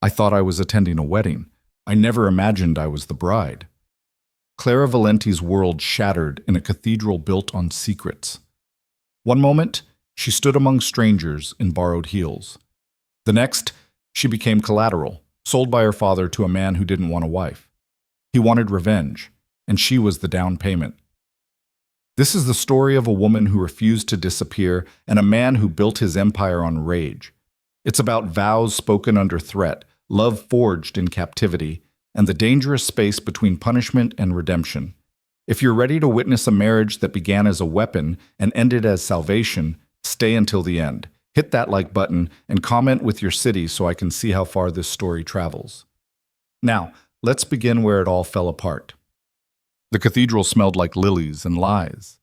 I thought I was attending a wedding. I never imagined I was the bride. Clara Valenti's world shattered in a cathedral built on secrets. One moment, she stood among strangers in borrowed heels. The next, she became collateral, sold by her father to a man who didn't want a wife. He wanted revenge, and she was the down payment. This is the story of a woman who refused to disappear and a man who built his empire on rage. It's about vows spoken under threat, love forged in captivity, and the dangerous space between punishment and redemption. If you're ready to witness a marriage that began as a weapon and ended as salvation, stay until the end. Hit that like button and comment with your city so I can see how far this story travels. Now, let's begin where it all fell apart. The cathedral smelled like lilies and lies.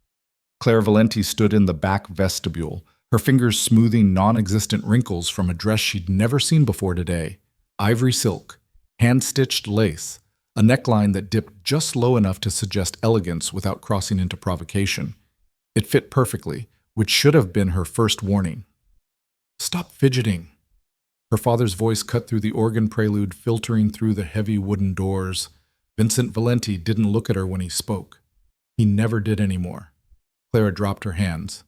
Clara Valenti stood in the back vestibule, her fingers smoothing non-existent wrinkles from a dress she'd never seen before today. Ivory silk, hand-stitched lace, a neckline that dipped just low enough to suggest elegance without crossing into provocation. It fit perfectly, which should have been her first warning. "Stop fidgeting." Her father's voice cut through the organ prelude, filtering through the heavy wooden doors. Vincent Valenti didn't look at her when he spoke. He never did anymore. Clara dropped her hands.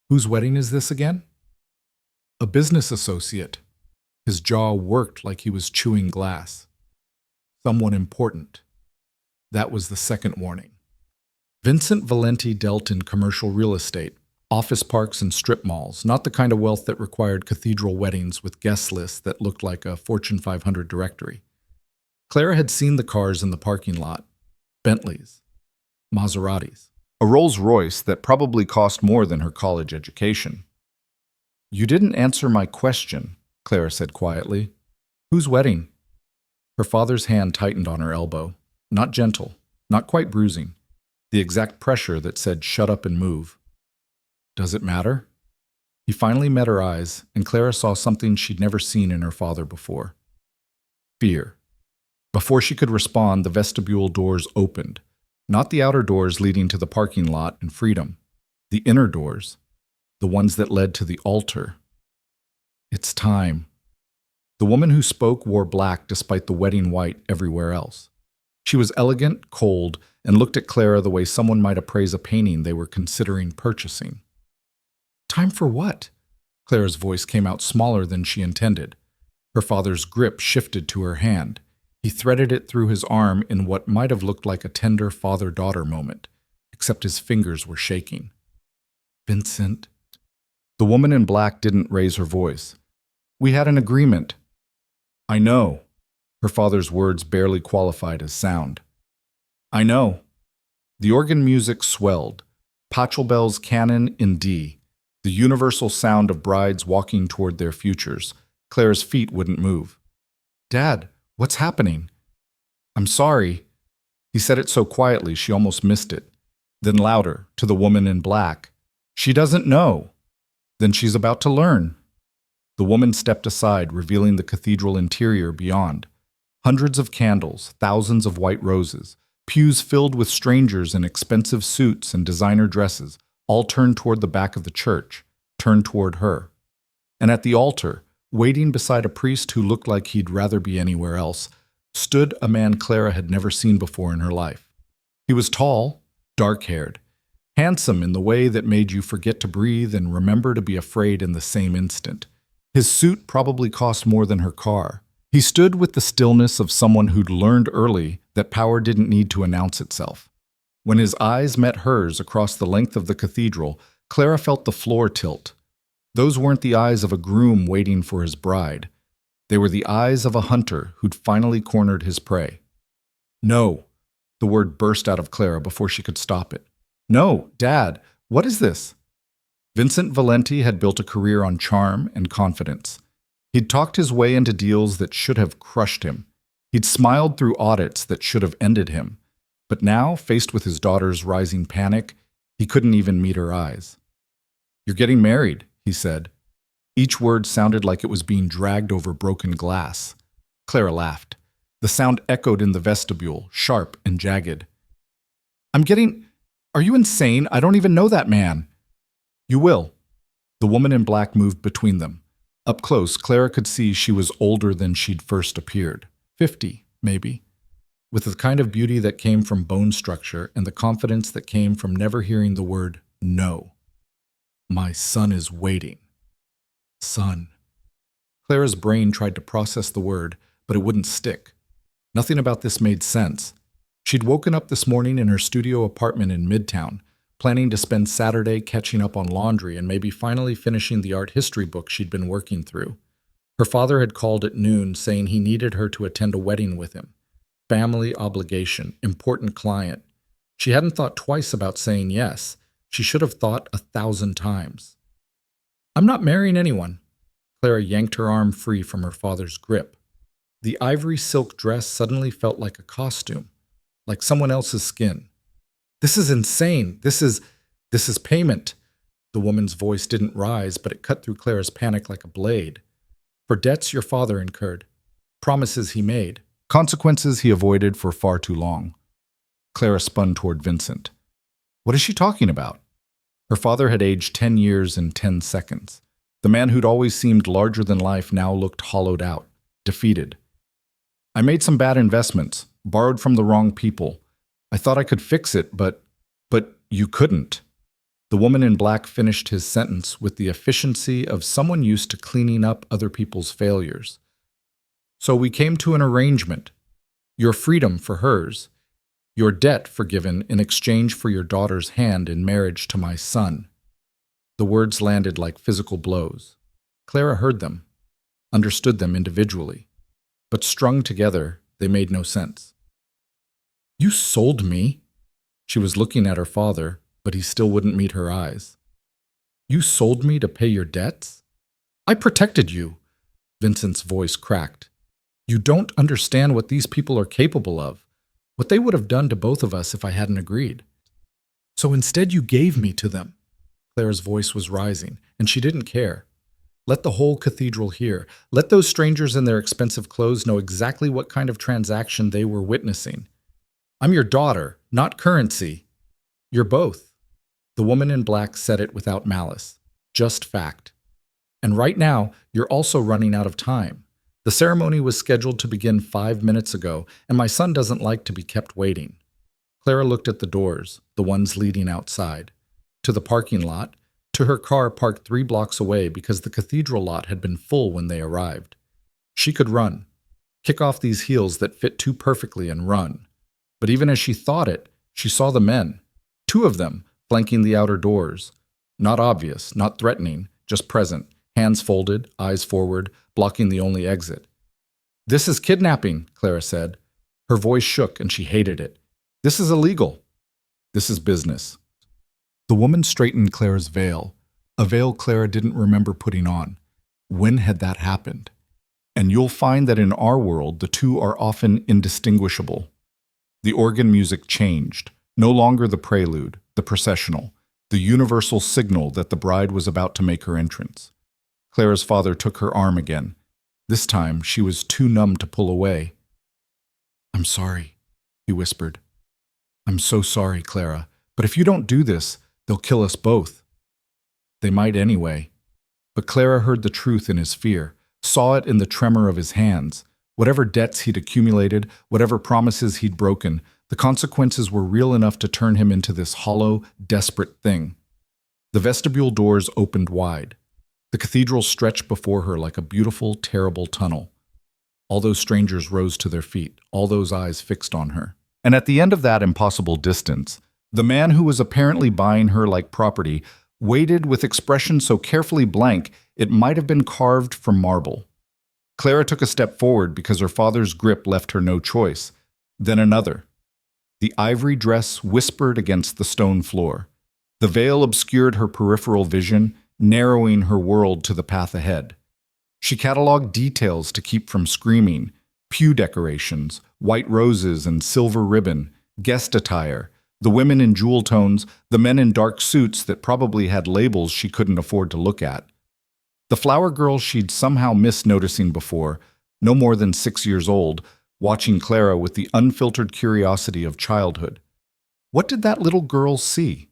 "Whose wedding is this again?" "A business associate." His jaw worked like he was chewing glass. "Someone important." That was the second warning. Vincent Valenti dealt in commercial real estate, office parks and strip malls, not the kind of wealth that required cathedral weddings with guest lists that looked like a Fortune 500 directory. Clara had seen the cars in the parking lot. Bentleys, Maseratis, a Rolls-Royce that probably cost more than her college education. "You didn't answer my question," Clara said quietly. "Whose wedding?" Her father's hand tightened on her elbow. Not gentle, not quite bruising. The exact pressure that said, "Shut up and move." "Does it matter?" He finally met her eyes, and Clara saw something she'd never seen in her father before. Fear. Before she could respond, the vestibule doors opened. Not the outer doors leading to the parking lot and freedom. The inner doors. The ones that led to the altar. "It's time." The woman who spoke wore black despite the wedding white everywhere else. She was elegant, cold, and looked at Clara the way someone might appraise a painting they were considering purchasing. "Time for what?" Clara's voice came out smaller than she intended. Her father's grip shifted to her hand. He threaded it through his arm in what might have looked like a tender father-daughter moment, except his fingers were shaking. "Vincent." The woman in black didn't raise her voice. "We had an agreement." "I know." Her father's words barely qualified as sound. "I know." The organ music swelled. Pachelbel's canon in D, the universal sound of brides walking toward their futures. Clara's feet wouldn't move. "Dad, what's happening?" "I'm sorry." He said it so quietly she almost missed it. Then louder, to the woman in black. "She doesn't know." "Then she's about to learn." The woman stepped aside, revealing the cathedral interior beyond. Hundreds of candles, thousands of white roses, pews filled with strangers in expensive suits and designer dresses, all turned toward the back of the church, turned toward her. And at the altar, waiting beside a priest who looked like he'd rather be anywhere else, stood a man Clara had never seen before in her life. He was tall, dark-haired, handsome in the way that made you forget to breathe and remember to be afraid in the same instant. His suit probably cost more than her car. He stood with the stillness of someone who'd learned early that power didn't need to announce itself. When his eyes met hers across the length of the cathedral, Clara felt the floor tilt. Those weren't the eyes of a groom waiting for his bride. They were the eyes of a hunter who'd finally cornered his prey. "No." The word burst out of Clara before she could stop it. "No, Dad, what is this?" Vincent Valenti had built a career on charm and confidence. He'd talked his way into deals that should have crushed him. He'd smiled through audits that should have ended him. But now, faced with his daughter's rising panic, he couldn't even meet her eyes. "You're getting married," he said. Each word sounded like it was being dragged over broken glass. Clara laughed. The sound echoed in the vestibule, sharp and jagged. Are you insane? I don't even know that man." "You will." The woman in black moved between them. Up close, Clara could see she was older than she'd first appeared. 50, maybe. With the kind of beauty that came from bone structure and the confidence that came from never hearing the word no. My son is waiting. Son. Clara's brain tried to process the word, but it wouldn't stick. Nothing about this made sense. She'd woken up this morning in her studio apartment in Midtown, planning to spend Saturday catching up on laundry and maybe finally finishing the art history book she'd been working through. Her father had called at noon saying he needed her to attend a wedding with him. Family obligation, important client. She hadn't thought twice about saying yes. She should have thought 1,000 times. I'm not marrying anyone. Clara yanked her arm free from her father's grip. The ivory silk dress suddenly felt like a costume, like someone else's skin. This is insane. This is payment. The woman's voice didn't rise, but it cut through Clara's panic like a blade. For debts your father incurred, promises he made, consequences he avoided for far too long. Clara spun toward Vincent. What is she talking about? Her father had aged 10 years in 10 seconds. The man who'd always seemed larger than life now looked hollowed out, defeated. I made some bad investments, borrowed from the wrong people. I thought I could fix it, but you couldn't. The woman in black finished his sentence with the efficiency of someone used to cleaning up other people's failures. So we came to an arrangement. Your freedom for hers. Your debt forgiven in exchange for your daughter's hand in marriage to my son. The words landed like physical blows. Clara heard them, understood them individually, but strung together, they made no sense. You sold me? She was looking at her father, but he still wouldn't meet her eyes. You sold me to pay your debts? I protected you. Vincent's voice cracked. You don't understand what these people are capable of, what they would have done to both of us if I hadn't agreed. So instead you gave me to them. Clara's voice was rising, and she didn't care. Let the whole cathedral hear. Let those strangers in their expensive clothes know exactly what kind of transaction they were witnessing. I'm your daughter, not currency. You're both. The woman in black said it without malice, just fact. And right now, you're also running out of time. The ceremony was scheduled to begin 5 minutes ago, and my son doesn't like to be kept waiting. Clara looked at the doors, the ones leading outside, to the parking lot, to her car parked 3 blocks away because the cathedral lot had been full when they arrived. She could run, kick off these heels that fit too perfectly and run. But even as she thought it, she saw the men, 2 of them, flanking the outer doors. Not obvious, not threatening, just present, hands folded, eyes forward, blocking the only exit. This is kidnapping, Clara said. Her voice shook and she hated it. This is illegal. This is business. The woman straightened Clara's veil, a veil Clara didn't remember putting on. When had that happened? And you'll find that in our world, the two are often indistinguishable. The organ music changed, no longer the prelude, the processional, the universal signal that the bride was about to make her entrance. Clara's father took her arm again. This time, she was too numb to pull away. I'm sorry, he whispered. I'm so sorry, Clara, but if you don't do this, they'll kill us both. They might anyway. But Clara heard the truth in his fear, saw it in the tremor of his hands. Whatever debts he'd accumulated, whatever promises he'd broken, the consequences were real enough to turn him into this hollow, desperate thing. The vestibule doors opened wide. The cathedral stretched before her like a beautiful, terrible tunnel. All those strangers rose to their feet, all those eyes fixed on her. And at the end of that impossible distance, the man who was apparently buying her like property waited with expression so carefully blank it might have been carved from marble. Clara took a step forward because her father's grip left her no choice. Then another. The ivory dress whispered against the stone floor. The veil obscured her peripheral vision, narrowing her world to the path ahead. She cataloged details to keep from screaming: pew decorations, white roses and silver ribbon, guest attire, the women in jewel tones, the men in dark suits that probably had labels she couldn't afford to look at. The flower girl she'd somehow missed noticing before, no more than 6 years old, watching Clara with the unfiltered curiosity of childhood. What did that little girl see?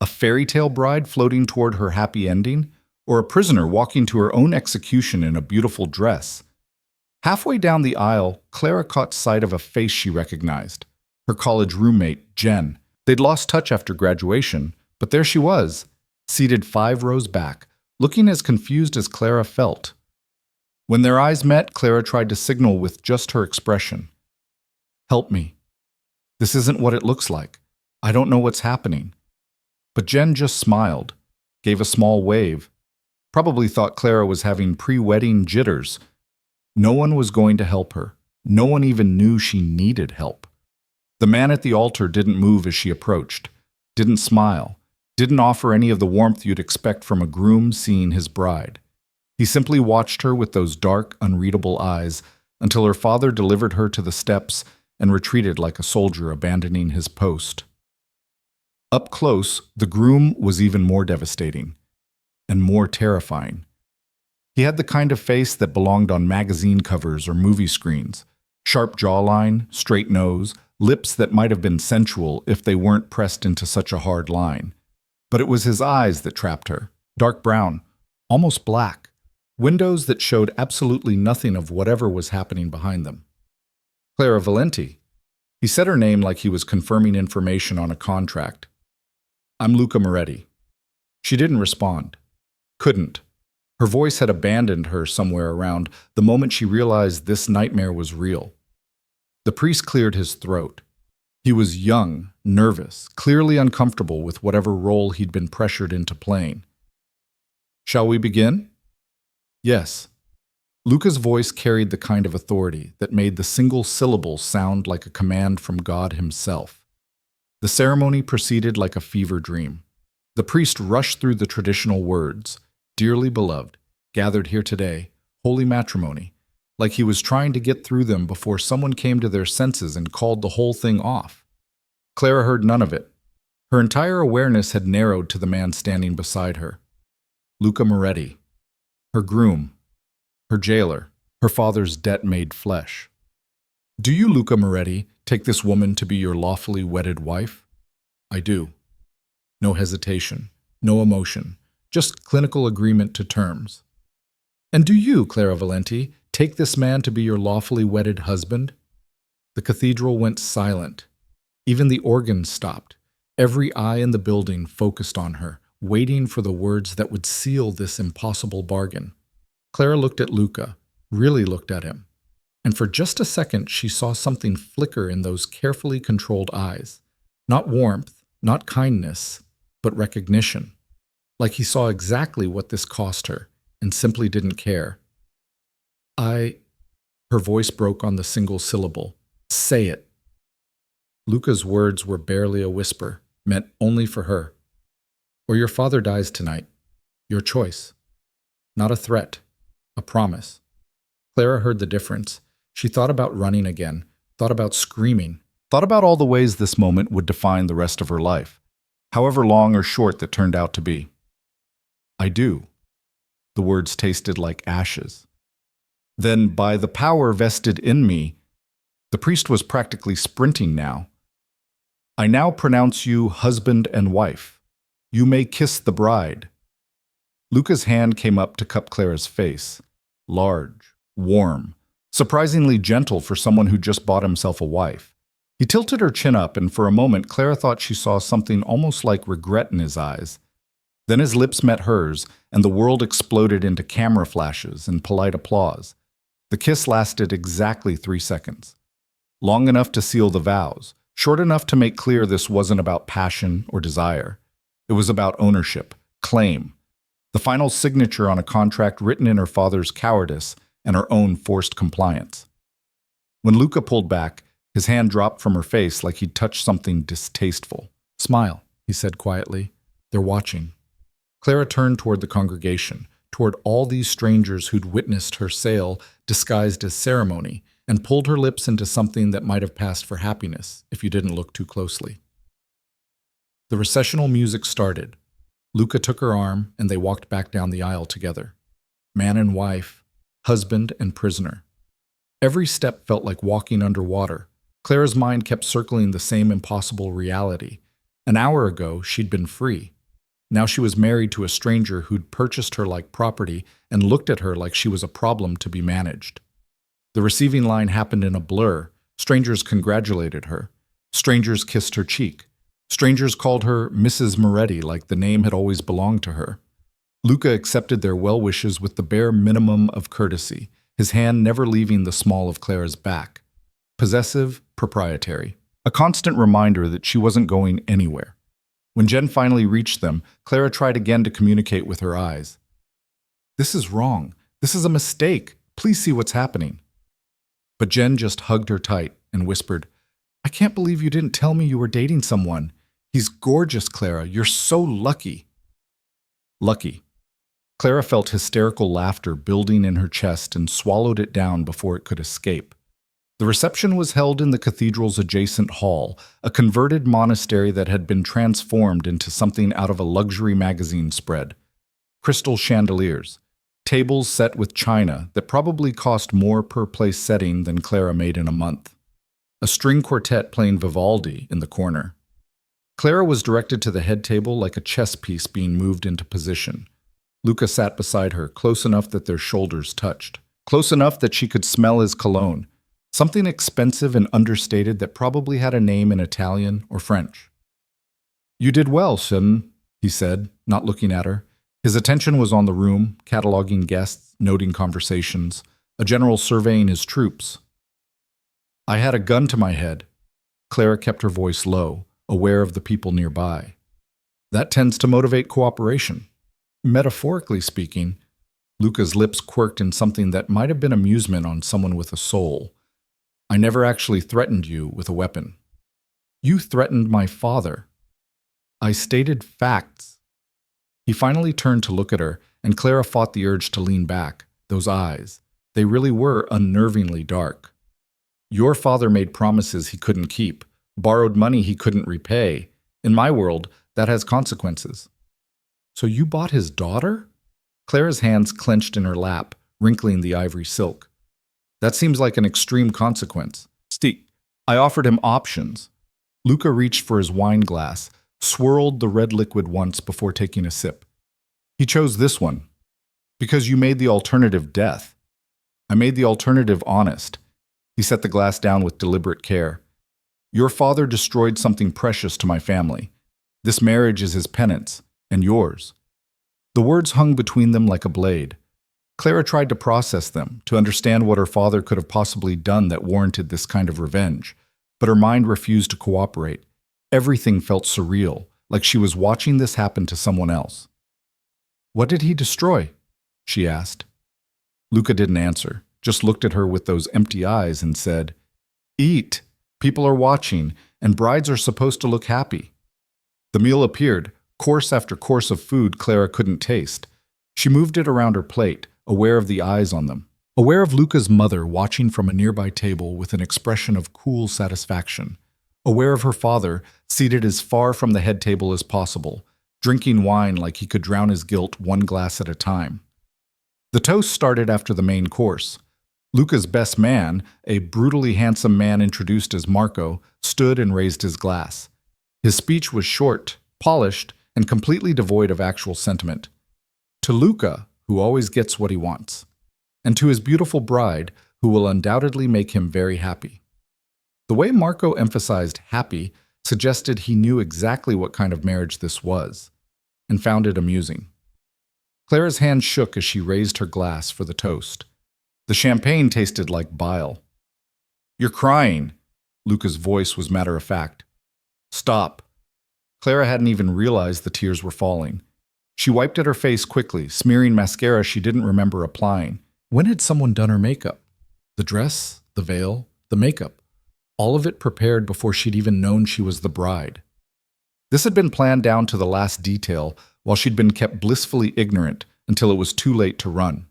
A fairy tale bride floating toward her happy ending, or a prisoner walking to her own execution in a beautiful dress. Halfway down the aisle, Clara caught sight of a face she recognized. Her college roommate, Jen. They'd lost touch after graduation, but there she was, seated 5 rows back, looking as confused as Clara felt. When their eyes met, Clara tried to signal with just her expression. "Help me. This isn't what it looks like. I don't know what's happening." But Jen just smiled, gave a small wave, probably thought Clara was having pre-wedding jitters. No one was going to help her. No one even knew she needed help. The man at the altar didn't move as she approached, didn't smile, didn't offer any of the warmth you'd expect from a groom seeing his bride. He simply watched her with those dark, unreadable eyes until her father delivered her to the steps and retreated like a soldier abandoning his post. Up close, the groom was even more devastating and more terrifying. He had the kind of face that belonged on magazine covers or movie screens. Sharp jawline, straight nose, lips that might have been sensual if they weren't pressed into such a hard line. But it was his eyes that trapped her. Dark brown, almost black. Windows that showed absolutely nothing of whatever was happening behind them. Clara Valenti. He said her name like he was confirming information on a contract. "I'm Luca Moretti." She didn't respond. Couldn't. Her voice had abandoned her somewhere around the moment she realized this nightmare was real. The priest cleared his throat. He was young, nervous, clearly uncomfortable with whatever role he'd been pressured into playing. "Shall we begin?" "Yes." Luca's voice carried the kind of authority that made the single syllable sound like a command from God himself. The ceremony proceeded like a fever dream. The priest rushed through the traditional words, "Dearly beloved, gathered here today, holy matrimony," like he was trying to get through them before someone came to their senses and called the whole thing off. Clara heard none of it. Her entire awareness had narrowed to the man standing beside her. Luca Moretti. Her groom. Her jailer. Her father's debt made flesh. "Do you, Luca Moretti, take this woman to be your lawfully wedded wife?" "I do." No hesitation. No emotion. Just clinical agreement to terms. "And do you, Clara Valenti, take this man to be your lawfully wedded husband?" The cathedral went silent. Even the organ stopped. Every eye in the building focused on her, waiting for the words that would seal this impossible bargain. Clara looked at Luca, really looked at him. And for just a second, she saw something flicker in those carefully controlled eyes. Not warmth, not kindness, but recognition. Like he saw exactly what this cost her and simply didn't care. Her voice broke on the single syllable. "Say it." Luca's words were barely a whisper, meant only for her. "Or your father dies tonight. Your choice." Not a threat, a promise. Clara heard the difference. She thought about running again, thought about screaming, thought about all the ways this moment would define the rest of her life, however long or short that turned out to be. "I do." The words tasted like ashes. "Then, by the power vested in me," the priest was practically sprinting now, "I now pronounce you husband and wife. You may kiss the bride." Luca's hand came up to cup Clara's face. Large, warm, surprisingly gentle for someone who just bought himself a wife. He tilted her chin up, and for a moment Clara thought she saw something almost like regret in his eyes. Then his lips met hers, and the world exploded into camera flashes and polite applause. The kiss lasted exactly 3 seconds. Long enough to seal the vows, short enough to make clear this wasn't about passion or desire. It was about ownership, claim, the final signature on a contract written in her father's cowardice and her own forced compliance. When Luca pulled back, his hand dropped from her face like he'd touched something distasteful. "Smile," he said quietly. "They're watching." Clara turned toward the congregation, toward all these strangers who'd witnessed her sale disguised as ceremony, and pulled her lips into something that might have passed for happiness if you didn't look too closely. The recessional music started. Luca took her arm, and they walked back down the aisle together. Man and wife, husband and prisoner. Every step felt like walking underwater. Clara's mind kept circling the same impossible reality. An hour ago, she'd been free. Now she was married to a stranger who'd purchased her like property and looked at her like she was a problem to be managed. The receiving line happened in a blur. Strangers congratulated her. Strangers kissed her cheek. Strangers called her Mrs. Moretti like the name had always belonged to her. Luca accepted their well wishes with the bare minimum of courtesy, his hand never leaving the small of Clara's back. Possessive, proprietary. A constant reminder that she wasn't going anywhere. When Jen finally reached them, Clara tried again to communicate with her eyes. "This is wrong. This is a mistake. Please see what's happening." But Jen just hugged her tight and whispered, "I can't believe you didn't tell me you were dating someone. He's gorgeous, Clara. You're so lucky." Lucky. Clara felt hysterical laughter building in her chest and swallowed it down before it could escape. The reception was held in the cathedral's adjacent hall, a converted monastery that had been transformed into something out of a luxury magazine spread. Crystal chandeliers, tables set with china that probably cost more per place setting than Clara made in a month. A string quartet playing Vivaldi in the corner. Clara was directed to the head table like a chess piece being moved into position. Luca sat beside her, close enough that their shoulders touched. Close enough that she could smell his cologne. Something expensive and understated that probably had a name in Italian or French. "You did well, son," he said, not looking at her. His attention was on the room, cataloging guests, noting conversations, a general surveying his troops. "I had a gun to my head." Clara kept her voice low, aware of the people nearby. "That tends to motivate cooperation." Metaphorically speaking, Luca's lips quirked in something that might have been amusement on someone with a soul. "I never actually threatened you with a weapon." "You threatened my father." "I stated facts." He finally turned to look at her, and Clara fought the urge to lean back. Those eyes, they really were unnervingly dark. "Your father made promises he couldn't keep, borrowed money he couldn't repay. In my world, that has consequences." "So you bought his daughter?" Clara's hands clenched in her lap, wrinkling the ivory silk. "That seems like an extreme consequence." I offered him options." Luca reached for his wine glass, swirled the red liquid once before taking a sip. "He chose this one. Because you made the alternative death. I made the alternative honest." He set the glass down with deliberate care. "Your father destroyed something precious to my family. This marriage is his penance, and yours." The words hung between them like a blade. Clara tried to process them, to understand what her father could have possibly done that warranted this kind of revenge, but her mind refused to cooperate. Everything felt surreal, like she was watching this happen to someone else. "What did he destroy?" she asked. Luca didn't answer, just looked at her with those empty eyes and said, "Eat. People are watching, and brides are supposed to look happy." The meal appeared, course after course of food Clara couldn't taste. She moved it around her plate, aware of the eyes on them, aware of Luca's mother watching from a nearby table with an expression of cool satisfaction, aware of her father seated as far from the head table as possible, drinking wine like he could drown his guilt one glass at a time. The toast started after the main course. Luca's best man, a brutally handsome man introduced as Marco, stood and raised his glass. His speech was short, polished, and completely devoid of actual sentiment. To Luca, who always gets what he wants, and to his beautiful bride, who will undoubtedly make him very happy. The way Marco emphasized happy suggested he knew exactly what kind of marriage this was, and found it amusing. Clara's hand shook as she raised her glass for the toast. The champagne tasted like bile. "You're crying." Luca's voice was matter-of-fact. "Stop." Clara hadn't even realized the tears were falling. She wiped at her face quickly, smearing mascara she didn't remember applying. When had someone done her makeup? The dress, the veil, the makeup. All of it prepared before she'd even known she was the bride. This had been planned down to the last detail, while she'd been kept blissfully ignorant until it was too late to run.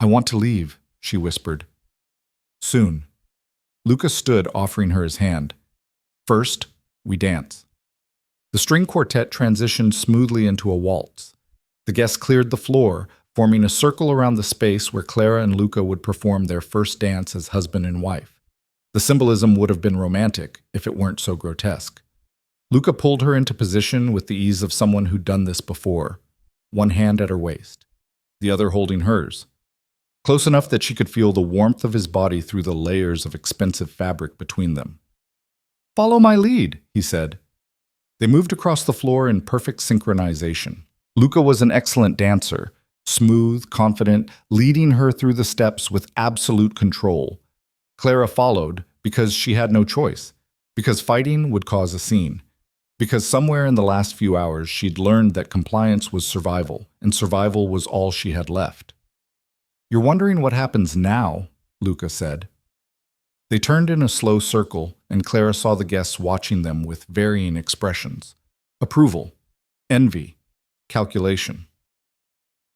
"I want to leave," she whispered. "Soon." Luca stood, offering her his hand. "First, we dance." The string quartet transitioned smoothly into a waltz. The guests cleared the floor, forming a circle around the space where Clara and Luca would perform their first dance as husband and wife. The symbolism would have been romantic if it weren't so grotesque. Luca pulled her into position with the ease of someone who'd done this before, one hand at her waist, the other holding hers, close enough that she could feel the warmth of his body through the layers of expensive fabric between them. "Follow my lead," he said. They moved across the floor in perfect synchronization. Luca was an excellent dancer, smooth, confident, leading her through the steps with absolute control. Clara followed because she had no choice, because fighting would cause a scene, because somewhere in the last few hours she'd learned that compliance was survival, and survival was all she had left. "You're wondering what happens now," Luca said. They turned in a slow circle, and Clara saw the guests watching them with varying expressions: approval, envy, calculation.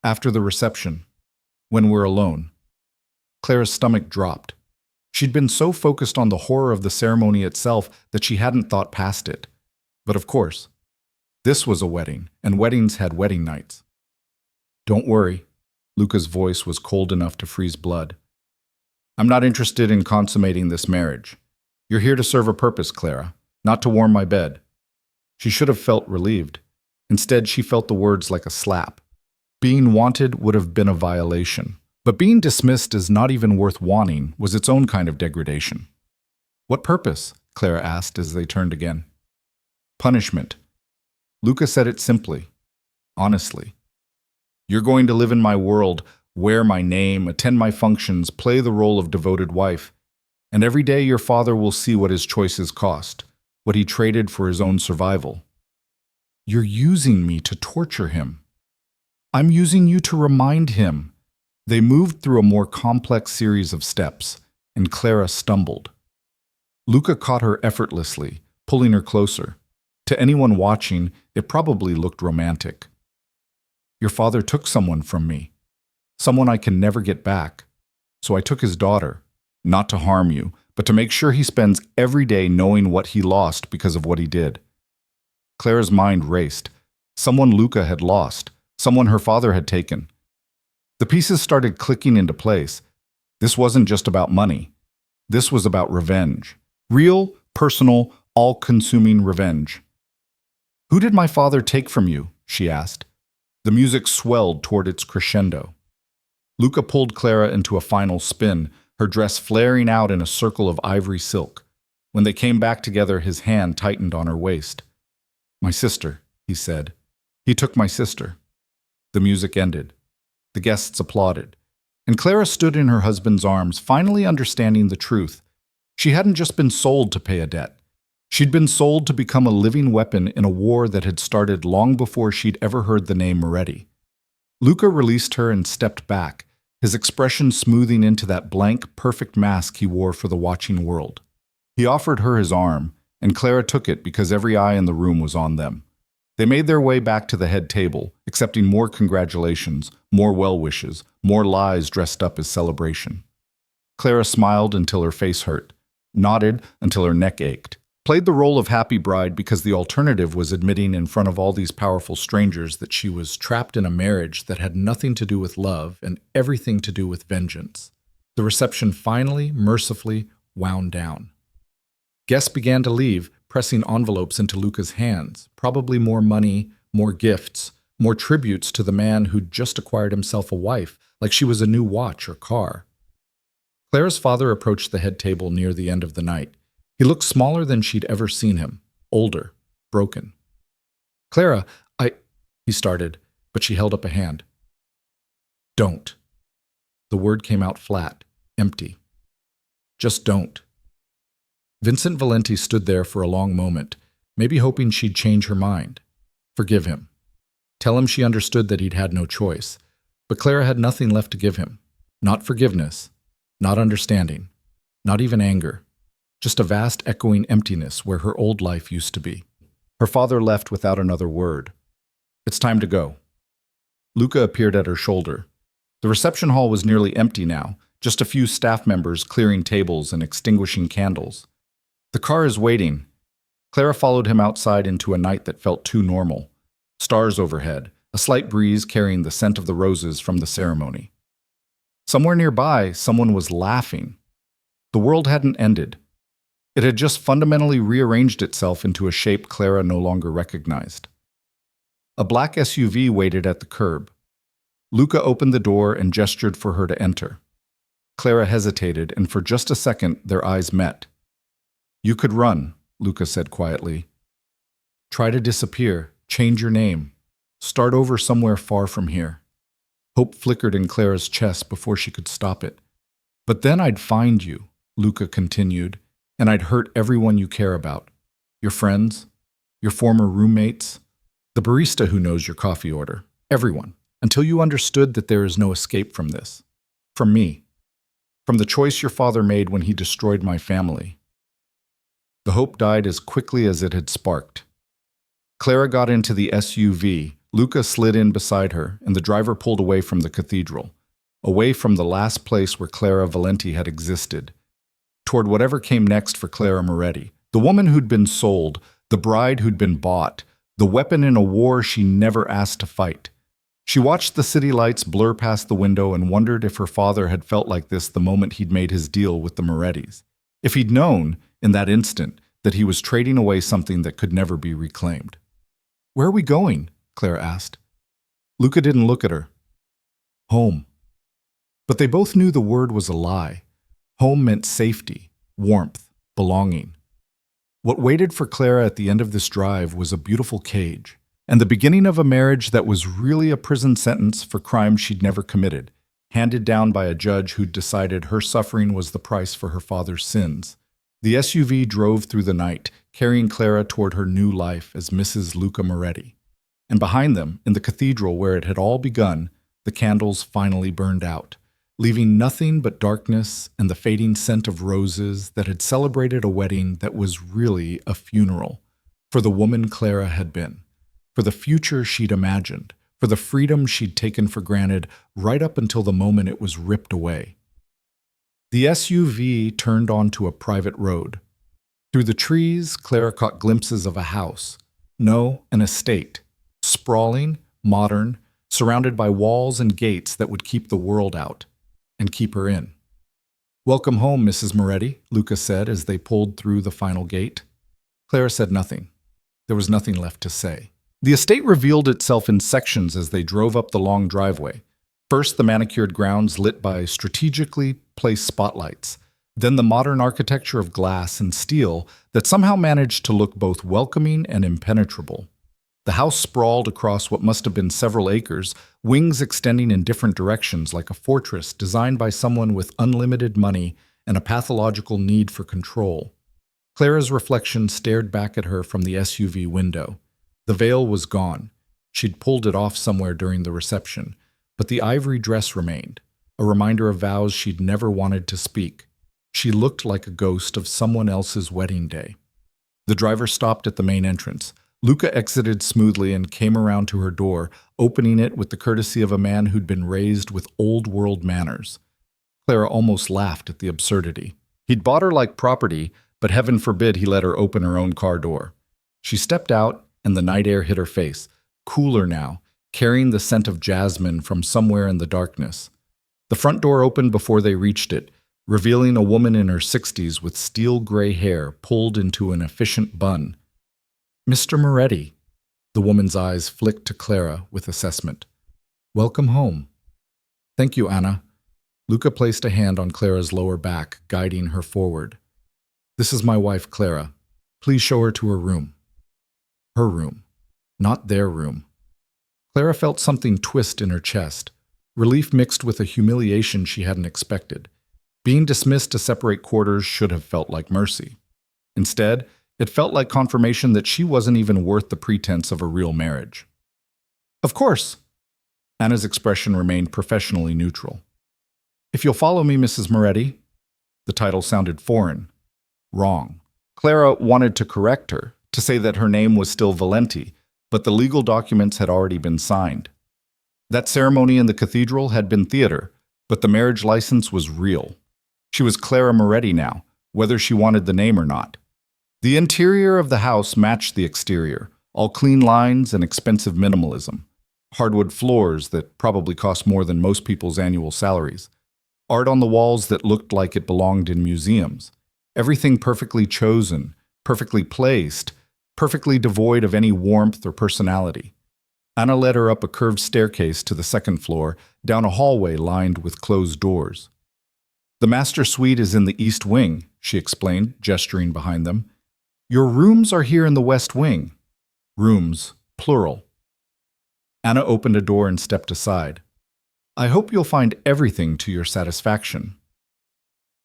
After the reception, when we're alone, Clara's stomach dropped. She'd been so focused on the horror of the ceremony itself that she hadn't thought past it. But of course, this was a wedding, and weddings had wedding nights. "Don't worry," Luca's voice was cold enough to freeze blood. "I'm not interested in consummating this marriage. You're here to serve a purpose, Clara, not to warm my bed." She should have felt relieved. Instead, she felt the words like a slap. Being wanted would have been a violation, but being dismissed as not even worth wanting was its own kind of degradation. "What purpose?" Clara asked as they turned again. "Punishment." Luca said it simply, honestly. "You're going to live in my world, wear my name, attend my functions, play the role of devoted wife, and every day your father will see what his choices cost, what he traded for his own survival." "You're using me to torture him." "I'm using you to remind him." They moved through a more complex series of steps, and Clara stumbled. Luca caught her effortlessly, pulling her closer. To anyone watching, it probably looked romantic. "Your father took someone from me, someone I can never get back. So I took his daughter, not to harm you, but to make sure he spends every day knowing what he lost because of what he did." Clara's mind raced. Someone Luca had lost, someone her father had taken. The pieces started clicking into place. This wasn't just about money. This was about revenge. Real, personal, all-consuming revenge. "Who did my father take from you?" she asked. The music swelled toward its crescendo. Luca pulled Clara into a final spin, her dress flaring out in a circle of ivory silk. When they came back together, his hand tightened on her waist. "My sister," he said. "He took my sister." The music ended. The guests applauded, and Clara stood in her husband's arms, finally understanding the truth. She hadn't just been sold to pay a debt. She'd been sold to become a living weapon in a war that had started long before she'd ever heard the name Moretti. Luca released her and stepped back, his expression smoothing into that blank, perfect mask he wore for the watching world. He offered her his arm, and Clara took it because every eye in the room was on them. They made their way back to the head table, accepting more congratulations, more well wishes, more lies dressed up as celebration. Clara smiled until her face hurt, nodded until her neck ached, played the role of happy bride because the alternative was admitting in front of all these powerful strangers that she was trapped in a marriage that had nothing to do with love and everything to do with vengeance. The reception finally, mercifully, wound down. Guests began to leave, pressing envelopes into Luca's hands, probably more money, more gifts, more tributes to the man who'd just acquired himself a wife, like she was a new watch or car. Clara's father approached the head table near the end of the night. He looked smaller than she'd ever seen him, older, broken. "Clara, he started, but she held up a hand. "Don't." The word came out flat, empty. "Just don't." Vincent Valenti stood there for a long moment, maybe hoping she'd change her mind. Forgive him. Tell him she understood that he'd had no choice. But Clara had nothing left to give him. Not forgiveness, not understanding, not even anger. Just a vast echoing emptiness where her old life used to be. Her father left without another word. "It's time to go." Luca appeared at her shoulder. The reception hall was nearly empty now, just a few staff members clearing tables and extinguishing candles. "The car is waiting." Clara followed him outside into a night that felt too normal. Stars overhead, a slight breeze carrying the scent of the roses from the ceremony. Somewhere nearby, someone was laughing. The world hadn't ended. It had just fundamentally rearranged itself into a shape Clara no longer recognized. A black SUV waited at the curb. Luca opened the door and gestured for her to enter. Clara hesitated, and for just a second their eyes met. "You could run," Luca said quietly. "Try to disappear, change your name, start over somewhere far from here." Hope flickered in Clara's chest before she could stop it. "But then I'd find you," Luca continued, "and I'd hurt everyone you care about. Your friends, your former roommates, the barista who knows your coffee order, everyone, until you understood that there is no escape from this. From me. From the choice your father made when he destroyed my family." The hope died as quickly as it had sparked. Clara got into the SUV, Luca slid in beside her, and the driver pulled away from the cathedral, away from the last place where Clara Valenti had existed, toward whatever came next for Clara Moretti, the woman who'd been sold, the bride who'd been bought, the weapon in a war she never asked to fight. She watched the city lights blur past the window and wondered if her father had felt like this the moment he'd made his deal with the Morettis. If he'd known, in that instant, that he was trading away something that could never be reclaimed. "Where are we going?" Claire asked. Luca didn't look at her. "Home." But they both knew the word was a lie. Home meant safety, warmth, belonging. What waited for Clara at the end of this drive was a beautiful cage, and the beginning of a marriage that was really a prison sentence for crimes she'd never committed, handed down by a judge who'd decided her suffering was the price for her father's sins. The SUV drove through the night, carrying Clara toward her new life as Mrs. Luca Moretti. And behind them, in the cathedral where it had all begun, the candles finally burned out, leaving nothing but darkness and the fading scent of roses that had celebrated a wedding that was really a funeral for the woman Clara had been, for the future she'd imagined, for the freedom she'd taken for granted right up until the moment it was ripped away. The SUV turned onto a private road. Through the trees, Clara caught glimpses of a house. No, an estate. Sprawling, modern, surrounded by walls and gates that would keep the world out and keep her in. "Welcome home, Mrs. Moretti," Luca said as they pulled through the final gate. Clara said nothing. There was nothing left to say. The estate revealed itself in sections as they drove up the long driveway. First, the manicured grounds lit by strategically placed spotlights. Then the modern architecture of glass and steel that somehow managed to look both welcoming and impenetrable. The house sprawled across what must have been several acres, wings extending in different directions like a fortress designed by someone with unlimited money and a pathological need for control. Clara's reflection stared back at her from the SUV window. The veil was gone. She'd pulled it off somewhere during the reception, but the ivory dress remained, a reminder of vows she'd never wanted to speak. She looked like a ghost of someone else's wedding day. The driver stopped at the main entrance. Luca exited smoothly and came around to her door, opening it with the courtesy of a man who'd been raised with old-world manners. Clara almost laughed at the absurdity. He'd bought her like property, but heaven forbid he let her open her own car door. She stepped out, and the night air hit her face, cooler now, carrying the scent of jasmine from somewhere in the darkness. The front door opened before they reached it, revealing a woman in her 60s with steel-gray hair pulled into an efficient bun. "Mr. Moretti," the woman's eyes flicked to Clara with assessment. "Welcome home." "Thank you, Anna." Luca placed a hand on Clara's lower back, guiding her forward. "This is my wife, Clara. Please show her to her room." Her room, not their room. Clara felt something twist in her chest, relief mixed with a humiliation she hadn't expected. Being dismissed to separate quarters should have felt like mercy. Instead, it felt like confirmation that she wasn't even worth the pretense of a real marriage. "Of course." Anna's expression remained professionally neutral. "If you'll follow me, Mrs. Moretti." The title sounded foreign. Wrong. Clara wanted to correct her, to say that her name was still Valenti, but the legal documents had already been signed. That ceremony in the cathedral had been theater, but the marriage license was real. She was Clara Moretti now, whether she wanted the name or not. The interior of the house matched the exterior, all clean lines and expensive minimalism. Hardwood floors that probably cost more than most people's annual salaries. Art on the walls that looked like it belonged in museums. everything perfectly chosen, perfectly placed, perfectly devoid of any warmth or personality. Anna led her up a curved staircase to the second floor, down a hallway lined with closed doors. The master suite is in the east wing, she explained, gesturing behind them. Your rooms are here in the west wing. Rooms, plural. Anna opened a door and stepped aside. I hope you'll find everything to your satisfaction.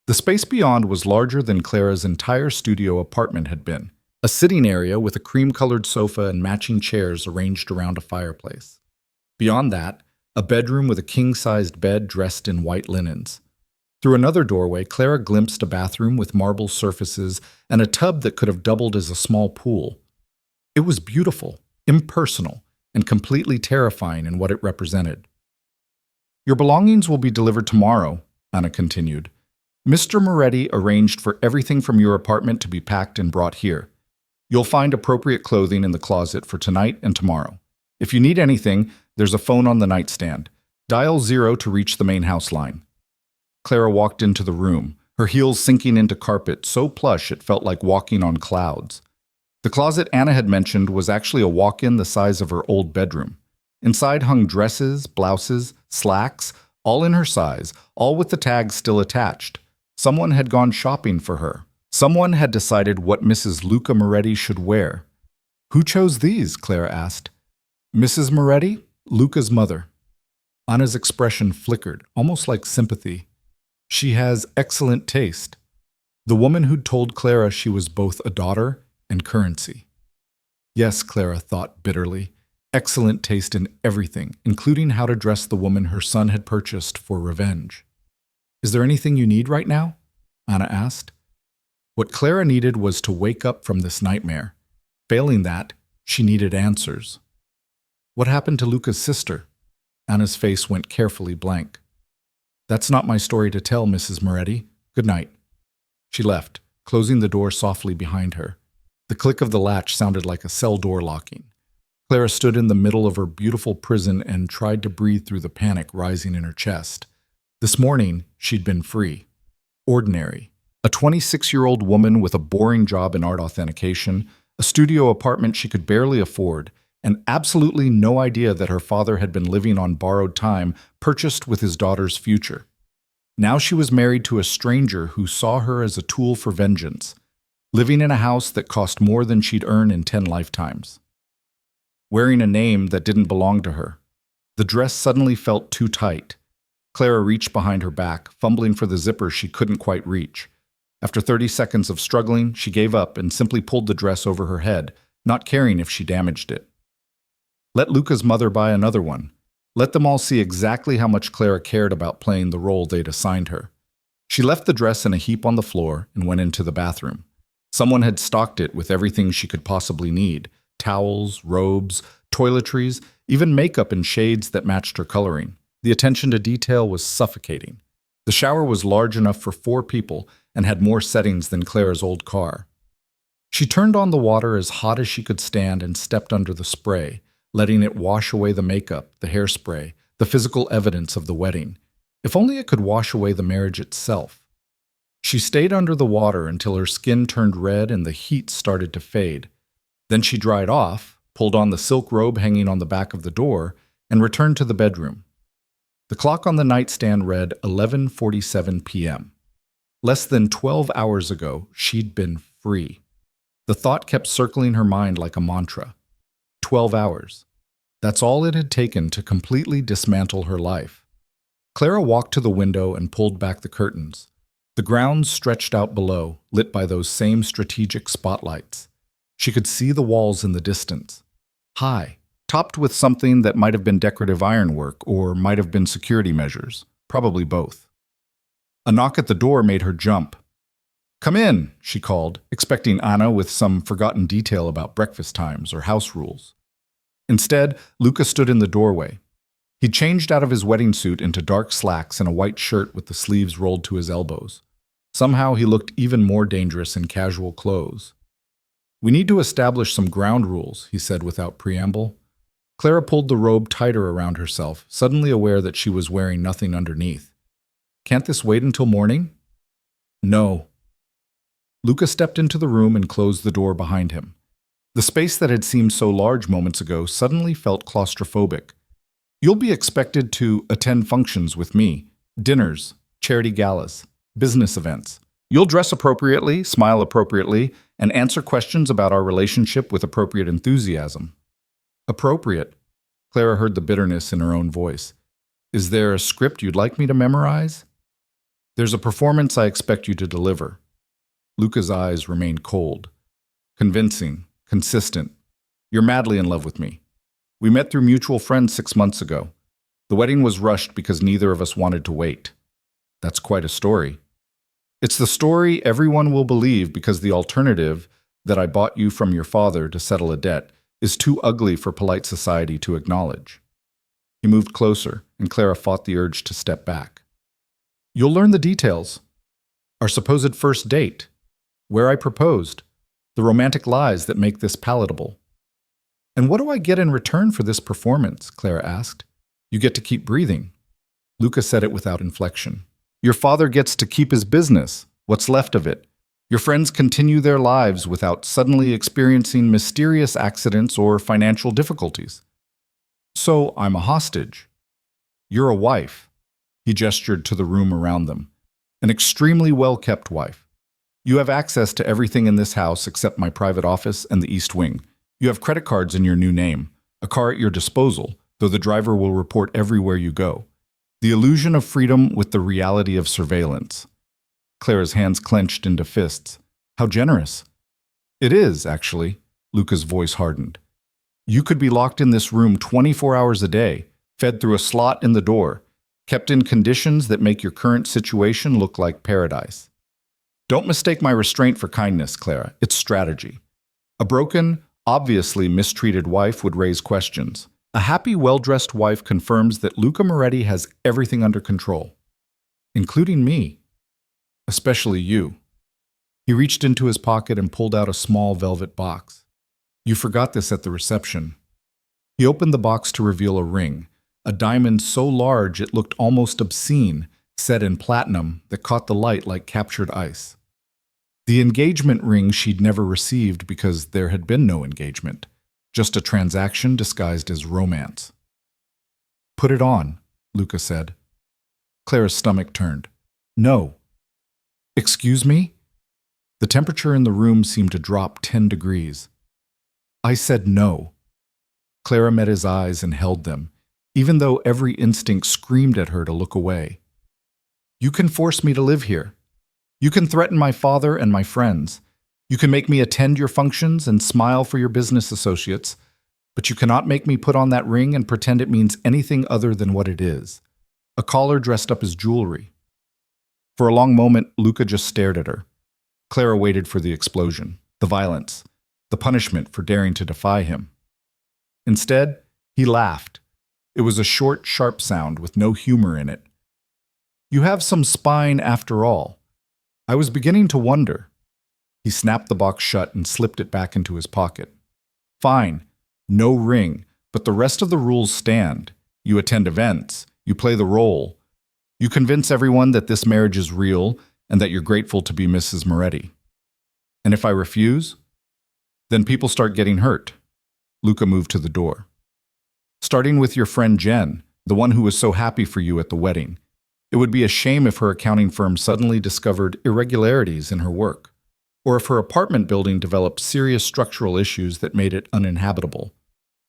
The space beyond was larger than Clara's entire studio apartment had been. A sitting area with a cream-colored sofa and matching chairs arranged around a fireplace. Beyond that, a bedroom with a king-sized bed dressed in white linens. Through another doorway, Clara glimpsed a bathroom with marble surfaces and a tub that could have doubled as a small pool. It was beautiful, impersonal, and completely terrifying in what it represented. Your belongings will be delivered tomorrow, Anna continued. Mr. Moretti arranged for everything from your apartment to be packed and brought here. You'll find appropriate clothing in the closet for tonight and tomorrow. If you need anything, there's a phone on the nightstand. Dial 0 to reach the main house line. Clara walked into the room, her heels sinking into carpet so plush it felt like walking on clouds. The closet Anna had mentioned was actually a walk-in the size of her old bedroom. Inside hung dresses, blouses, slacks, all in her size, all with the tags still attached. Someone had gone shopping for her. Someone had decided what Mrs. Luca Moretti should wear. Who chose these? Clara asked. Mrs. Moretti, Luca's mother. Anna's expression flickered, almost like sympathy. She has excellent taste. The woman who'd told Clara she was both a daughter and currency. Yes, Clara thought bitterly. Excellent taste in everything, including how to dress the woman her son had purchased for revenge. Is there anything you need right now? Anna asked. What Clara needed was to wake up from this nightmare. Failing that, she needed answers. What happened to Luca's sister? Anna's face went carefully blank. That's not my story to tell, Mrs. Moretti. Good night. She left, closing the door softly behind her. The click of the latch sounded like a cell door locking. Clara stood in the middle of her beautiful prison and tried to breathe through the panic rising in her chest. This morning, she'd been free. Ordinary. A 26-year-old woman with a boring job in art authentication, a studio apartment she could barely afford, and absolutely no idea that her father had been living on borrowed time purchased with his daughter's future. Now she was married to a stranger who saw her as a tool for vengeance, living in a house that cost more than she'd earn in 10 lifetimes. Wearing a name that didn't belong to her. The dress suddenly felt too tight. Clara reached behind her back, fumbling for the zipper she couldn't quite reach. After 30 seconds of struggling, she gave up and simply pulled the dress over her head, not caring if she damaged it. Let Luca's mother buy another one. Let them all see exactly how much Clara cared about playing the role they'd assigned her. She left the dress in a heap on the floor and went into the bathroom. Someone had stocked it with everything she could possibly need: towels, robes, toiletries, even makeup in shades that matched her coloring. The attention to detail was suffocating. The shower was large enough for 4 people and had more settings than Clara's old car. She turned on the water as hot as she could stand and stepped under the spray, letting it wash away the makeup, the hairspray, the physical evidence of the wedding. If only it could wash away the marriage itself. She stayed under the water until her skin turned red and the heat started to fade. Then she dried off, pulled on the silk robe hanging on the back of the door, and returned to the bedroom. The clock on the nightstand read 11:47 p.m. Less than 12 hours ago, she'd been free. The thought kept circling her mind like a mantra. 12 hours. That's all it had taken to completely dismantle her life. Clara walked to the window and pulled back the curtains. The grounds stretched out below, lit by those same strategic spotlights. She could see the walls in the distance. High, topped with something that might have been decorative ironwork or might have been security measures, probably both. A knock at the door made her jump. "Come in," she called, expecting Anna with some forgotten detail about breakfast times or house rules. Instead, Luca stood in the doorway. He'd changed out of his wedding suit into dark slacks and a white shirt with the sleeves rolled to his elbows. Somehow he looked even more dangerous in casual clothes. "We need to establish some ground rules," he said without preamble. Clara pulled the robe tighter around herself, suddenly aware that she was wearing nothing underneath. "Can't this wait until morning?" "No." Luca stepped into the room and closed the door behind him. The space that had seemed so large moments ago suddenly felt claustrophobic. You'll be expected to attend functions with me, dinners, charity galas, business events. You'll dress appropriately, smile appropriately, and answer questions about our relationship with appropriate enthusiasm. Appropriate. Clara heard the bitterness in her own voice. Is there a script you'd like me to memorize? There's a performance I expect you to deliver. Luca's eyes remained cold. Convincing, consistent. You're madly in love with me. We met through mutual friends 6 months ago. The wedding was rushed because neither of us wanted to wait. That's quite a story. It's the story everyone will believe because the alternative, that I bought you from your father to settle a debt, is too ugly for polite society to acknowledge. He moved closer, and Clara fought the urge to step back. You'll learn the details. Our supposed first date, where I proposed, the romantic lies that make this palatable. And what do I get in return for this performance? Clara asked. You get to keep breathing. Luca said it without inflection. Your father gets to keep his business, what's left of it. Your friends continue their lives without suddenly experiencing mysterious accidents or financial difficulties. So I'm a hostage. You're a wife. He gestured to the room around them. An extremely well-kept wife. You have access to everything in this house except my private office and the East Wing. You have credit cards in your new name, a car at your disposal, though the driver will report everywhere you go. The illusion of freedom with the reality of surveillance. Clara's hands clenched into fists. How generous. It is, actually. Luca's voice hardened. You could be locked in this room 24 hours a day, fed through a slot in the door, kept in conditions that make your current situation look like paradise. Don't mistake my restraint for kindness, Clara. It's strategy. A broken, obviously mistreated wife would raise questions. A happy, well-dressed wife confirms that Luca Moretti has everything under control, including me, especially you. He reached into his pocket and pulled out a small velvet box. You forgot this at the reception. He opened the box to reveal a ring, a diamond so large it looked almost obscene, set in platinum that caught the light like captured ice. The engagement ring she'd never received because there had been no engagement. Just a transaction disguised as romance. Put it on, Luca said. Clara's stomach turned. No. Excuse me? The temperature in the room seemed to drop 10 degrees. I said no. Clara met his eyes and held them, even though every instinct screamed at her to look away. You can force me to live here. You can threaten my father and my friends. You can make me attend your functions and smile for your business associates, but you cannot make me put on that ring and pretend it means anything other than what it is. A collar dressed up as jewelry. For a long moment, Luca just stared at her. Clara waited for the explosion, the violence, the punishment for daring to defy him. Instead, he laughed. It was a short, sharp sound with no humor in it. You have some spine after all. I was beginning to wonder. He snapped the box shut and slipped it back into his pocket. Fine, no ring, but the rest of the rules stand. You attend events, you play the role. You convince everyone that this marriage is real and that you're grateful to be Mrs. Moretti. And if I refuse, then people start getting hurt. Luca moved to the door. Starting with your friend Jen, the one who was so happy for you at the wedding. It would be a shame if her accounting firm suddenly discovered irregularities in her work, or if her apartment building developed serious structural issues that made it uninhabitable.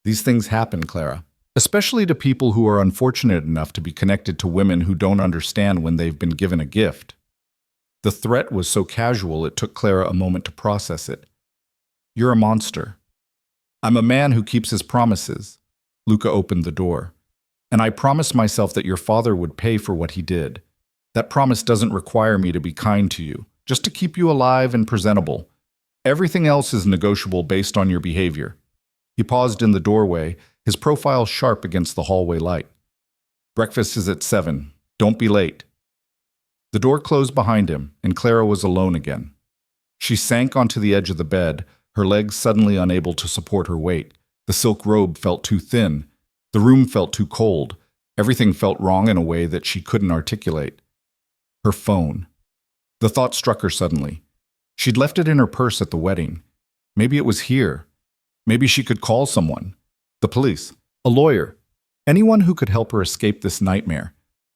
These things happen, Clara, especially to people who are unfortunate enough to be connected to women who don't understand when they've been given a gift. The threat was so casual it took Clara a moment to process it. You're a monster. I'm a man who keeps his promises. Luca opened the door. And I promised myself that your father would pay for what he did. That promise doesn't require me to be kind to you, just to keep you alive and presentable. Everything else is negotiable based on your behavior. He paused in the doorway, his profile sharp against the hallway light. Breakfast is at 7. Don't be late. The door closed behind him, and Clara was alone again. She sank onto the edge of the bed, her legs suddenly unable to support her weight. The silk robe felt too thin. The room felt too cold. Everything felt wrong in a way that she couldn't articulate. Her phone. The thought struck her suddenly. She'd left it in her purse at the wedding. Maybe it was here. Maybe she could call someone. The police. A lawyer. Anyone who could help her escape this nightmare.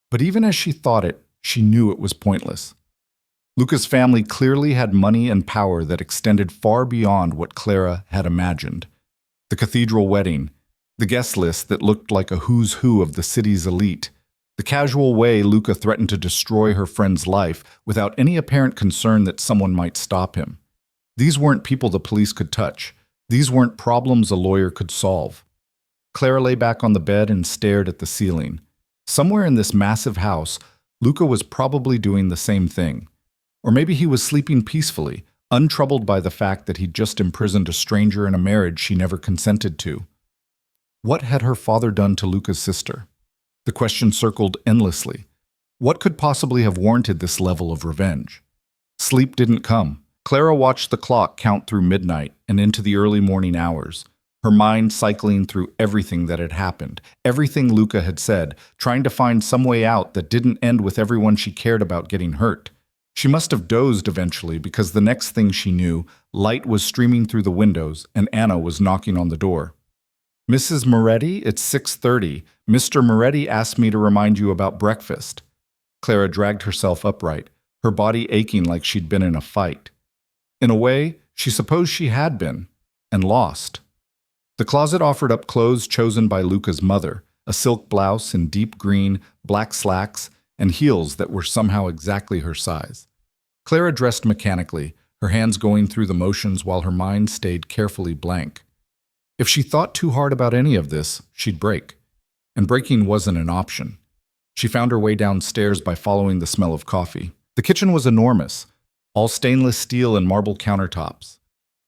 But even as she thought it, she knew it was pointless. Luca's family clearly had money and power that extended far beyond what Clara had imagined. The cathedral wedding, the guest list that looked like a who's who of the city's elite, the casual way Luca threatened to destroy her friend's life without any apparent concern that someone might stop him. These weren't people the police could touch. These weren't problems a lawyer could solve. Clara lay back on the bed and stared at the ceiling. Somewhere in this massive house, Luca was probably doing the same thing. Or maybe he was sleeping peacefully, untroubled by the fact that he'd just imprisoned a stranger in a marriage she never consented to. What had her father done to Luca's sister? The question circled endlessly. What could possibly have warranted this level of revenge? Sleep didn't come. Clara watched the clock count through midnight and into the early morning hours, her mind cycling through everything that had happened, everything Luca had said, trying to find some way out that didn't end with everyone she cared about getting hurt. She must have dozed eventually because the next thing she knew, light was streaming through the windows and Anna was knocking on the door. "Mrs. Moretti, it's 6:30. Mr. Moretti asked me to remind you about breakfast." Clara dragged herself upright, her body aching like she'd been in a fight. In a way, she supposed she had been, and lost. The closet offered up clothes chosen by Luca's mother, a silk blouse in deep green, black slacks, and heels that were somehow exactly her size. Clara dressed mechanically, her hands going through the motions while her mind stayed carefully blank. If she thought too hard about any of this, she'd break. And breaking wasn't an option. She found her way downstairs by following the smell of coffee. The kitchen was enormous, all stainless steel and marble countertops.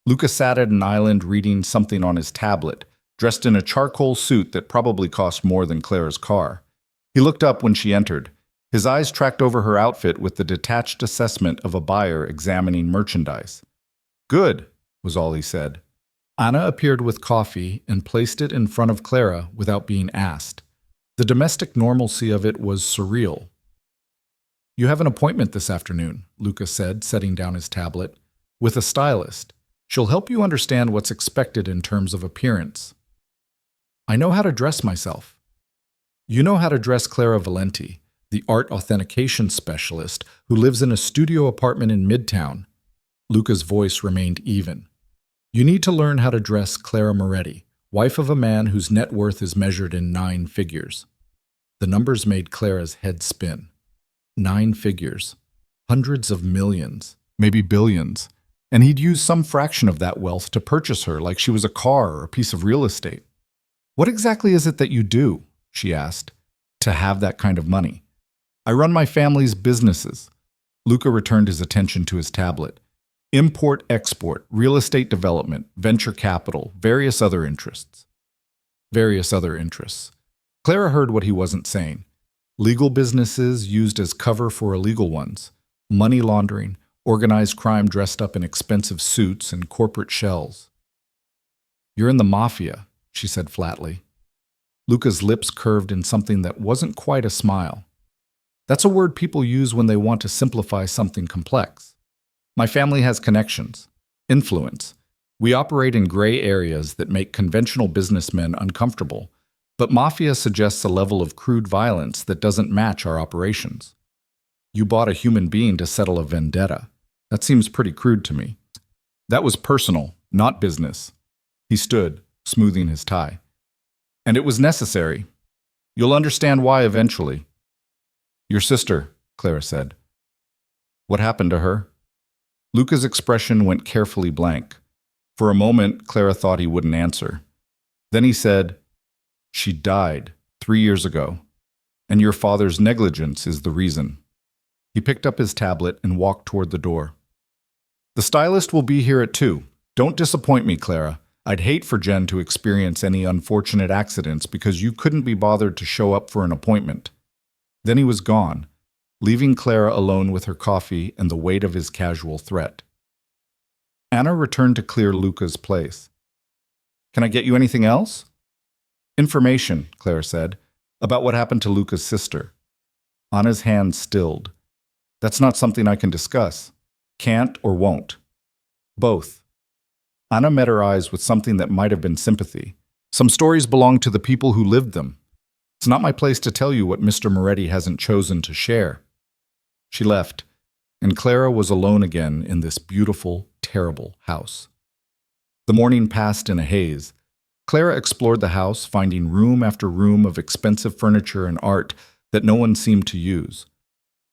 Luca sat at an island reading something on his tablet, dressed in a charcoal suit that probably cost more than Clara's car. He looked up when she entered. His eyes tracked over her outfit with the detached assessment of a buyer examining merchandise. "Good," was all he said. Anna appeared with coffee and placed it in front of Clara without being asked. The domestic normalcy of it was surreal. "You have an appointment this afternoon," Luca said, setting down his tablet, "with a stylist. She'll help you understand what's expected in terms of appearance." "I know how to dress myself." "You know how to dress Clara Valenti, the art authentication specialist who lives in a studio apartment in Midtown." Luca's voice remained even. "You need to learn how to dress Clara Moretti, wife of a man whose net worth is measured in 9 figures. The numbers made Clara's head spin. 9 figures. Hundreds of millions, maybe billions. And he'd use some fraction of that wealth to purchase her like she was a car or a piece of real estate. "What exactly is it that you do?" she asked, "to have that kind of money?" "I run my family's businesses." Luca returned his attention to his tablet. "Import-export, real estate development, venture capital, various other interests." Various other interests. Clara heard what he wasn't saying. Legal businesses used as cover for illegal ones. Money laundering, organized crime dressed up in expensive suits and corporate shells. "You're in the Mafia," she said flatly. Luca's lips curved in something that wasn't quite a smile. "That's a word people use when they want to simplify something complex. My family has connections, influence. We operate in gray areas that make conventional businessmen uncomfortable, but Mafia suggests a level of crude violence that doesn't match our operations. You bought a human being to settle a vendetta. That seems pretty crude to me." "That was personal, not business." He stood, smoothing his tie. "And it was necessary. You'll understand why eventually." "Your sister," Clara said. "What happened to her?" Luca's expression went carefully blank. For a moment, Clara thought he wouldn't answer. Then he said, "She died 3 years ago, and your father's negligence is the reason." He picked up his tablet and walked toward the door. "The stylist will be here at 2. Don't disappoint me, Clara. I'd hate for Jen to experience any unfortunate accidents because you couldn't be bothered to show up for an appointment." Then he was gone, leaving Clara alone with her coffee and the weight of his casual threat. Anna returned to clear Luca's place. "Can I get you anything else?" "Information," Clara said, "about what happened to Luca's sister." Anna's hand stilled. "That's not something I can discuss." Can't or won't. Both. Anna met her eyes with something that might have been sympathy. Some stories belong to the people who lived them. It's not my place to tell you what Mr. Moretti hasn't chosen to share. She left, and Clara was alone again in this beautiful, terrible house. The morning passed in a haze. Clara explored the house, finding room after room of expensive furniture and art that no one seemed to use.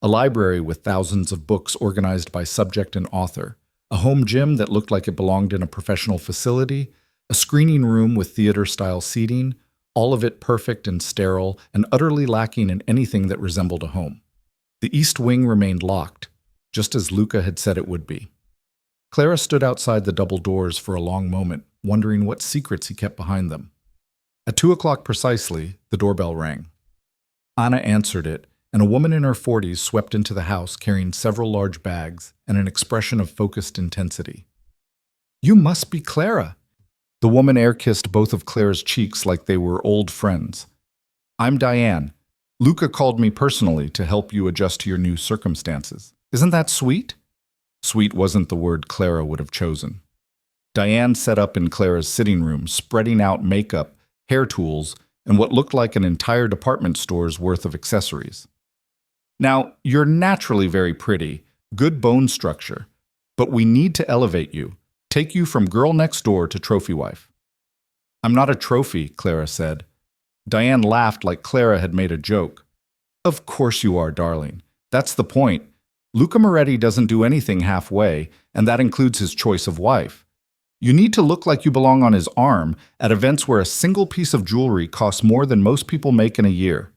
A library with thousands of books organized by subject and author, a home gym that looked like it belonged in a professional facility, a screening room with theater-style seating, all of it perfect and sterile and utterly lacking in anything that resembled a home. The east wing remained locked, just as Luca had said it would be. Clara stood outside the double doors for a long moment, wondering what secrets he kept behind them. At 2 o'clock precisely, the doorbell rang. Anna answered it, and a woman in her 40s swept into the house carrying several large bags and an expression of focused intensity. "You must be Clara." The woman air-kissed both of Clara's cheeks like they were old friends. "I'm Diane. Luca called me personally to help you adjust to your new circumstances. Isn't that sweet?" Sweet wasn't the word Clara would have chosen. Diane sat up in Clara's sitting room, spreading out makeup, hair tools, and what looked like an entire department store's worth of accessories. "Now, you're naturally very pretty, good bone structure, but we need to elevate you, take you from girl next door to trophy wife." "I'm not a trophy," Clara said. Diane laughed like Clara had made a joke. "Of course you are, darling. That's the point. Luca Moretti doesn't do anything halfway, and that includes his choice of wife. You need to look like you belong on his arm at events where a single piece of jewelry costs more than most people make in a year."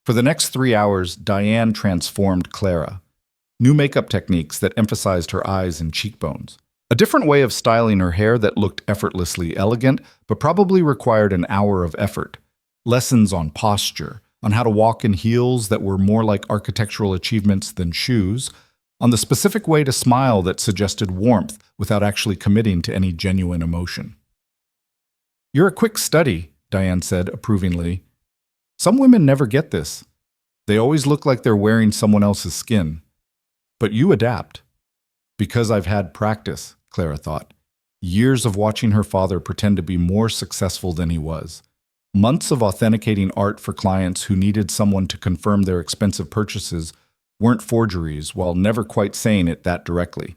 For the next 3 hours, Diane transformed Clara. New makeup techniques that emphasized her eyes and cheekbones. A different way of styling her hair that looked effortlessly elegant, but probably required an hour of effort. Lessons on posture, on how to walk in heels that were more like architectural achievements than shoes, on the specific way to smile that suggested warmth without actually committing to any genuine emotion. "You're a quick study," Diane said approvingly. "Some women never get this. They always look like they're wearing someone else's skin. But you adapt." "Because I've had practice," Clara thought. Years of watching her father pretend to be more successful than he was. Months of authenticating art for clients who needed someone to confirm their expensive purchases weren't forgeries, while never quite saying it that directly.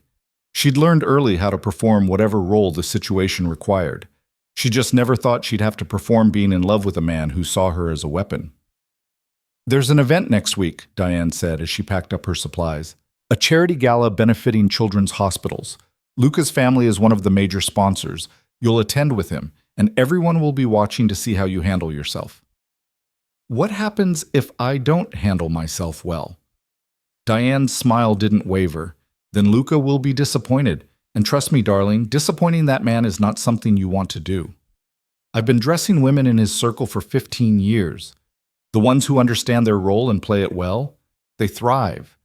She'd learned early how to perform whatever role the situation required. She just never thought she'd have to perform being in love with a man who saw her as a weapon. "There's an event next week," Diane said as she packed up her supplies. "A charity gala benefiting children's hospitals. Luca's family is one of the major sponsors. You'll attend with him, and everyone will be watching to see how you handle yourself." "What happens if I don't handle myself well?" Diane's smile didn't waver. "Then Luca will be disappointed. And trust me, darling, disappointing that man is not something you want to do. I've been dressing women in his circle for 15 years. The ones who understand their role and play it well, they thrive.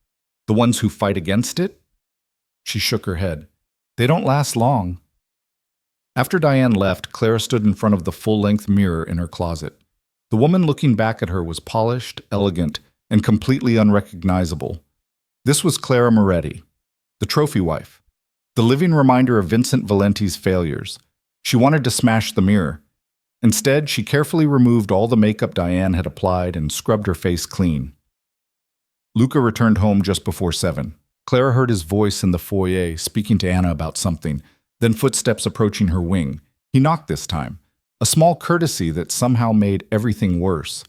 The ones who fight against it?" She shook her head. "They don't last long." After Diane left, Clara stood in front of the full-length mirror in her closet. The woman looking back at her was polished, elegant, and completely unrecognizable. This was Clara Moretti, the trophy wife, the living reminder of Vincent Valenti's failures. She wanted to smash the mirror. Instead, she carefully removed all the makeup Diane had applied and scrubbed her face clean. Luca returned home just before 7. Clara heard his voice in the foyer speaking to Anna about something, then footsteps approaching her wing. He knocked this time, a small courtesy that somehow made everything worse.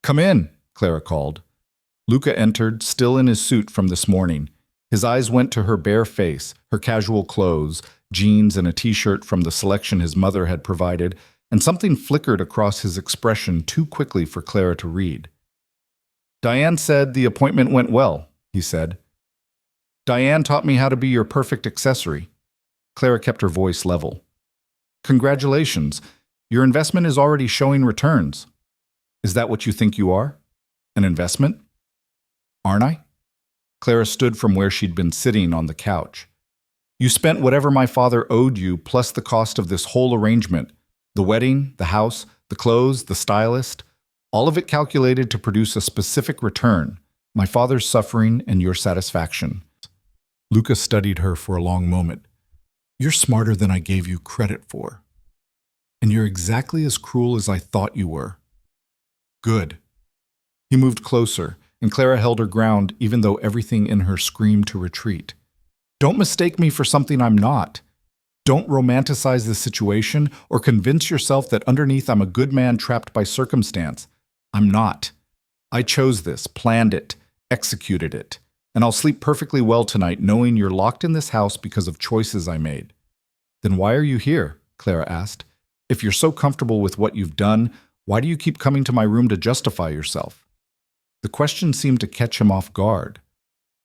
"Come in," Clara called. Luca entered, still in his suit from this morning. His eyes went to her bare face, her casual clothes, jeans and a t-shirt from the selection his mother had provided, and something flickered across his expression too quickly for Clara to read. "Diane said the appointment went well," he said. "Diane taught me how to be your perfect accessory." Clara kept her voice level. "Congratulations. Your investment is already showing returns." "Is that what you think you are? An investment?" "Aren't I?" Clara stood from where she'd been sitting on the couch. "You spent whatever my father owed you plus the cost of this whole arrangement. The wedding, the house, the clothes, the stylist. All of it calculated to produce a specific return. My father's suffering and your satisfaction." Luca studied her for a long moment. You're smarter than I gave you credit for. And you're exactly as cruel as I thought you were. Good. He moved closer, and Clara held her ground even though everything in her screamed to retreat. Don't mistake me for something I'm not. Don't romanticize the situation or convince yourself that underneath I'm a good man trapped by circumstance. I'm not. I chose this, planned it, executed it, and I'll sleep perfectly well tonight knowing you're locked in this house because of choices I made. Then why are you here? Clara asked. If you're so comfortable with what you've done, why do you keep coming to my room to justify yourself? The question seemed to catch him off guard.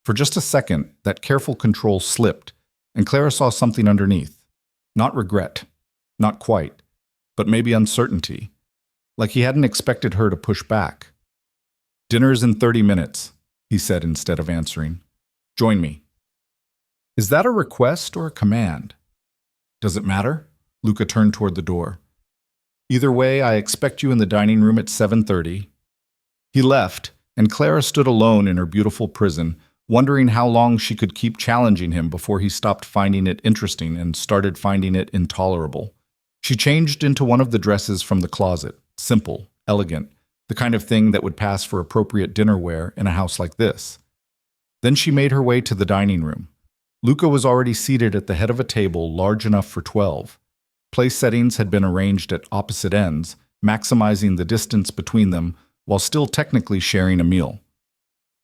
For just a second, that careful control slipped, and Clara saw something underneath. Not regret, not quite, but maybe uncertainty, like he hadn't expected her to push back. Dinner's in 30 minutes, he said instead of answering. Join me. Is that a request or a command? Does it matter? Luca turned toward the door. Either way, I expect you in the dining room at 7:30. He left, and Clara stood alone in her beautiful prison, wondering how long she could keep challenging him before he stopped finding it interesting and started finding it intolerable. She changed into one of the dresses from the closet, simple, elegant, the kind of thing that would pass for appropriate dinner wear in a house like this. Then she made her way to the dining room. Luca was already seated at the head of a table large enough for 12. Place settings had been arranged at opposite ends, maximizing the distance between them while still technically sharing a meal.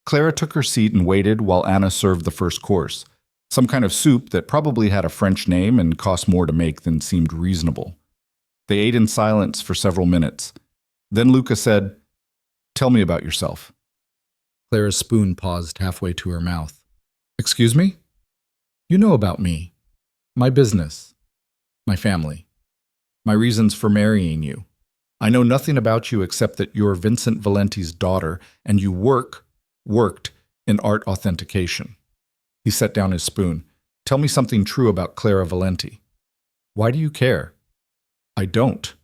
Clara took her seat and waited while Anna served the first course, some kind of soup that probably had a French name and cost more to make than seemed reasonable. They ate in silence for several minutes. Then Luca said, "Tell me about yourself." Clara's spoon paused halfway to her mouth. "Excuse me? You know about me, my business, my family, my reasons for marrying you. I know nothing about you except that you're Vincent Valenti's daughter and you worked in art authentication." He set down his spoon. "Tell me something true about Clara Valenti." "Why do you care?" "I don't."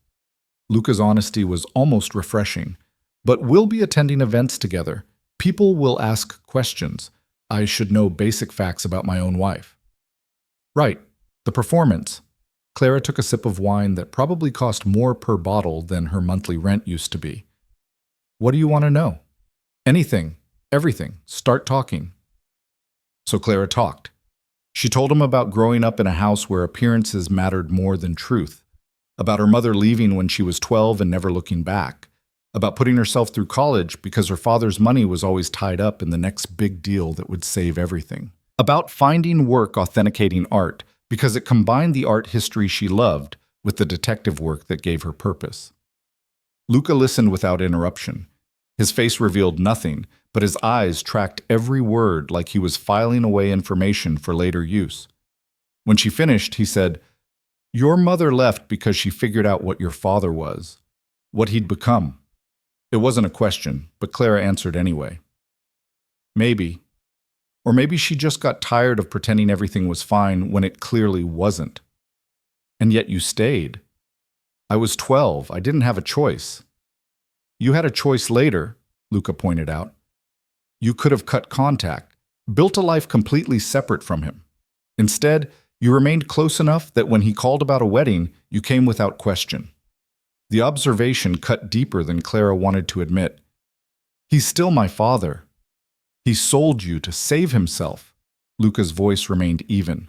Luca's honesty was almost refreshing. "But we'll be attending events together. People will ask questions. I should know basic facts about my own wife." "Right. The performance." Clara took a sip of wine that probably cost more per bottle than her monthly rent used to be. "What do you want to know?" "Anything. Everything. Start talking." So Clara talked. She told him about growing up in a house where appearances mattered more than truth, about her mother leaving when she was 12 and never looking back, about putting herself through college because her father's money was always tied up in the next big deal that would save everything, about finding work authenticating art because it combined the art history she loved with the detective work that gave her purpose. Luca listened without interruption. His face revealed nothing, but his eyes tracked every word like he was filing away information for later use. When she finished, he said, "Your mother left because she figured out what your father was, what he'd become." It wasn't a question, but Clara answered anyway. "Maybe. Or maybe she just got tired of pretending everything was fine when it clearly wasn't. And yet you stayed. I was 12. I didn't have a choice." "You had a choice later," Luca pointed out. "You could have cut contact, built a life completely separate from him. Instead, you remained close enough that when he called about a wedding, you came without question." The observation cut deeper than Clara wanted to admit. "He's still my father. He sold you to save himself." Luca's voice remained even.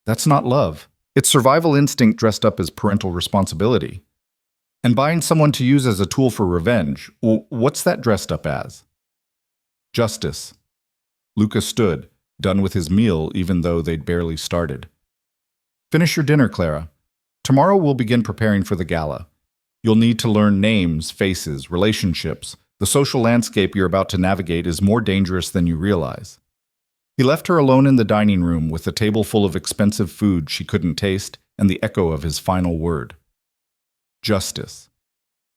"That's not love. It's survival instinct dressed up as parental responsibility. And buying someone to use as a tool for revenge, what's that dressed up as?" "Justice." Luca stood, done with his meal even though they'd barely started. "Finish your dinner, Clara. Tomorrow we'll begin preparing for the gala. You'll need to learn names, faces, relationships. The social landscape you're about to navigate is more dangerous than you realize." He left her alone in the dining room with a table full of expensive food she couldn't taste and the echo of his final word. Justice.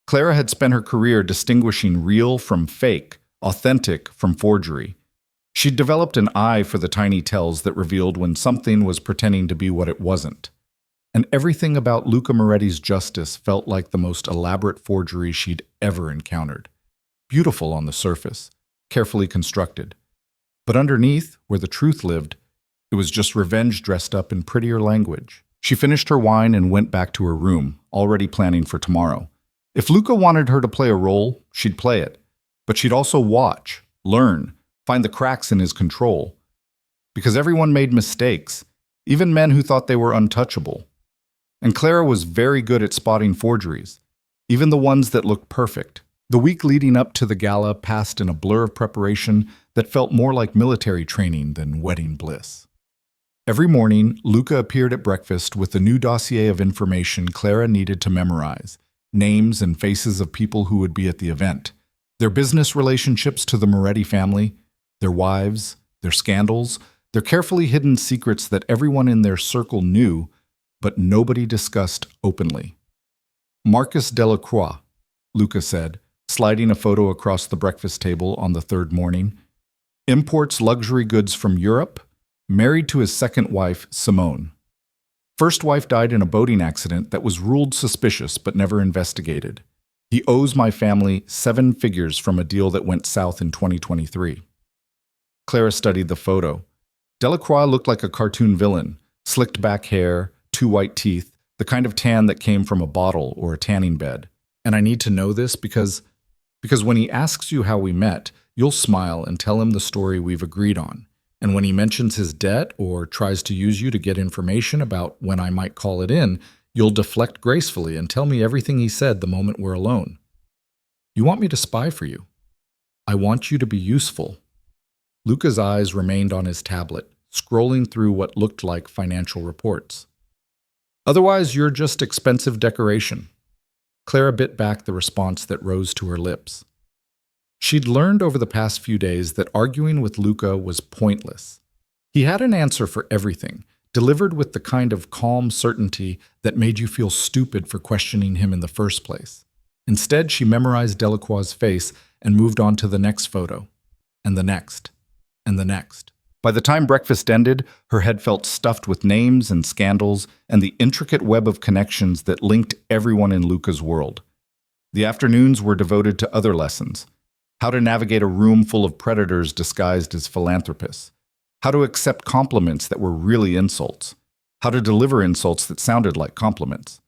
Clara had spent her career distinguishing real from fake, authentic from forgery. She'd developed an eye for the tiny tells that revealed when something was pretending to be what it wasn't. And everything about Luca Moretti's justice felt like the most elaborate forgery she'd ever encountered. Beautiful on the surface, carefully constructed. But underneath, where the truth lived, It was just revenge dressed up in prettier language. She finished her wine and went back to her room, already planning for tomorrow. If Luca wanted her to play a role, she'd play it. But she'd also watch, learn, find the cracks in his control. Because everyone made mistakes, even men who thought they were untouchable. And Clara was very good at spotting forgeries, even the ones that looked perfect. The week leading up to the gala passed in a blur of preparation that felt more like military training than wedding bliss. Every morning, Luca appeared at breakfast with a new dossier of information Clara needed to memorize, names and faces of people who would be at the event, their business relationships to the Moretti family, their wives, their scandals, their carefully hidden secrets that everyone in their circle knew, but nobody discussed openly. Marcus Delacroix, Luca said, sliding a photo across the breakfast table on the third morning, imports luxury goods from Europe, married to his second wife, Simone. First wife died in a boating accident that was ruled suspicious but never investigated. He owes my family 7 figures from a deal that went south in 2023. Clara studied the photo. Delacroix looked like a cartoon villain, slicked back hair, 2 white teeth, the kind of tan that came from a bottle or a tanning bed. And I need to know this because when he asks you how we met, you'll smile and tell him the story we've agreed on. And when he mentions his debt or tries to use you to get information about when I might call it in, you'll deflect gracefully and tell me everything he said the moment we're alone. You want me to spy for you. I want you to be useful. Luca's eyes remained on his tablet, scrolling through what looked like financial reports. Otherwise, you're just expensive decoration. Clara bit back the response that rose to her lips. She'd learned over the past few days that arguing with Luca was pointless. He had an answer for everything, delivered with the kind of calm certainty that made you feel stupid for questioning him in the first place. Instead, she memorized Delacroix's face and moved on to the next photo, and the next, and the next. By the time breakfast ended, her head felt stuffed with names and scandals and the intricate web of connections that linked everyone in Luca's world. The afternoons were devoted to other lessons. How to navigate a room full of predators disguised as philanthropists. How to accept compliments that were really insults. How to deliver insults that sounded like compliments.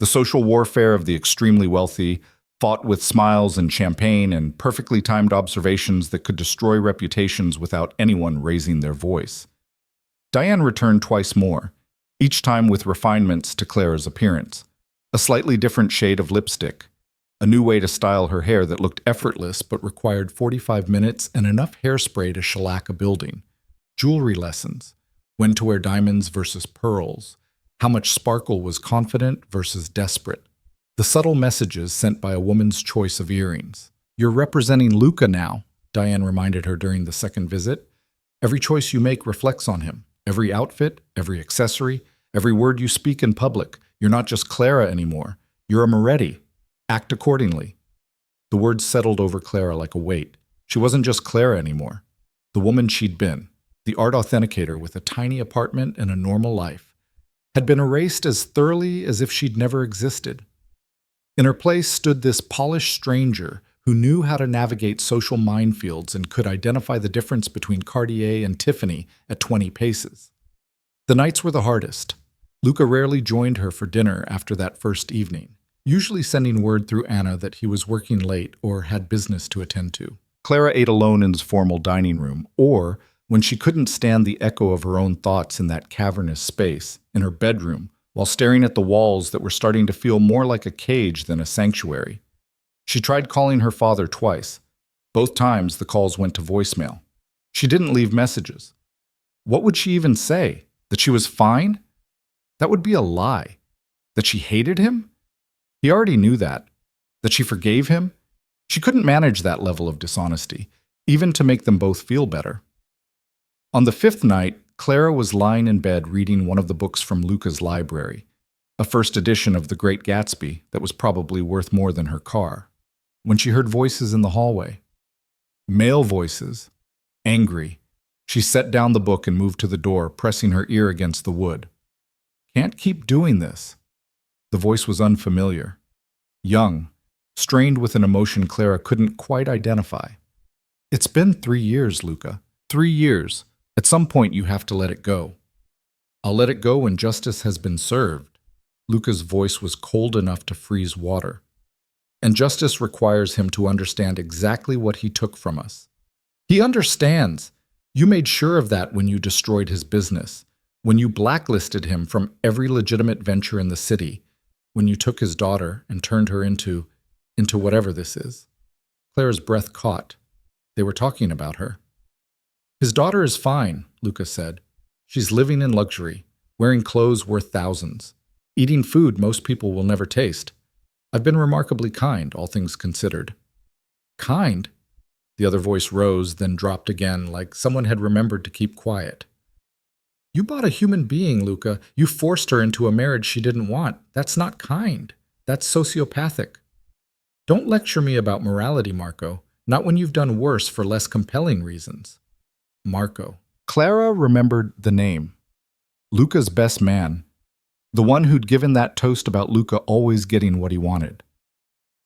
The social warfare of the extremely wealthy, fought with smiles and champagne and perfectly timed observations that could destroy reputations without anyone raising their voice. Diane returned twice more, each time with refinements to Clara's appearance. A slightly different shade of lipstick. A new way to style her hair that looked effortless but required 45 minutes and enough hairspray to shellac a building. Jewelry lessons. When to wear diamonds versus pearls. How much sparkle was confident versus desperate. The subtle messages sent by a woman's choice of earrings. You're representing Luca now, Diane reminded her during the second visit. Every choice you make reflects on him. Every outfit, every accessory, every word you speak in public. You're not just Clara anymore. You're a Moretti. Act accordingly. The words settled over Clara like a weight. She wasn't just Clara anymore. The woman she'd been, the art authenticator with a tiny apartment and a normal life, had been erased as thoroughly as if she'd never existed. In her place stood this polished stranger who knew how to navigate social minefields and could identify the difference between Cartier and Tiffany at 20 paces. The nights were the hardest. Luca rarely joined her for dinner after that first evening, usually sending word through Anna that he was working late or had business to attend to. Clara ate alone in his formal dining room, or, when she couldn't stand the echo of her own thoughts in that cavernous space, in her bedroom, while staring at the walls that were starting to feel more like a cage than a sanctuary. She tried calling her father twice. Both times the calls went to voicemail. She didn't leave messages. What would she even say? That she was fine? That would be a lie. That she hated him? He already knew that. That she forgave him? She couldn't manage that level of dishonesty, even to make them both feel better. On the 5th night, Clara was lying in bed reading one of the books from Luca's library, a first edition of The Great Gatsby that was probably worth more than her car, when she heard voices in the hallway. Male voices. Angry. She set down the book and moved to the door, pressing her ear against the wood. Can't keep doing this. The voice was unfamiliar. Young, strained with an emotion Clara couldn't quite identify. It's been 3 years, Luca. 3 years. At some point, you have to let it go. I'll let it go when justice has been served. Luca's voice was cold enough to freeze water. And justice requires him to understand exactly what he took from us. He understands. You made sure of that when you destroyed his business, when you blacklisted him from every legitimate venture in the city, when you took his daughter and turned her into whatever this is. Clara's breath caught. They were talking about her. His daughter is fine, Luca said. She's living in luxury, wearing clothes worth thousands, eating food most people will never taste. I've been remarkably kind, all things considered. Kind? The other voice rose, then dropped again, like someone had remembered to keep quiet. You bought a human being, Luca. You forced her into a marriage she didn't want. That's not kind. That's sociopathic. Don't lecture me about morality, Marco. Not when you've done worse for less compelling reasons. Marco. Clara remembered the name. Luca's best man. The one who'd given that toast about Luca always getting what he wanted.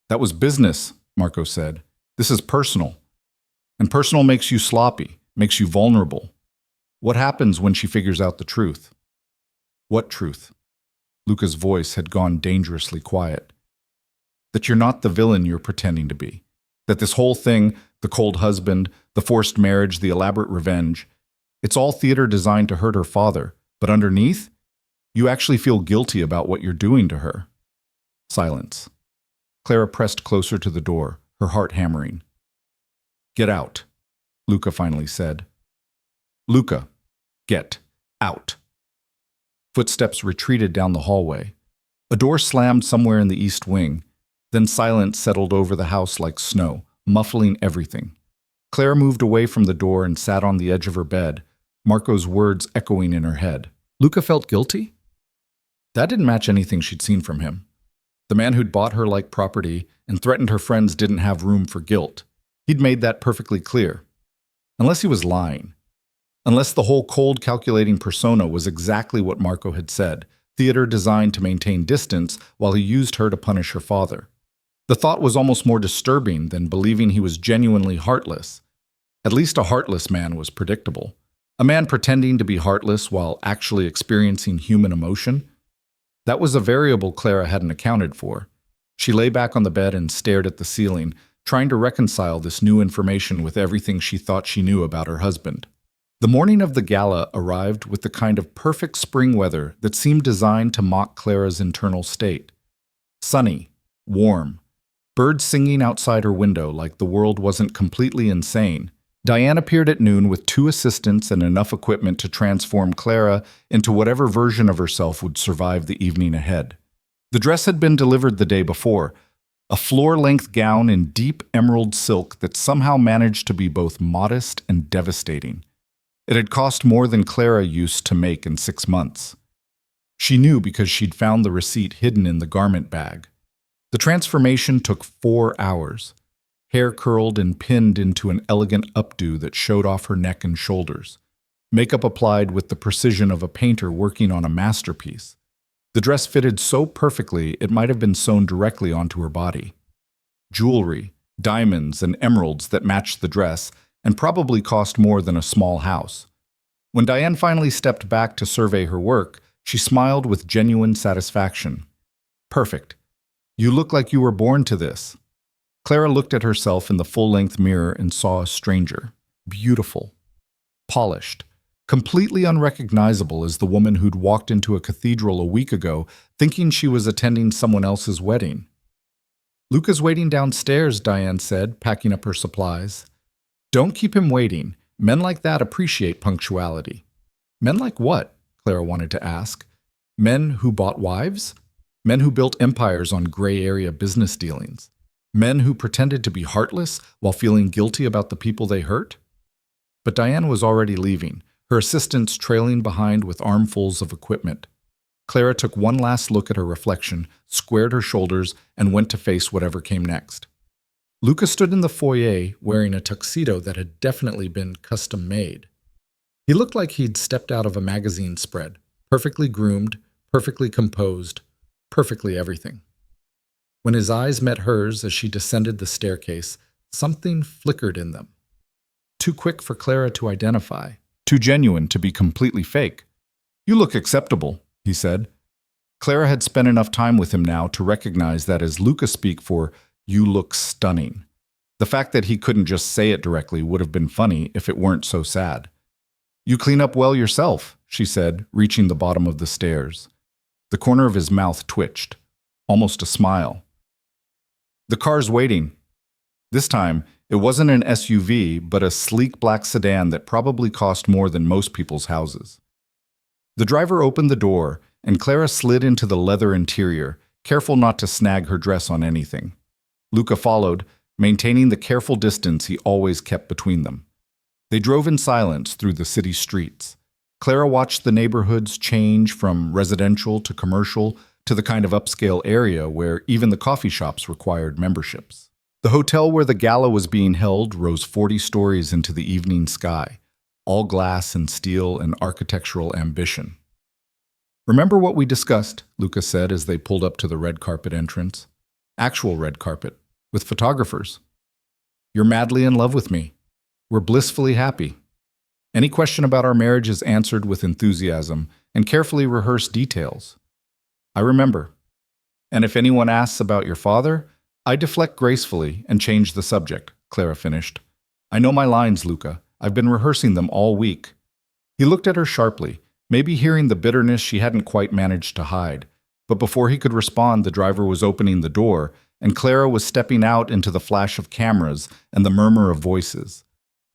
That was business, Marco said. This is personal. And personal makes you sloppy, makes you vulnerable. What happens when she figures out the truth? What truth? Luca's voice had gone dangerously quiet. That you're not the villain you're pretending to be. That this whole thing, the cold husband, the forced marriage, the elaborate revenge, it's all theater designed to hurt her father, but underneath, you actually feel guilty about what you're doing to her. Silence. Clara pressed closer to the door, her heart hammering. Get out, Luca finally said. Luca, get out. Footsteps retreated down the hallway. A door slammed somewhere in the east wing. Then silence settled over the house like snow, muffling everything. Clara moved away from the door and sat on the edge of her bed, Marco's words echoing in her head. Luca felt guilty? That didn't match anything she'd seen from him. The man who'd bought her like property and threatened her friends didn't have room for guilt. He'd made that perfectly clear. Unless he was lying. Unless the whole cold, calculating persona was exactly what Marco had said, theater designed to maintain distance while he used her to punish her father. The thought was almost more disturbing than believing he was genuinely heartless. At least a heartless man was predictable. A man pretending to be heartless while actually experiencing human emotion? That was a variable Clara hadn't accounted for. She lay back on the bed and stared at the ceiling, trying to reconcile this new information with everything she thought she knew about her husband. The morning of the gala arrived with the kind of perfect spring weather that seemed designed to mock Clara's internal state. Sunny, warm, birds singing outside her window like the world wasn't completely insane. Diane appeared at noon with 2 assistants and enough equipment to transform Clara into whatever version of herself would survive the evening ahead. The dress had been delivered the day before, a floor-length gown in deep emerald silk that somehow managed to be both modest and devastating. It had cost more than Clara used to make in 6 months. She knew because she'd found the receipt hidden in the garment bag. The transformation took 4 hours. Hair curled and pinned into an elegant updo that showed off her neck and shoulders. Makeup applied with the precision of a painter working on a masterpiece. The dress fitted so perfectly it might have been sewn directly onto her body. Jewelry, diamonds, and emeralds that matched the dress and probably cost more than a small house. When Diane finally stepped back to survey her work, she smiled with genuine satisfaction. Perfect. You look like you were born to this. Clara looked at herself in the full-length mirror and saw a stranger. Beautiful. Polished. Completely unrecognizable as the woman who'd walked into a cathedral a week ago thinking she was attending someone else's wedding. Luca's waiting downstairs, Diane said, packing up her supplies. Don't keep him waiting. Men like that appreciate punctuality. Men like what? Clara wanted to ask. Men who bought wives? Men who built empires on gray area business dealings? Men who pretended to be heartless while feeling guilty about the people they hurt? But Diane was already leaving, her assistants trailing behind with armfuls of equipment. Clara took one last look at her reflection, squared her shoulders, and went to face whatever came next. Luca stood in the foyer wearing a tuxedo that had definitely been custom-made. He looked like he'd stepped out of a magazine spread, perfectly groomed, perfectly composed, perfectly everything. When his eyes met hers as she descended the staircase, something flickered in them. Too quick for Clara to identify. too genuine to be completely fake. "You look acceptable," he said. Clara had spent enough time with him now to recognize that as Luca speak for "you look stunning." The fact that he couldn't just say it directly would have been funny if it weren't so sad. "You clean up well yourself," she said, reaching the bottom of the stairs. The corner of his mouth twitched, almost a smile. "The car's waiting." This time, it wasn't an SUV, but a sleek black sedan that probably cost more than most people's houses. The driver opened the door, and Clara slid into the leather interior, careful not to snag her dress on anything. Luca followed, maintaining the careful distance he always kept between them. They drove in silence through the city streets. Clara watched the neighborhoods change from residential to commercial to the kind of upscale area where even the coffee shops required memberships. The hotel where the gala was being held rose 40 stories into the evening sky, all glass and steel and architectural ambition. "Remember what we discussed," Luca said as they pulled up to the red carpet entrance. Actual red carpet, with photographers. "You're madly in love with me. We're blissfully happy. Any question about our marriage is answered with enthusiasm and carefully rehearsed details. I remember. And if anyone asks about your father, I deflect gracefully and change the subject," Clara finished. "I know my lines, Luca. I've been rehearsing them all week." He looked at her sharply, maybe hearing the bitterness she hadn't quite managed to hide. But before he could respond, the driver was opening the door, and Clara was stepping out into the flash of cameras and the murmur of voices.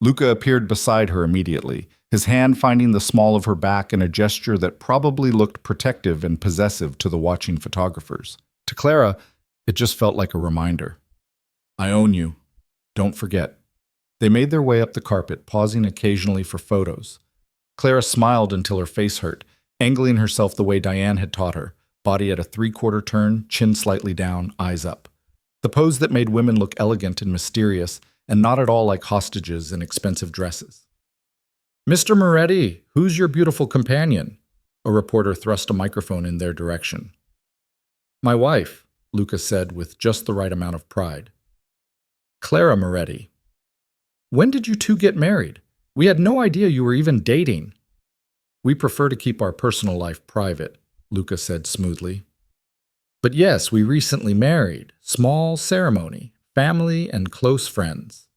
Luca appeared beside her immediately, his hand finding the small of her back in a gesture that probably looked protective and possessive to the watching photographers. To Clara, it just felt like a reminder. "I own you. Don't forget." They made their way up the carpet, pausing occasionally for photos. Clara smiled until her face hurt, angling herself the way Diane had taught her, body at a three-quarter turn, chin slightly down, eyes up. The pose that made women look elegant and mysterious, and not at all like hostages in expensive dresses. "Mr. Moretti, who's your beautiful companion?" A reporter thrust a microphone in their direction. "My wife," Luca said with just the right amount of pride. "Clara Moretti. When did you two get married? We had no idea you were even dating." "We prefer to keep our personal life private," Luca said smoothly. "But yes, we recently married. Small ceremony. Family and close friends."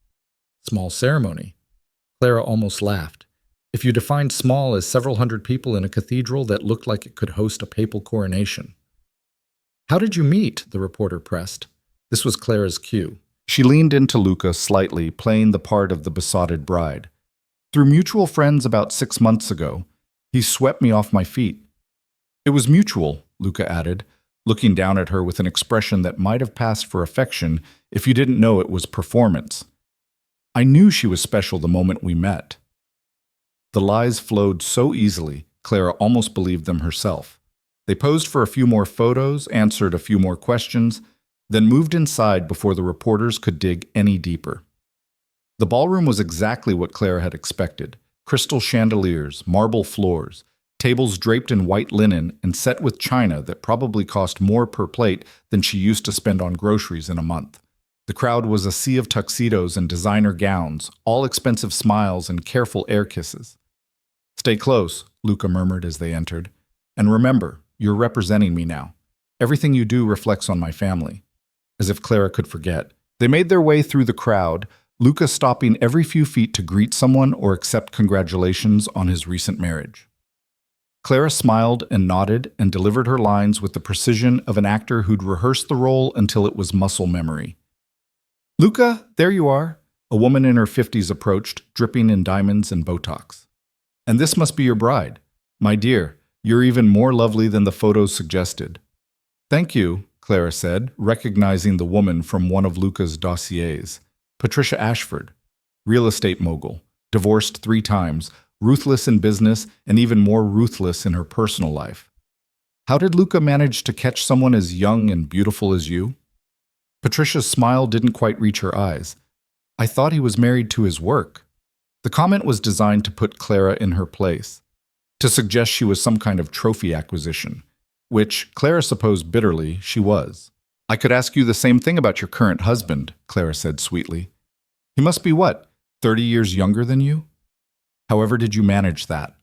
Small ceremony. Clara almost laughed. If you defined small as several hundred people in a cathedral that looked like it could host a papal coronation. "How did you meet?" the reporter pressed. This was Clara's cue. She leaned into Luca slightly, playing the part of the besotted bride. "Through mutual friends about 6 months ago. He swept me off my feet." "It was mutual," Luca added, looking down at her with an expression that might have passed for affection if you didn't know it was performance. "I knew she was special the moment we met." The lies flowed so easily, Clara almost believed them herself. They posed for a few more photos, answered a few more questions, then moved inside before the reporters could dig any deeper. The ballroom was exactly what Clara had expected. Crystal chandeliers, marble floors, tables draped in white linen and set with china that probably cost more per plate than she used to spend on groceries in a month. The crowd was a sea of tuxedos and designer gowns, all expensive smiles and careful air kisses. "Stay close," Luca murmured as they entered. "And remember, you're representing me now. Everything you do reflects on my family." As if Clara could forget. They made their way through the crowd, Luca stopping every few feet to greet someone or accept congratulations on his recent marriage. Clara smiled and nodded and delivered her lines with the precision of an actor who'd rehearsed the role until it was muscle memory. "Luca, there you are." A woman in her 50s approached, dripping in diamonds and Botox. "And this must be your bride. My dear, you're even more lovely than the photos suggested." "Thank you," Clara said, recognizing the woman from one of Luca's dossiers. Patricia Ashford, real estate mogul, divorced 3 times, ruthless in business and even more ruthless in her personal life. "How did Luca manage to catch someone as young and beautiful as you?" Patricia's smile didn't quite reach her eyes. "I thought he was married to his work." The comment was designed to put Clara in her place, to suggest she was some kind of trophy acquisition, which, Clara supposed bitterly, she was. "I could ask you the same thing about your current husband," Clara said sweetly. "He must be what, 30 years younger than you?" However did you manage that?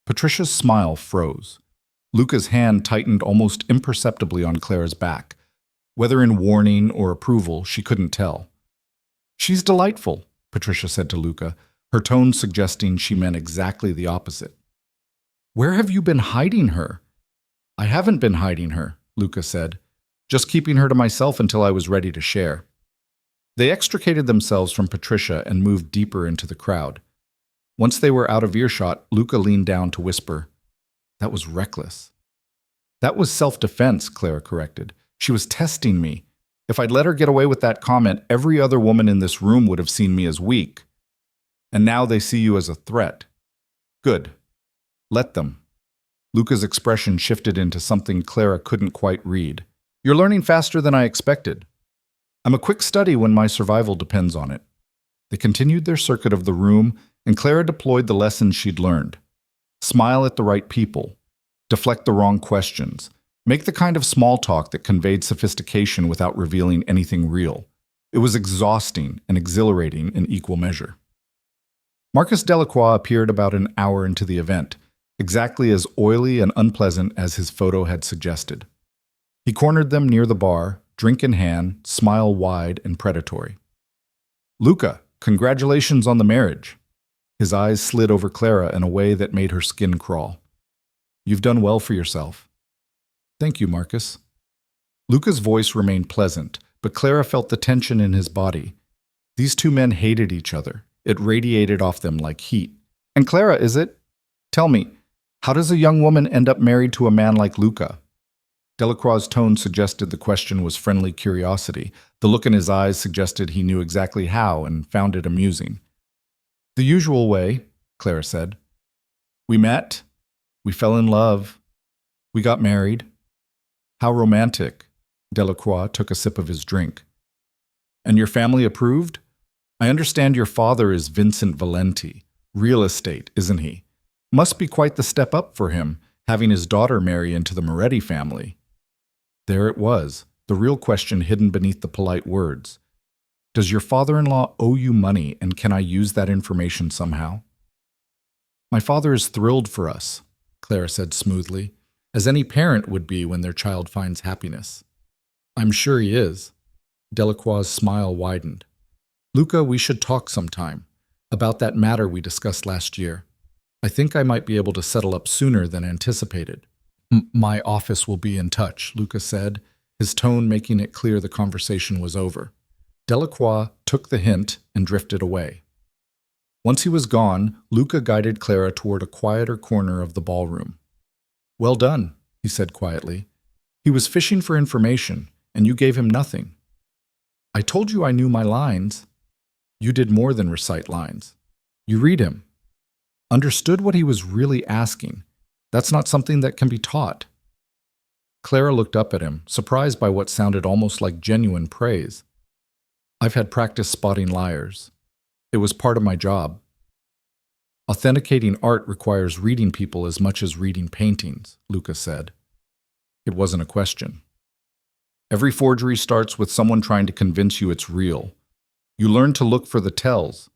Patricia's smile froze. Luca's hand tightened almost imperceptibly on Clara's back. Whether in warning or approval, she couldn't tell. She's delightful, Patricia said to Luca, her tone suggesting she meant exactly the opposite. Where have you been hiding her? I haven't been hiding her, Luca said, just keeping her to myself until I was ready to share. They extricated themselves from Patricia and moved deeper into the crowd. Once they were out of earshot, Luca leaned down to whisper, "That was reckless." "That was self-defense," Clara corrected. "She was testing me. If I'd let her get away with that comment, every other woman in this room would have seen me as weak. And now they see you as a threat. Good. Let them." Luca's expression shifted into something Clara couldn't quite read. "You're learning faster than I expected. I'm a quick study when my survival depends on it." They continued their circuit of the room, and Clara deployed the lessons she'd learned. Smile at the right people. Deflect the wrong questions. Make the kind of small talk that conveyed sophistication without revealing anything real. It was exhausting and exhilarating in equal measure. Marcus Delacroix appeared about an hour into the event, exactly as oily and unpleasant as his photo had suggested. He cornered them near the bar, drink in hand, smile wide and predatory. "Luca, congratulations on the marriage." His eyes slid over Clara in a way that made her skin crawl. "You've done well for yourself." "Thank you, Marcus." Luca's voice remained pleasant, but Clara felt the tension in his body. These two men hated each other. It radiated off them like heat. "And Clara, is it? Tell me, how does a young woman end up married to a man like Luca?" Delacroix's tone suggested the question was friendly curiosity. The look in his eyes suggested he knew exactly how and found it amusing. "The usual way," Clara said. "We met. We fell in love. We got married." "How romantic." Delacroix took a sip of his drink. "And your family approved? I understand your father is Vincent Valenti. Real estate, isn't he? Must be quite the step up for him, having his daughter marry into the Moretti family." There it was, the real question hidden beneath the polite words. "Does your father-in-law owe you money, and can I use that information somehow?" "My father is thrilled for us," Clara said smoothly, as any parent would be when their child finds happiness. "I'm sure he is." Delacroix's smile widened. "Luca, we should talk sometime, about that matter we discussed last year. I think I might be able to settle up sooner than anticipated." "My office will be in touch," Luca said, his tone making it clear the conversation was over. Delacroix took the hint and drifted away. Once he was gone, Luca guided Clara toward a quieter corner of the ballroom. "Well done," he said quietly. "He was fishing for information, and you gave him nothing." "I told you I knew my lines." "You did more than recite lines. You read him. Understood what he was really asking. That's not something that can be taught." Clara looked up at him, surprised by what sounded almost like genuine praise. "I've had practice spotting liars. It was part of my job." "Authenticating art requires reading people as much as reading paintings," Luca said. It wasn't a question. "Every forgery starts with someone trying to convince you it's real. You learn to look for the tells,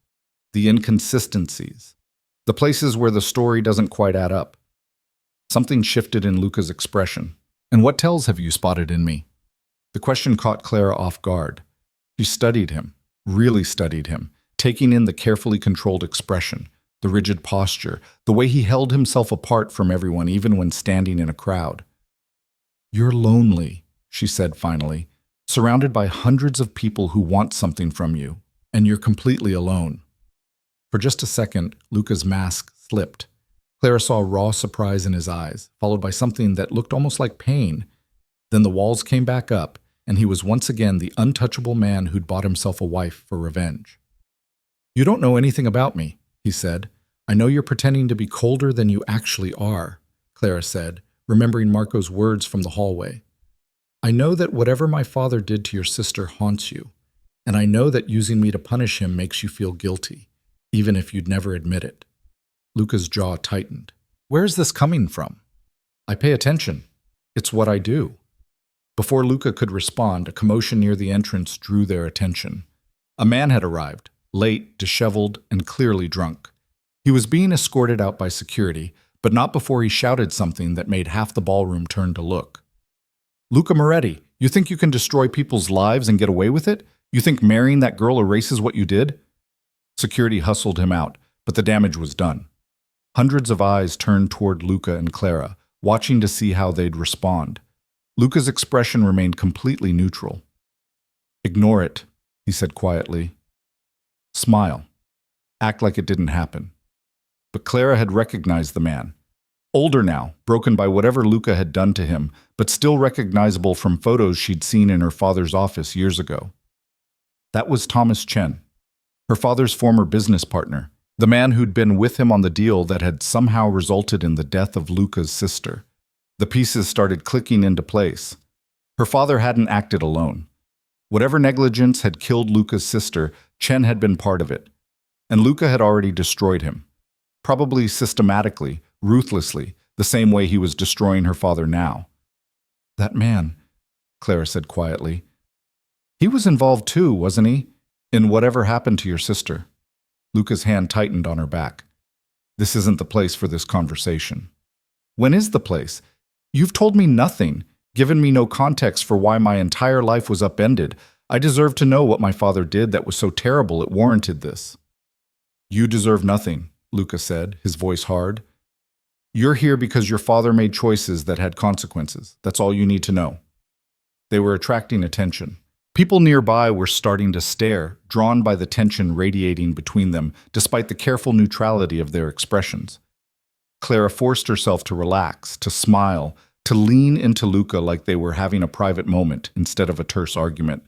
the inconsistencies, the places where the story doesn't quite add up." Something shifted in Luca's expression. "And what tells have you spotted in me?" The question caught Clara off guard. She studied him, really studied him, taking in the carefully controlled expression, the rigid posture, the way he held himself apart from everyone even when standing in a crowd. "You're lonely," she said finally, "surrounded by hundreds of people who want something from you, and you're completely alone." For just a second, Luca's mask slipped. Clara saw raw surprise in his eyes, followed by something that looked almost like pain. Then the walls came back up, and he was once again the untouchable man who'd bought himself a wife for revenge. "You don't know anything about me," he said. "I know you're pretending to be colder than you actually are," Clara said, remembering Marco's words from the hallway. "I know that whatever my father did to your sister haunts you, and I know that using me to punish him makes you feel guilty, even if you'd never admit it." Luca's jaw tightened. "Where is this coming from?" "I pay attention. It's what I do." Before Luca could respond, a commotion near the entrance drew their attention. A man had arrived, late, disheveled, and clearly drunk. He was being escorted out by security, but not before he shouted something that made half the ballroom turn to look. "Luca Moretti, you think you can destroy people's lives and get away with it? You think marrying that girl erases what you did?" Security hustled him out, but the damage was done. Hundreds of eyes turned toward Luca and Clara, watching to see how they'd respond. Luca's expression remained completely neutral. "Ignore it," he said quietly. "Smile. Act like it didn't happen." But Clara had recognized the man. Older now, broken by whatever Luca had done to him, but still recognizable from photos she'd seen in her father's office years ago. That was Thomas Chen, her father's former business partner, the man who'd been with him on the deal that had somehow resulted in the death of Luca's sister. The pieces started clicking into place. Her father hadn't acted alone. Whatever negligence had killed Luca's sister, Chen had been part of it. And Luca had already destroyed him. Probably systematically, ruthlessly, the same way he was destroying her father now. "That man," Clara said quietly. "He was involved too, wasn't he? In whatever happened to your sister." Luca's hand tightened on her back. "This isn't the place for this conversation." "When is the place? You've told me nothing, given me no context for why my entire life was upended. I deserve to know what my father did that was so terrible it warranted this." "You deserve nothing," Luca said, his voice hard. "You're here because your father made choices that had consequences. That's all you need to know." They were attracting attention. People nearby were starting to stare, drawn by the tension radiating between them, despite the careful neutrality of their expressions. Clara forced herself to relax, to smile, to lean into Luca like they were having a private moment instead of a terse argument.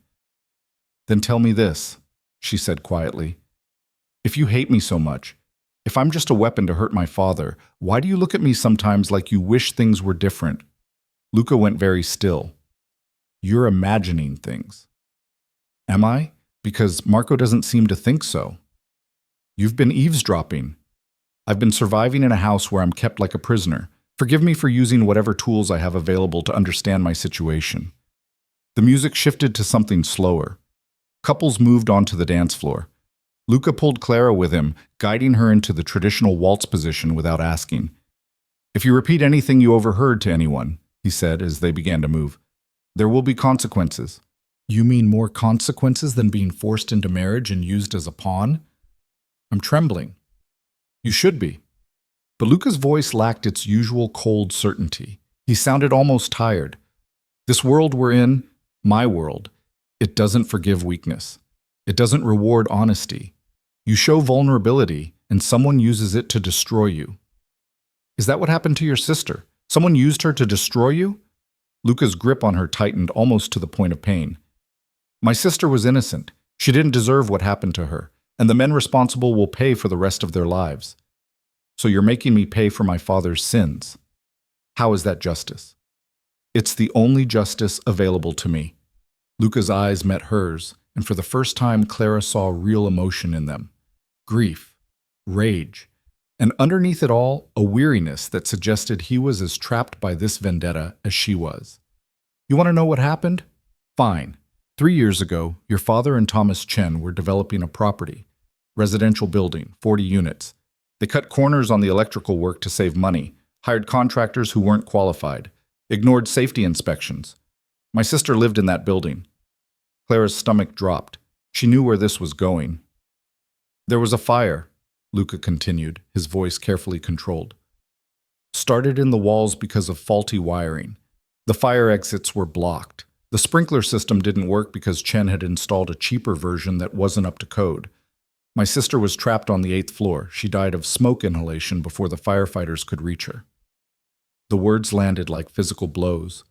"Then tell me this," she said quietly. "If you hate me so much, if I'm just a weapon to hurt my father, why do you look at me sometimes like you wish things were different?" Luca went very still. "You're imagining things." "Am I? Because Marco doesn't seem to think so." "You've been eavesdropping. I've been surviving in a house where I'm kept like a prisoner. Forgive me for using whatever tools I have available to understand my situation." The music shifted to something slower. Couples moved onto the dance floor. Luca pulled Clara with him, guiding her into the traditional waltz position without asking. "If you repeat anything you overheard to anyone," he said as they began to move, "there will be consequences." "You mean more consequences than being forced into marriage and used as a pawn?" "I'm trembling." "You should be." But Luca's voice lacked its usual cold certainty. He sounded almost tired. "This world we're in, my world, it doesn't forgive weakness. It doesn't reward honesty. You show vulnerability, and someone uses it to destroy you." "Is that what happened to your sister? Someone used her to destroy you?" Luca's grip on her tightened almost to the point of pain. "My sister was innocent. She didn't deserve what happened to her, and the men responsible will pay for the rest of their lives. So you're making me pay for my father's sins. How is that justice?" "It's the only justice available to me." Luca's eyes met hers, and for the first time Clara saw real emotion in them. Grief, rage, and underneath it all, a weariness that suggested he was as trapped by this vendetta as she was. "You want to know what happened? Fine. 3 years ago, your father and Thomas Chen were developing a property, residential building, 40 units. They cut corners on the electrical work to save money, hired contractors who weren't qualified, ignored safety inspections. My sister lived in that building." Clara's stomach dropped. She knew where this was going. "There was a fire," Luca continued, his voice carefully controlled. "Started in the walls because of faulty wiring. The fire exits were blocked. The sprinkler system didn't work because Chen had installed a cheaper version that wasn't up to code. My sister was trapped on the 8th floor. She died of smoke inhalation before the firefighters could reach her." The words landed like physical blows.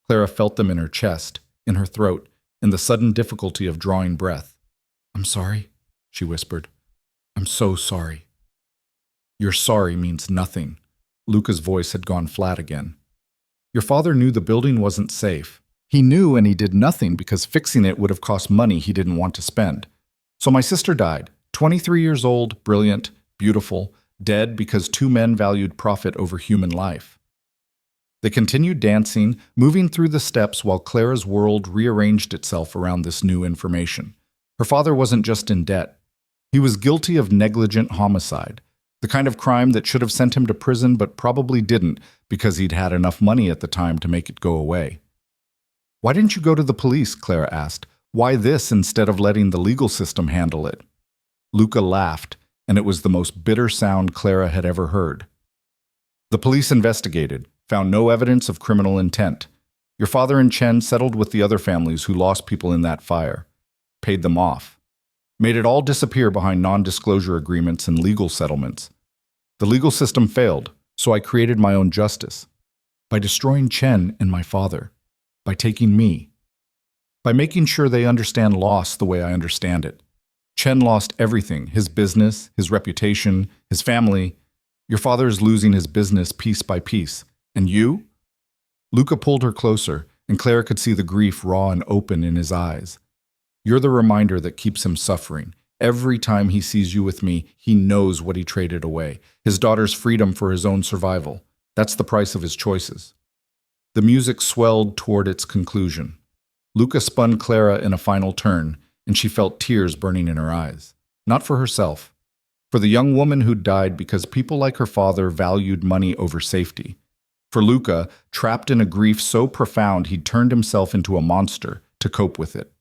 Clara felt them in her chest, in her throat, in the sudden difficulty of drawing breath. "I'm sorry," she whispered. "I'm so sorry." "Your sorry means nothing." Luca's voice had gone flat again. "Your father knew the building wasn't safe. He knew, and he did nothing because fixing it would have cost money he didn't want to spend. So my sister died, 23 years old, brilliant, beautiful, dead because 2 men valued profit over human life." They continued dancing, moving through the steps while Clara's world rearranged itself around this new information. Her father wasn't just in debt. He was guilty of negligent homicide, The kind of crime that should have sent him to prison but probably didn't because he'd had enough money at the time to make it go away. "Why didn't you go to the police?" Clara asked. "Why this instead of letting the legal system handle it?" Luca laughed, and it was the most bitter sound Clara had ever heard. "The police investigated, found no evidence of criminal intent. Your father and Chen settled with the other families who lost people in that fire, paid them off, made it all disappear behind non-disclosure agreements and legal settlements. The legal system failed, so I created my own justice. By destroying Chen and my father. By taking me. By making sure they understand loss the way I understand it. Chen lost everything, his business, his reputation, his family. Your father is losing his business piece by piece. And you?" Luca pulled her closer, and Clara could see the grief raw and open in his eyes. "You're the reminder that keeps him suffering. Every time he sees you with me, he knows what he traded away. His daughter's freedom for his own survival. That's the price of his choices." The music swelled toward its conclusion. Luca spun Clara in a final turn, and she felt tears burning in her eyes. Not for herself. For the young woman who'd died because people like her father valued money over safety. For Luca, trapped in a grief so profound he'd turned himself into a monster to cope with it.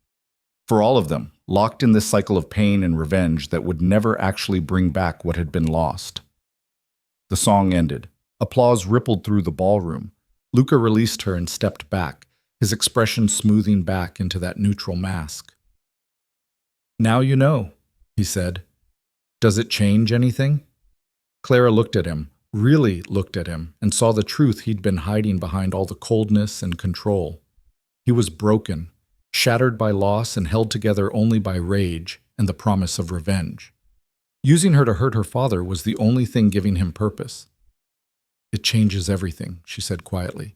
For all of them, locked in this cycle of pain and revenge that would never actually bring back what had been lost. The song ended. Applause rippled through the ballroom. Luca released her and stepped back, his expression smoothing back into that neutral mask. "Now you know," he said. "Does it change anything?" Clara looked at him, really looked at him, and saw the truth he'd been hiding behind all the coldness and control. He was broken, shattered by loss and held together only by rage and the promise of revenge. Using her to hurt her father was the only thing giving him purpose. "It changes everything," she said quietly.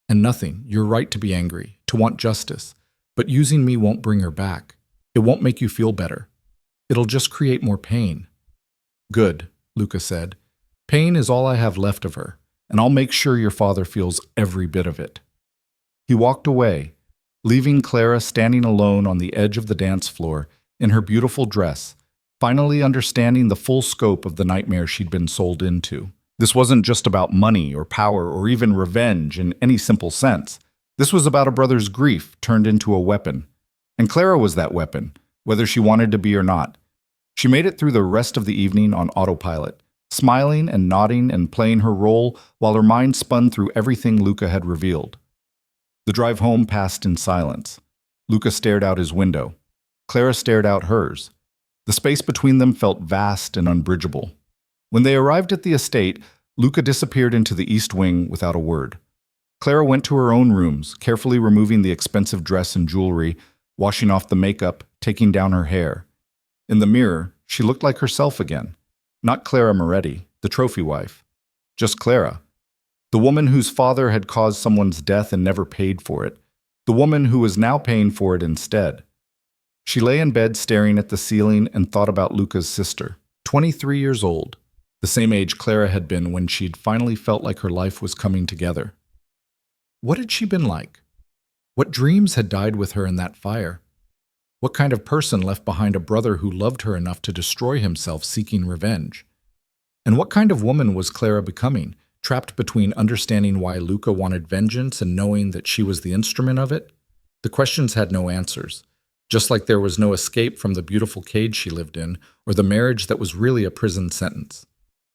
"And nothing, you're right to be angry, to want justice, but using me won't bring her back. It won't make you feel better. It'll just create more pain." "Good," Luca said. "Pain is all I have left of her, and I'll make sure your father feels every bit of it." He walked away, leaving Clara standing alone on the edge of the dance floor in her beautiful dress, finally understanding the full scope of the nightmare she'd been sold into. This wasn't just about money or power or even revenge in any simple sense. This was about a brother's grief turned into a weapon. And Clara was that weapon, whether she wanted to be or not. She made it through the rest of the evening on autopilot, smiling and nodding and playing her role while her mind spun through everything Luca had revealed. The drive home passed in silence. Luca stared out his window. Clara stared out hers. The space between them felt vast and unbridgeable. When they arrived at the estate, Luca disappeared into the east wing without a word. Clara went to her own rooms, carefully removing the expensive dress and jewelry, washing off the makeup, taking down her hair. In the mirror, she looked like herself again. Not Clara Moretti, the trophy wife. Just Clara. The woman whose father had caused someone's death and never paid for it. The woman who was now paying for it instead. She lay in bed staring at the ceiling and thought about Luca's sister, 23 years old, the same age Clara had been when she'd finally felt like her life was coming together. What had she been like? What dreams had died with her in that fire? What kind of person left behind a brother who loved her enough to destroy himself seeking revenge? And what kind of woman was Clara becoming, trapped between understanding why Luca wanted vengeance and knowing that she was the instrument of it? The questions had no answers, just like there was no escape from the beautiful cage she lived in or the marriage that was really a prison sentence.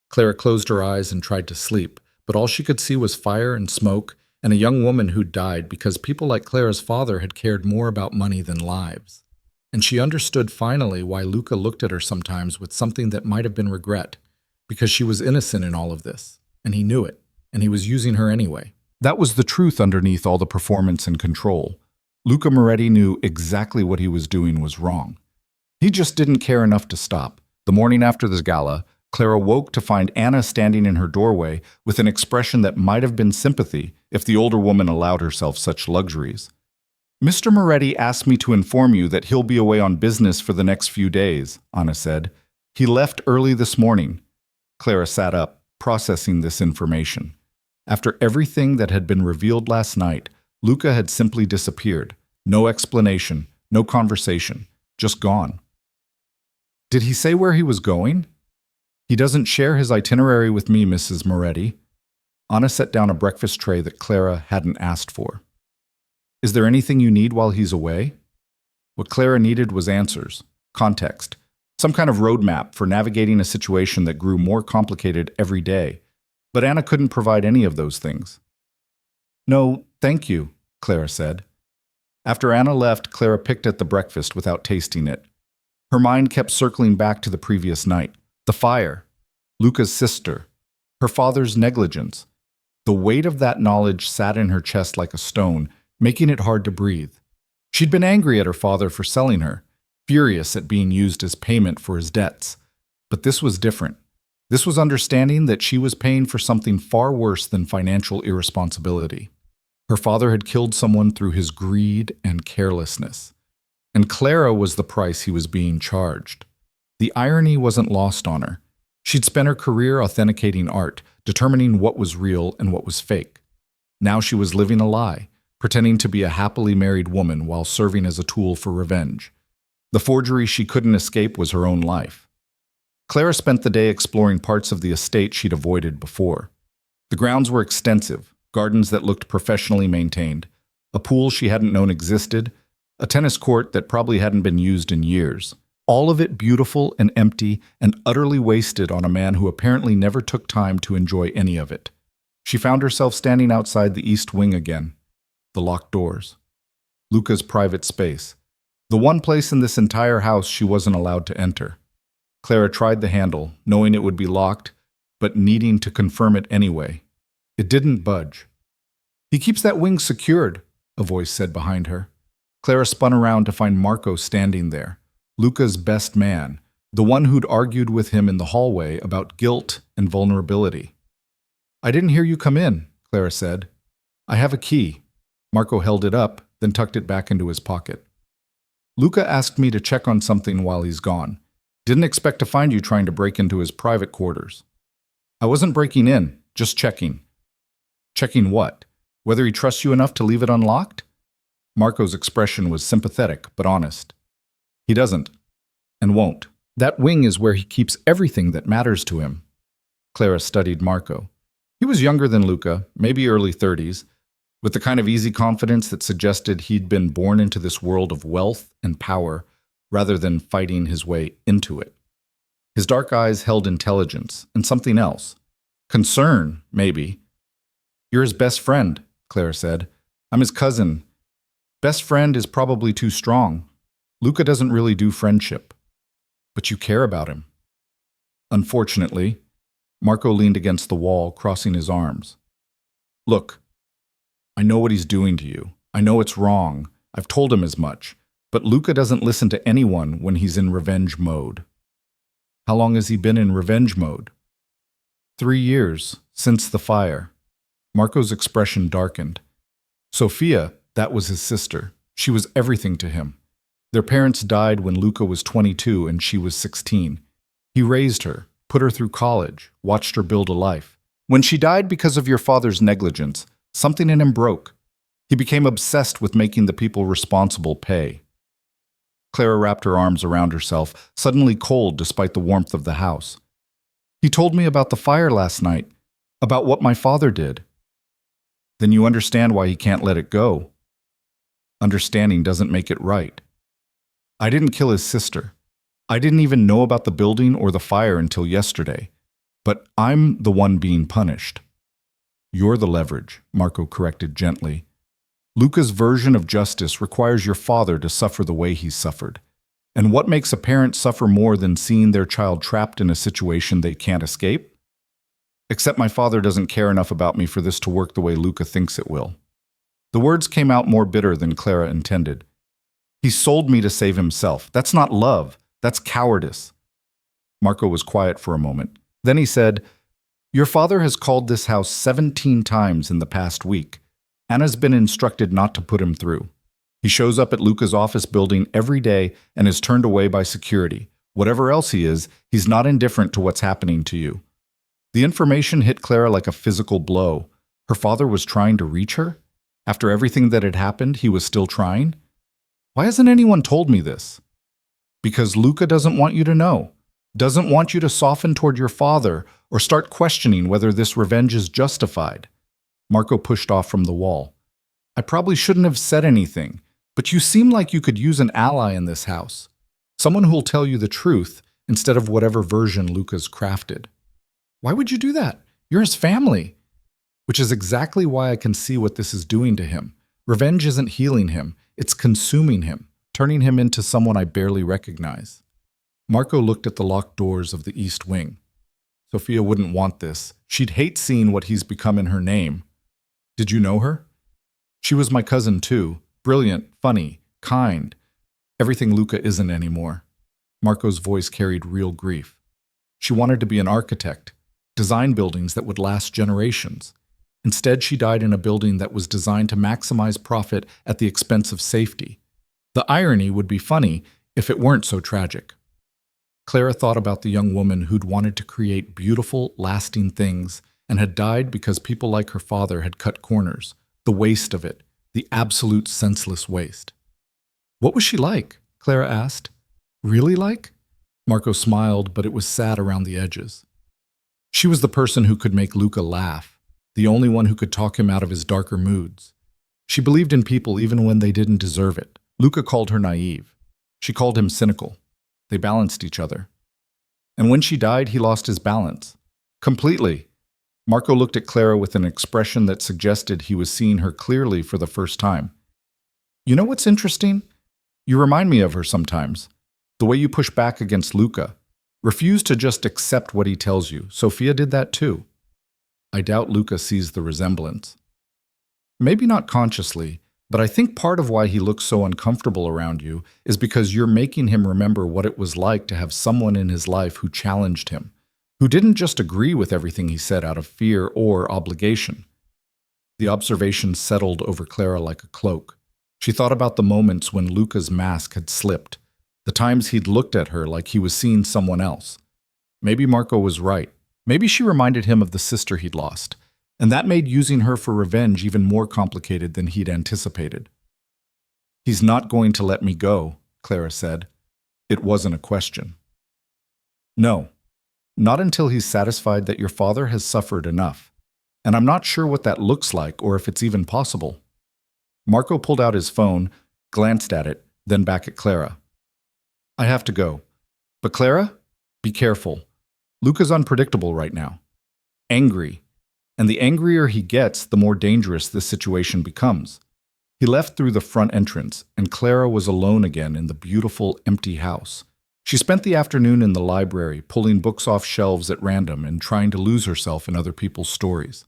Clara closed her eyes and tried to sleep, but all she could see was fire and smoke and a young woman who died because people like Clara's father had cared more about money than lives. And she understood finally why Luca looked at her sometimes with something that might have been regret, because she was innocent in all of this, and he knew it, and he was using her anyway. That was the truth underneath all the performance and control. Luca Moretti knew exactly what he was doing was wrong. He just didn't care enough to stop. The morning after the gala, Clara woke to find Anna standing in her doorway with an expression that might have been sympathy if the older woman allowed herself such luxuries. "Mr. Moretti asked me to inform you that he'll be away on business for the next few days," Anna said. "He left early this morning." Clara sat up, processing this information. After everything that had been revealed last night, Luca had simply disappeared. No explanation, no conversation, just gone. Did he say where he was going? He doesn't share his itinerary with me, Mrs. Moretti. Anna set down a breakfast tray that Clara hadn't asked for. Is there anything you need while he's away? What Clara needed was answers, context, some kind of roadmap for navigating a situation that grew more complicated every day. But Anna couldn't provide any of those things. No, thank you, Clara said. After Anna left, Clara picked at the breakfast without tasting it. Her mind kept circling back to the previous night. The fire, Luca's sister, her father's negligence. The weight of that knowledge sat in her chest like a stone, making it hard to breathe. She'd been angry at her father for selling her, furious at being used as payment for his debts. But this was different. This was understanding that she was paying for something far worse than financial irresponsibility. Her father had killed someone through his greed and carelessness. And Clara was the price he was being charged. The irony wasn't lost on her. She'd spent her career authenticating art, determining what was real and what was fake. Now she was living a lie, pretending to be a happily married woman while serving as a tool for revenge. The forgery she couldn't escape was her own life. Clara spent the day exploring parts of the estate she'd avoided before. The grounds were extensive, gardens that looked professionally maintained, a pool she hadn't known existed, a tennis court that probably hadn't been used in years. All of it beautiful and empty and utterly wasted on a man who apparently never took time to enjoy any of it. She found herself standing outside the east wing again. The locked doors. Luca's private space. The one place in this entire house she wasn't allowed to enter. Clara tried the handle, knowing it would be locked, but needing to confirm it anyway. It didn't budge. He keeps that wing secured, a voice said behind her. Clara spun around to find Marco standing there. Luca's best man, the one who'd argued with him in the hallway about guilt and vulnerability. I didn't hear you come in, Clara said. I have a key. Marco held it up, then tucked it back into his pocket. Luca asked me to check on something while he's gone. Didn't expect to find you trying to break into his private quarters. I wasn't breaking in, just checking. Checking what? Whether he trusts you enough to leave it unlocked? Marco's expression was sympathetic but honest. He doesn't, and won't. That wing is where he keeps everything that matters to him. Clara studied Marco. He was younger than Luca, maybe early 30s, with the kind of easy confidence that suggested he'd been born into this world of wealth and power rather than fighting his way into it. His dark eyes held intelligence and something else. Concern, maybe. You're his best friend, Clara said. I'm his cousin. Best friend is probably too strong. Luca doesn't really do friendship. But you care about him. Unfortunately, Marco leaned against the wall, crossing his arms. Look, I know what he's doing to you. I know it's wrong. I've told him as much. But Luca doesn't listen to anyone when he's in revenge mode. How long has he been in revenge mode? 3 years, since the fire. Marco's expression darkened. Sophia, that was his sister. She was everything to him. Their parents died when Luca was 22 and she was 16. He raised her, put her through college, watched her build a life. When she died because of your father's negligence, something in him broke. He became obsessed with making the people responsible pay. Clara wrapped her arms around herself, suddenly cold despite the warmth of the house. He told me about the fire last night, about what my father did. Then you understand why he can't let it go. Understanding doesn't make it right. I didn't kill his sister. I didn't even know about the building or the fire until yesterday. But I'm the one being punished. You're the leverage, Marco corrected gently. Luca's version of justice requires your father to suffer the way he's suffered. And what makes a parent suffer more than seeing their child trapped in a situation they can't escape? Except my father doesn't care enough about me for this to work the way Luca thinks it will. The words came out more bitter than Clara intended. He sold me to save himself. That's not love. That's cowardice. Marco was quiet for a moment. Then he said, Your father has called this house 17 times in the past week. Anna's been instructed not to put him through. He shows up at Luca's office building every day and is turned away by security. Whatever else he is, he's not indifferent to what's happening to you. The information hit Clara like a physical blow. Her father was trying to reach her? After everything that had happened, he was still trying? Why hasn't anyone told me this? Because Luca doesn't want you to know. Doesn't want you to soften toward your father or start questioning whether this revenge is justified. Marco pushed off from the wall. I probably shouldn't have said anything, but you seem like you could use an ally in this house. Someone who'll tell you the truth instead of whatever version Luca's crafted. Why would you do that? You're his family. Which is exactly why I can see what this is doing to him. Revenge isn't healing him, it's consuming him, turning him into someone I barely recognize. Marco looked at the locked doors of the East Wing. Sophia wouldn't want this. She'd hate seeing what he's become in her name. Did you know her? She was my cousin too. Brilliant, funny, kind. Everything Luca isn't anymore. Marco's voice carried real grief. She wanted to be an architect, design buildings that would last generations. Instead, she died in a building that was designed to maximize profit at the expense of safety. The irony would be funny if it weren't so tragic. Clara thought about the young woman who'd wanted to create beautiful, lasting things and had died because people like her father had cut corners. The waste of it, the absolute senseless waste. What was she like? Clara asked. Really like? Marco smiled, but it was sad around the edges. She was the person who could make Luca laugh, the only one who could talk him out of his darker moods. She believed in people even when they didn't deserve it. Luca called her naive. She called him cynical. They balanced each other. And when she died, he lost his balance. Completely. Marco looked at Clara with an expression that suggested he was seeing her clearly for the first time. You know what's interesting? You remind me of her sometimes. The way you push back against Luca. Refuse to just accept what he tells you. Sophia did that too. I doubt Luca sees the resemblance. Maybe not consciously, but I think part of why he looks so uncomfortable around you is because you're making him remember what it was like to have someone in his life who challenged him, who didn't just agree with everything he said out of fear or obligation. The observation settled over Clara like a cloak. She thought about the moments when Luca's mask had slipped, the times he'd looked at her like he was seeing someone else. Maybe Marco was right. Maybe she reminded him of the sister he'd lost, and that made using her for revenge even more complicated than he'd anticipated. He's not going to let me go, Clara said. It wasn't a question. No, not until he's satisfied that your father has suffered enough, and I'm not sure what that looks like or if it's even possible. Marco pulled out his phone, glanced at it, then back at Clara. I have to go. But Clara, be careful. Luca's unpredictable right now. Angry. And the angrier he gets, the more dangerous this situation becomes. He left through the front entrance, and Clara was alone again in the beautiful, empty house. She spent the afternoon in the library, pulling books off shelves at random and trying to lose herself in other people's stories.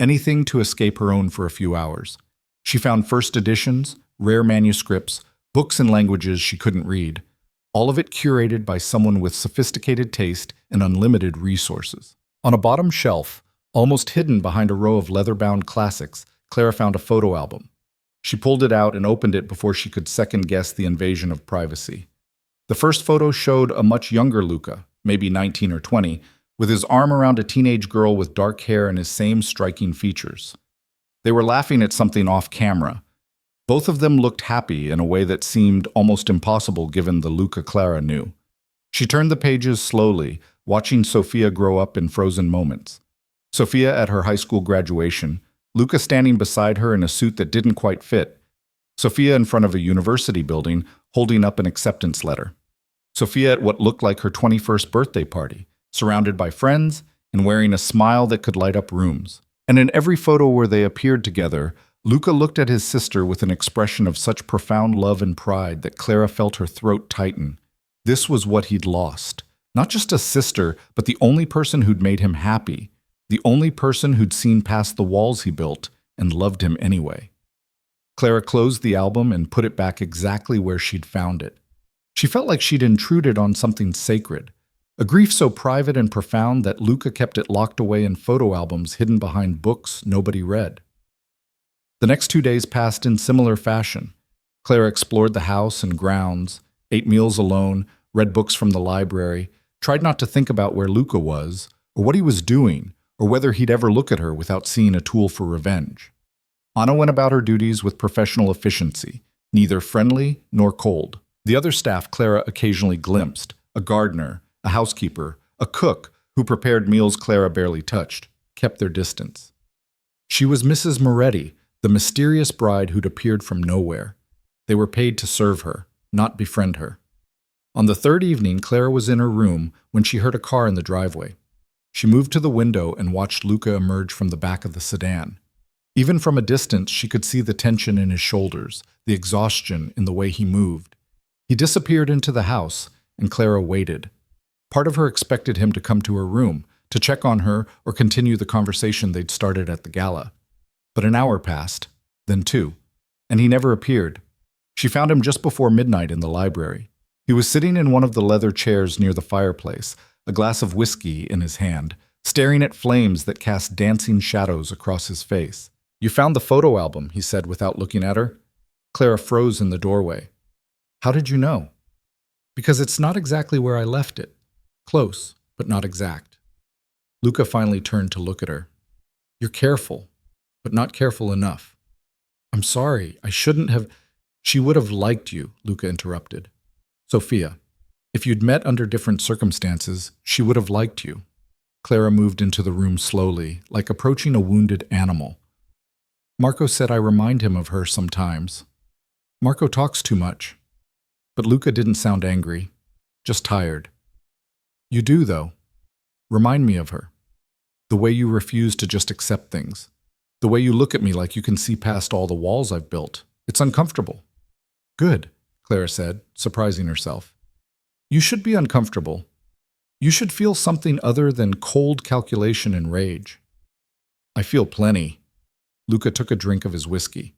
Anything to escape her own for a few hours. She found first editions, rare manuscripts, books in languages she couldn't read, all of it curated by someone with sophisticated taste and unlimited resources. On a bottom shelf, almost hidden behind a row of leather-bound classics, Clara found a photo album. She pulled it out and opened it before she could second-guess the invasion of privacy. The first photo showed a much younger Luca, maybe 19 or 20, with his arm around a teenage girl with dark hair and his same striking features. They were laughing at something off-camera. Both of them looked happy in a way that seemed almost impossible given the Luca Clara knew. She turned the pages slowly, watching Sophia grow up in frozen moments. Sophia at her high school graduation, Luca standing beside her in a suit that didn't quite fit. Sophia in front of a university building, holding up an acceptance letter. Sophia at what looked like her 21st birthday party, surrounded by friends and wearing a smile that could light up rooms. And in every photo where they appeared together, Luca looked at his sister with an expression of such profound love and pride that Clara felt her throat tighten. This was what he'd lost. Not just a sister, but the only person who'd made him happy. The only person who'd seen past the walls he built and loved him anyway. Clara closed the album and put it back exactly where she'd found it. She felt like she'd intruded on something sacred, a grief so private and profound that Luca kept it locked away in photo albums hidden behind books nobody read. The next 2 days passed in similar fashion. Clara explored the house and grounds, ate meals alone, read books from the library, tried not to think about where Luca was, or what he was doing, or whether he'd ever look at her without seeing a tool for revenge. Anna went about her duties with professional efficiency, neither friendly nor cold. The other staff Clara occasionally glimpsed, a gardener, a housekeeper, a cook who prepared meals Clara barely touched, kept their distance. She was Mrs. Moretti, the mysterious bride who'd appeared from nowhere. They were paid to serve her, not befriend her. On the third evening, Clara was in her room when she heard a car in the driveway. She moved to the window and watched Luca emerge from the back of the sedan. Even from a distance, she could see the tension in his shoulders, the exhaustion in the way he moved. He disappeared into the house, and Clara waited. Part of her expected him to come to her room, to check on her or continue the conversation they'd started at the gala. But an hour passed, then two, and he never appeared. She found him just before midnight in the library. He was sitting in one of the leather chairs near the fireplace, a glass of whiskey in his hand, staring at flames that cast dancing shadows across his face. "You found the photo album," he said without looking at her. Clara froze in the doorway. "How did you know?" "Because it's not exactly where I left it. Close, but not exact." Luca finally turned to look at her. "You're careful, but not careful enough." "I'm sorry, I shouldn't have—" "She would have liked you," Luca interrupted. "Sophia, if you'd met under different circumstances, she would have liked you." Clara moved into the room slowly, like approaching a wounded animal. "Marco said I remind him of her sometimes. Marco talks too much." But Luca didn't sound angry, just tired. "You do, though. Remind me of her. The way you refuse to just accept things. The way you look at me like you can see past all the walls I've built. It's uncomfortable." "Good," Clara said, surprising herself. "You should be uncomfortable. You should feel something other than cold calculation and rage." "I feel plenty." Luca took a drink of his whiskey.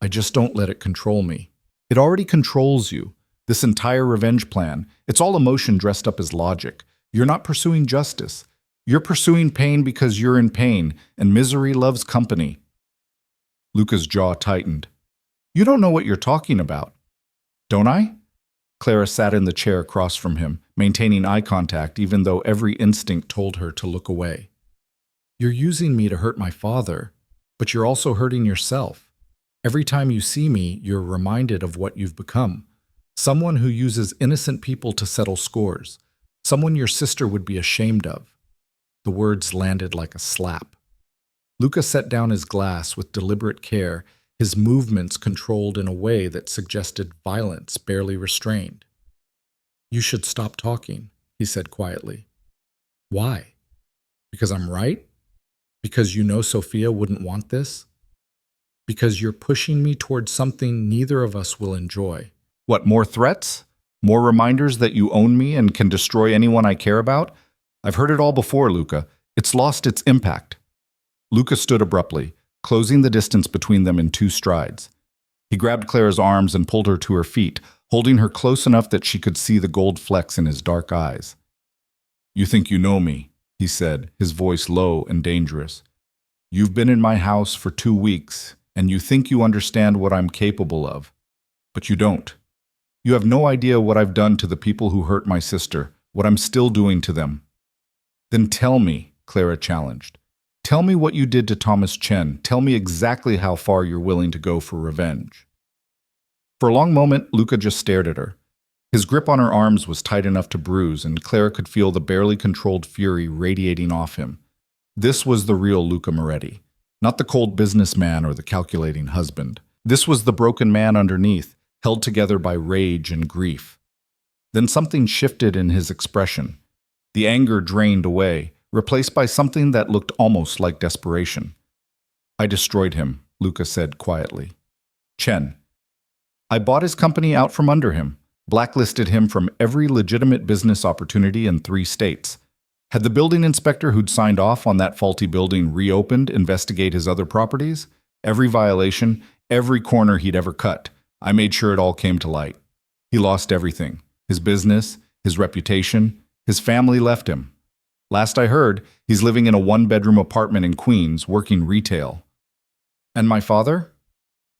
"I just don't let it control me. It already controls you. This entire revenge plan, it's all emotion dressed up as logic. You're not pursuing justice. You're pursuing pain because you're in pain, and misery loves company." Luca's jaw tightened. "You don't know what you're talking about." "Don't I?" Clara sat in the chair across from him, maintaining eye contact even though every instinct told her to look away. "You're using me to hurt my father, but you're also hurting yourself. Every time you see me, you're reminded of what you've become. Someone who uses innocent people to settle scores. Someone your sister would be ashamed of." The words landed like a slap. Luca set down his glass with deliberate care, his movements controlled in a way that suggested violence barely restrained. "You should stop talking," he said quietly. "Why? Because I'm right? Because you know Sophia wouldn't want this? Because you're pushing me towards something neither of us will enjoy." "What, more threats? More reminders that you own me and can destroy anyone I care about? I've heard it all before, Luca. It's lost its impact." Luca stood abruptly, closing the distance between them in 2 strides. He grabbed Clara's arms and pulled her to her feet, holding her close enough that she could see the gold flecks in his dark eyes. "You think you know me," he said, his voice low and dangerous. "You've been in my house for 2 weeks, and you think you understand what I'm capable of. But you don't. You have no idea what I've done to the people who hurt my sister, what I'm still doing to them." "Then tell me," Clara challenged. "Tell me what you did to Thomas Chen. Tell me exactly how far you're willing to go for revenge." For a long moment, Luca just stared at her. His grip on her arms was tight enough to bruise, and Clara could feel the barely controlled fury radiating off him. This was the real Luca Moretti, not the cold businessman or the calculating husband. This was the broken man underneath, held together by rage and grief. Then something shifted in his expression. The anger drained away, replaced by something that looked almost like desperation. "I destroyed him," Luca said quietly. "Chen. I bought his company out from under him, blacklisted him from every legitimate business opportunity in 3 states. Had the building inspector who'd signed off on that faulty building reopened, investigate his other properties? Every violation, every corner he'd ever cut. I made sure it all came to light. He lost everything. His business, his reputation, his family left him. Last I heard, he's living in a 1-bedroom apartment in Queens, working retail. And my father?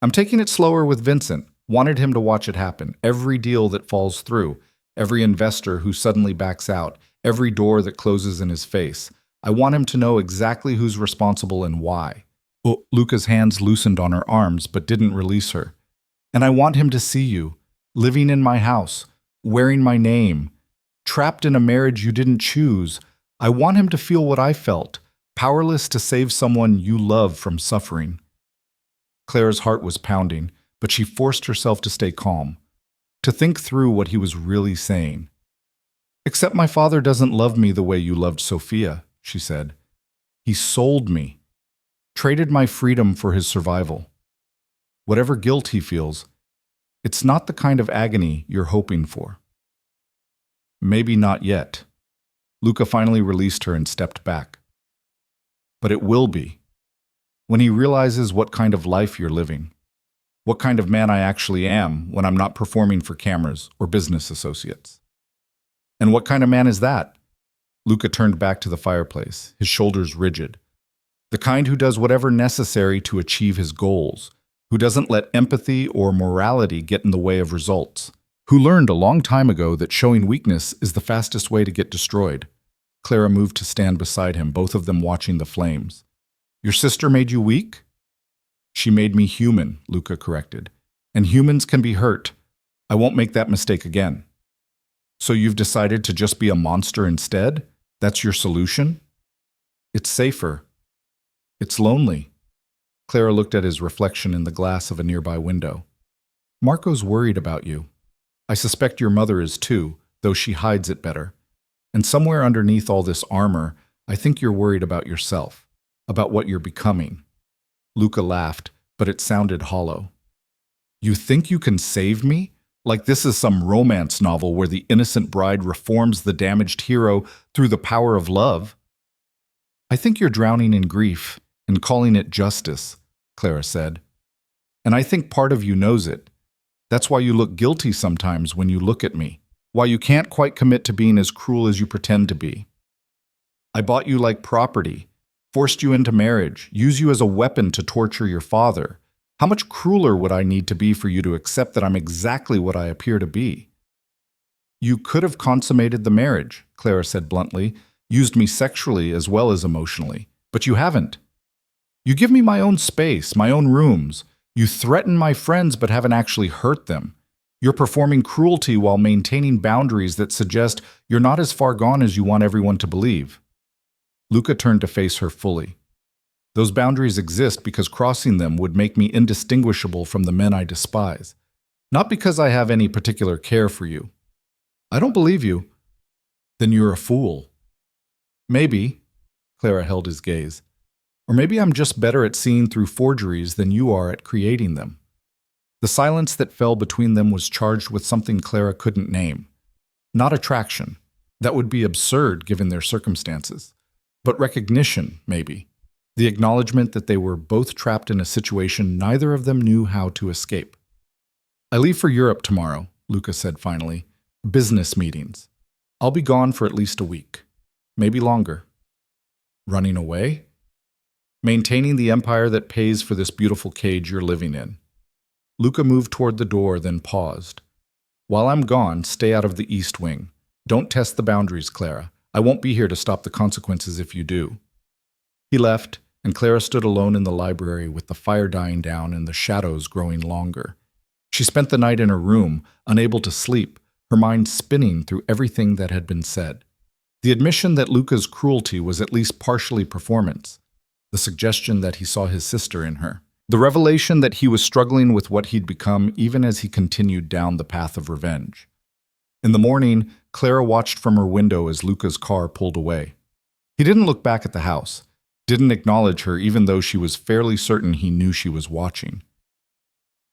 I'm taking it slower with Vincent. Wanted him to watch it happen. Every deal that falls through, every investor who suddenly backs out, every door that closes in his face. I want him to know exactly who's responsible and why." Luca's hands loosened on her arms but didn't release her. "And I want him to see you, living in my house, wearing my name. Trapped in a marriage you didn't choose. I want him to feel what I felt, powerless to save someone you love from suffering. Clara's heart was pounding, but she forced herself to stay calm, to think through what he was really saying. "Except my father doesn't love me the way you loved Sophia," she said. "He sold me, traded my freedom for his survival. Whatever guilt he feels, it's not the kind of agony you're hoping for." "Maybe not yet." Luca finally released her and stepped back. "But it will be. When he realizes what kind of life you're living, what kind of man I actually am when I'm not performing for cameras or business associates." "And what kind of man is that?" Luca turned back to the fireplace, his shoulders rigid. "The kind who does whatever necessary to achieve his goals, who doesn't let empathy or morality get in the way of results, who learned a long time ago that showing weakness is the fastest way to get destroyed." Clara moved to stand beside him, both of them watching the flames. "Your sister made you weak?" "She made me human," Luca corrected. "And humans can be hurt. I won't make that mistake again." "So you've decided to just be a monster instead? That's your solution?" "It's safer. It's lonely." Clara looked at his reflection in the glass of a nearby window. "Marco's worried about you. I suspect your mother is too, though she hides it better. And somewhere underneath all this armor, I think you're worried about yourself, about what you're becoming." Luca laughed, but it sounded hollow. "You think you can save me? Like this is some romance novel where the innocent bride reforms the damaged hero through the power of love?" "I think you're drowning in grief and calling it justice," Clara said. "And I think part of you knows it. That's why you look guilty sometimes when you look at me, why you can't quite commit to being as cruel as you pretend to be. I bought you like property, forced you into marriage, used you as a weapon to torture your father. How much crueler would I need to be for you to accept that I'm exactly what I appear to be?" "You could have consummated the marriage," Clara said bluntly, "used me sexually as well as emotionally, but you haven't. You give me my own space, my own rooms. You threaten my friends but haven't actually hurt them. You're performing cruelty while maintaining boundaries that suggest you're not as far gone as you want everyone to believe." Luca turned to face her fully. "Those boundaries exist because crossing them would make me indistinguishable from the men I despise, not because I have any particular care for you." "I don't believe you." "Then you're a fool." "Maybe," Clara held his gaze. "Or maybe I'm just better at seeing through forgeries than you are at creating them." The silence that fell between them was charged with something Clara couldn't name. Not attraction. That would be absurd given their circumstances. But recognition, maybe. The acknowledgement that they were both trapped in a situation neither of them knew how to escape. "I leave for Europe tomorrow," Luca said finally. "Business meetings. I'll be gone for at least a week. Maybe longer." "Running away?" "Maintaining the empire that pays for this beautiful cage you're living in." Luca moved toward the door, then paused. "While I'm gone, stay out of the East Wing. Don't test the boundaries, Clara. I won't be here to stop the consequences if you do." He left, and Clara stood alone in the library with the fire dying down and the shadows growing longer. She spent the night in her room, unable to sleep, her mind spinning through everything that had been said. The admission that Luca's cruelty was at least partially performance, the suggestion that he saw his sister in her, the revelation that he was struggling with what he'd become even as he continued down the path of revenge. In the morning, Clara watched from her window as Luca's car pulled away. He didn't look back at the house, didn't acknowledge her even though she was fairly certain he knew she was watching.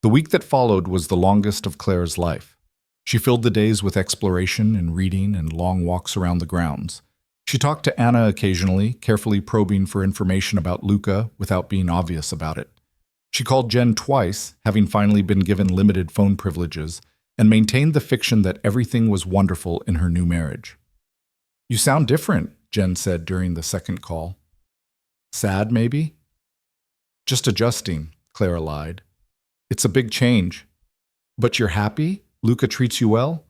The week that followed was the longest of Clara's life. She filled the days with exploration and reading and long walks around the grounds. She talked to Anna occasionally, carefully probing for information about Luca without being obvious about it. She called Jen twice, having finally been given limited phone privileges, and maintained the fiction that everything was wonderful in her new marriage. "You sound different," Jen said during the second call. "Sad, maybe?" "Just adjusting," Clara lied. "It's a big change." "But you're happy? Luca treats you well?"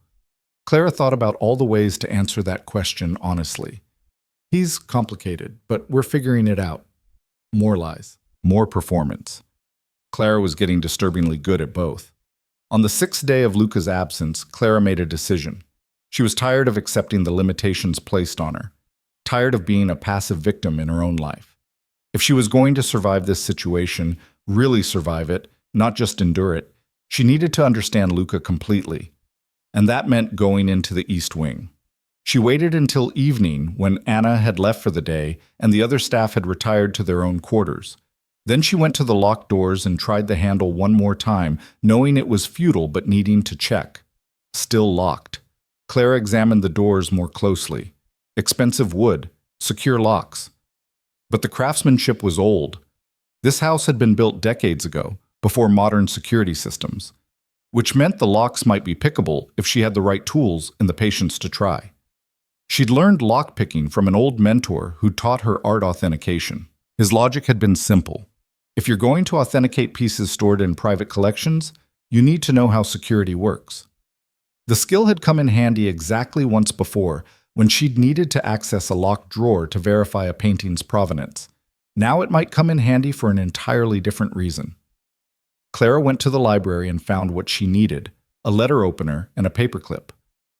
Clara thought about all the ways to answer that question honestly. "He's complicated, but we're figuring it out." More lies, more performance. Clara was getting disturbingly good at both. On the 6th day of Luca's absence, Clara made a decision. She was tired of accepting the limitations placed on her, tired of being a passive victim in her own life. If she was going to survive this situation, really survive it, not just endure it, she needed to understand Luca completely. And that meant going into the East Wing. She waited until evening when Anna had left for the day and the other staff had retired to their own quarters. Then she went to the locked doors and tried the handle one more time, knowing it was futile but needing to check. Still locked. Clara examined the doors more closely. Expensive wood, secure locks. But the craftsmanship was old. This house had been built decades ago, before modern security systems, which meant the locks might be pickable if she had the right tools and the patience to try. She'd learned lockpicking from an old mentor who taught her art authentication. His logic had been simple. If you're going to authenticate pieces stored in private collections, you need to know how security works. The skill had come in handy exactly once before, when she'd needed to access a locked drawer to verify a painting's provenance. Now it might come in handy for an entirely different reason. Clara went to the library and found what she needed, a letter opener and a paperclip.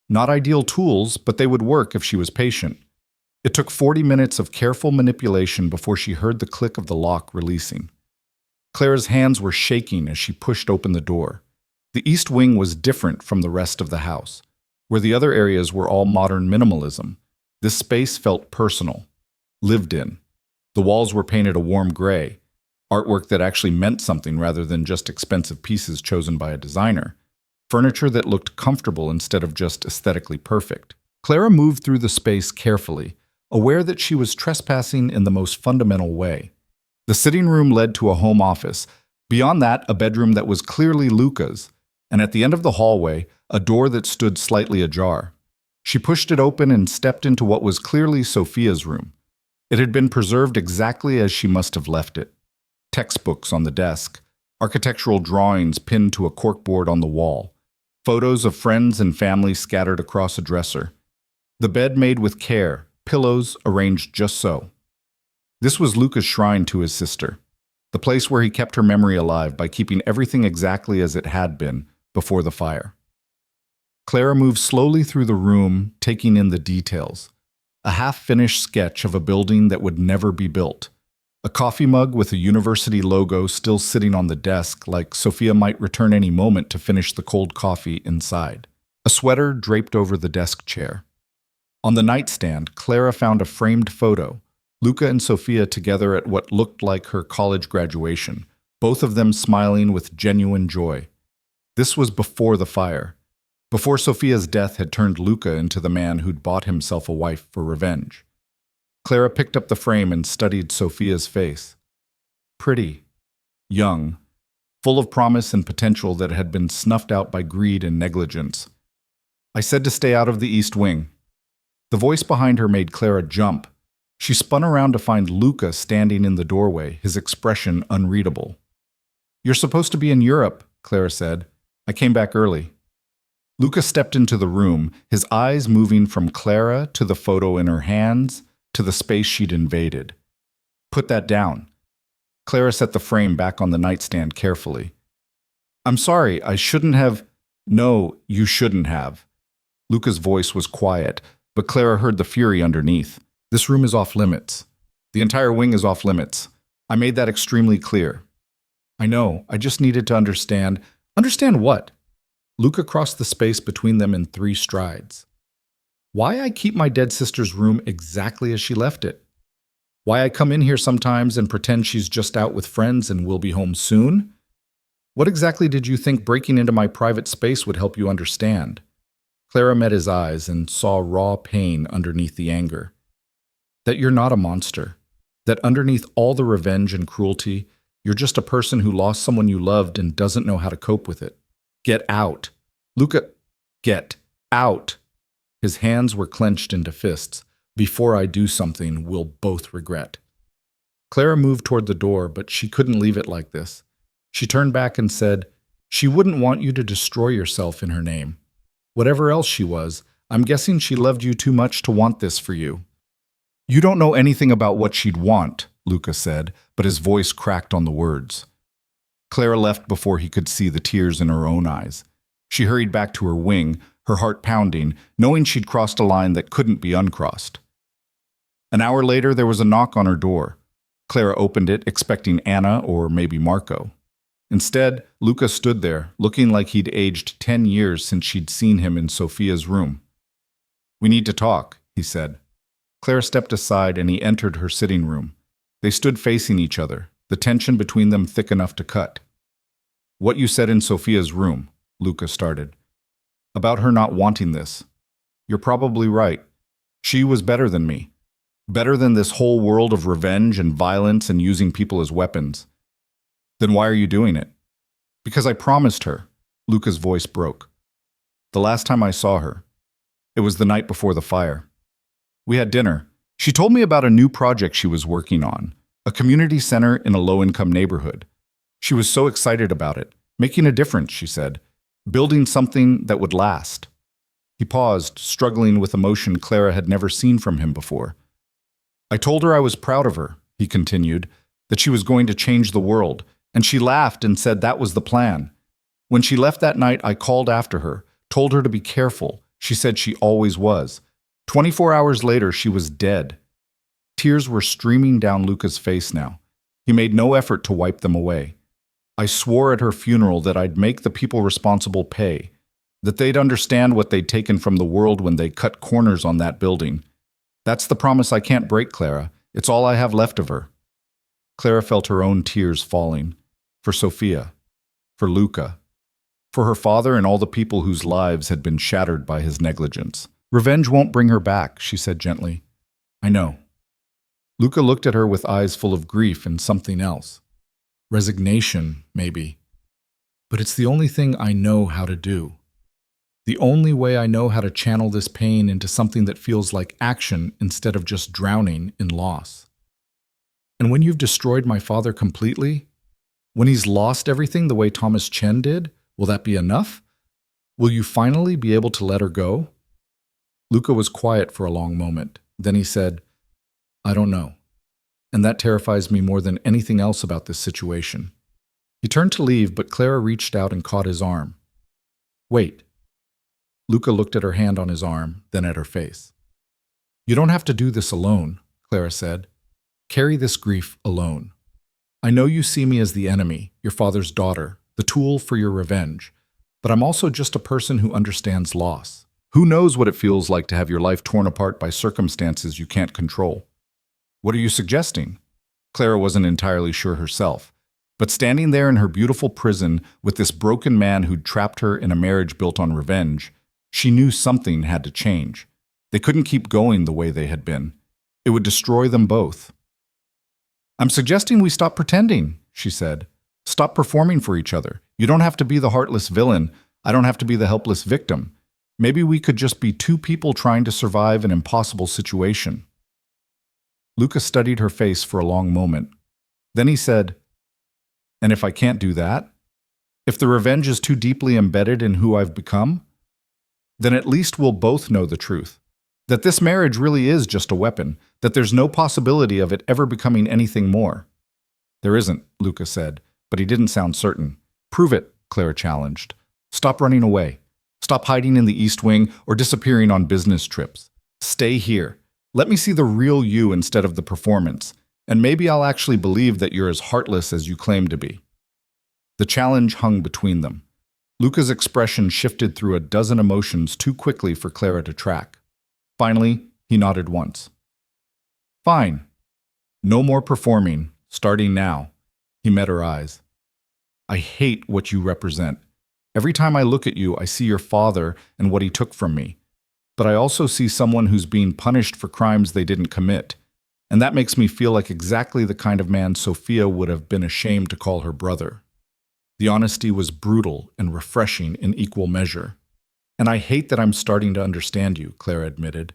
Not ideal tools, but they would work if she was patient. It took 40 minutes of careful manipulation before she heard the click of the lock releasing. Clara's hands were shaking as she pushed open the door. The East Wing was different from the rest of the house. Where the other areas were all modern minimalism, this space felt personal, lived in. The walls were painted a warm gray, artwork that actually meant something rather than just expensive pieces chosen by a designer, furniture that looked comfortable instead of just aesthetically perfect. Clara moved through the space carefully, aware that she was trespassing in the most fundamental way. The sitting room led to a home office, beyond that a bedroom that was clearly Luca's, and at the end of the hallway, a door that stood slightly ajar. She pushed it open and stepped into what was clearly Sophia's room. It had been preserved exactly as she must have left it. Textbooks on the desk, architectural drawings pinned to a corkboard on the wall, photos of friends and family scattered across a dresser. The bed made with care, pillows arranged just so. This was Luca's shrine to his sister, the place where he kept her memory alive by keeping everything exactly as it had been before the fire. Clara moved slowly through the room, taking in the details. A half-finished sketch of a building that would never be built. A coffee mug with a university logo still sitting on the desk, like Sophia might return any moment to finish the cold coffee inside. A sweater draped over the desk chair. On the nightstand, Clara found a framed photo, Luca and Sophia together at what looked like her college graduation, both of them smiling with genuine joy. This was before the fire. Before Sophia's death had turned Luca into the man who'd bought himself a wife for revenge. Clara picked up the frame and studied Sophia's face. Pretty, young, full of promise and potential that had been snuffed out by greed and negligence. I said to stay out of the East Wing. The voice behind her made Clara jump. She spun around to find Luca standing in the doorway, his expression unreadable. "You're supposed to be in Europe," Clara said. "I came back early." Luca stepped into the room, his eyes moving from Clara to the photo in her hands to the space she'd invaded. "Put that down." Clara set the frame back on the nightstand carefully. "I'm sorry, I shouldn't have—" "No, you shouldn't have." Luca's voice was quiet, but Clara heard the fury underneath. "This room is off limits. The entire wing is off limits. I made that extremely clear." "I know, I just needed to understand." "Understand what?" Luca crossed the space between them in 3 strides. "Why I keep my dead sister's room exactly as she left it. Why I come in here sometimes and pretend she's just out with friends and will be home soon. What exactly did you think breaking into my private space would help you understand?" Clara met his eyes and saw raw pain underneath the anger. "That you're not a monster. That underneath all the revenge and cruelty, you're just a person who lost someone you loved and doesn't know how to cope with it. Get out. Luca, get out." His hands were clenched into fists. "Before I do something we'll both regret." Clara moved toward the door, but she couldn't leave it like this. She turned back and said, "She wouldn't want you to destroy yourself in her name. Whatever else she was, I'm guessing she loved you too much to want this for you." "You don't know anything about what she'd want," Luca said, but his voice cracked on the words. Clara left before he could see the tears in her own eyes. She hurried back to her wing, her heart pounding, knowing she'd crossed a line that couldn't be uncrossed. An hour later, there was a knock on her door. Clara opened it, expecting Anna or maybe Marco. Instead, Luca stood there, looking like he'd aged 10 years since she'd seen him in Sophia's room. "We need to talk," he said. Clara stepped aside and he entered her sitting room. They stood facing each other, the tension between them thick enough to cut. "What you said in Sophia's room," Luca started. "About her not wanting this. You're probably right. She was better than me. Better than this whole world of revenge and violence and using people as weapons. Then why are you doing it?" "Because I promised her." Luca's voice broke. "The last time I saw her. It was the night before the fire. We had dinner. She told me about a new project she was working on, a community center in a low-income neighborhood. She was so excited about it. Making a difference, she said. Building something that would last." He paused, struggling with emotion Clara had never seen from him before. "I told her I was proud of her," he continued, "that she was going to change the world, and she laughed and said that was the plan. When she left that night, I called after her, told her to be careful. She said she always was. 24 hours later, she was dead." Tears were streaming down Luca's face now. He made no effort to wipe them away. "I swore at her funeral that I'd make the people responsible pay, that they'd understand what they'd taken from the world when they cut corners on that building. That's the promise I can't break, Clara. It's all I have left of her." Clara felt her own tears falling. For Sophia. For Luca. For her father and all the people whose lives had been shattered by his negligence. "Revenge won't bring her back," she said gently. "I know." Luca looked at her with eyes full of grief and something else. Resignation, maybe. "But it's the only thing I know how to do. The only way I know how to channel this pain into something that feels like action instead of just drowning in loss. And when you've destroyed my father completely, when he's lost everything the way Thomas Chen did, will that be enough? Will you finally be able to let her go?" Luca was quiet for a long moment. Then he said, "I don't know. And that terrifies me more than anything else about this situation." He turned to leave, but Clara reached out and caught his arm. "Wait." Luca looked at her hand on his arm, then at her face. "You don't have to do this alone," Clara said. "Carry this grief alone. I know you see me as the enemy, your father's daughter, the tool for your revenge, but I'm also just a person who understands loss. Who knows what it feels like to have your life torn apart by circumstances you can't control?" "What are you suggesting?" Clara wasn't entirely sure herself, but standing there in her beautiful prison with this broken man who'd trapped her in a marriage built on revenge, she knew something had to change. They couldn't keep going the way they had been. It would destroy them both. "I'm suggesting we stop pretending," she said. "Stop performing for each other. You don't have to be the heartless villain. I don't have to be the helpless victim. Maybe we could just be two people trying to survive an impossible situation." Luca studied her face for a long moment. Then he said, "And if I can't do that? If the revenge is too deeply embedded in who I've become? Then at least we'll both know the truth. That this marriage really is just a weapon, that there's no possibility of it ever becoming anything more." "There isn't," Luca said, but he didn't sound certain. "Prove it," Clara challenged. "Stop running away. Stop hiding in the East Wing or disappearing on business trips. Stay here. Let me see the real you instead of the performance, and maybe I'll actually believe that you're as heartless as you claim to be." The challenge hung between them. Luca's expression shifted through a dozen emotions too quickly for Clara to track. Finally, he nodded once. "Fine. No more performing, starting now." He met her eyes. "I hate what you represent. Every time I look at you, I see your father and what he took from me. But I also see someone who's being punished for crimes they didn't commit. And that makes me feel like exactly the kind of man Sophia would have been ashamed to call her brother." The honesty was brutal and refreshing in equal measure. "And I hate that I'm starting to understand you," Clara admitted.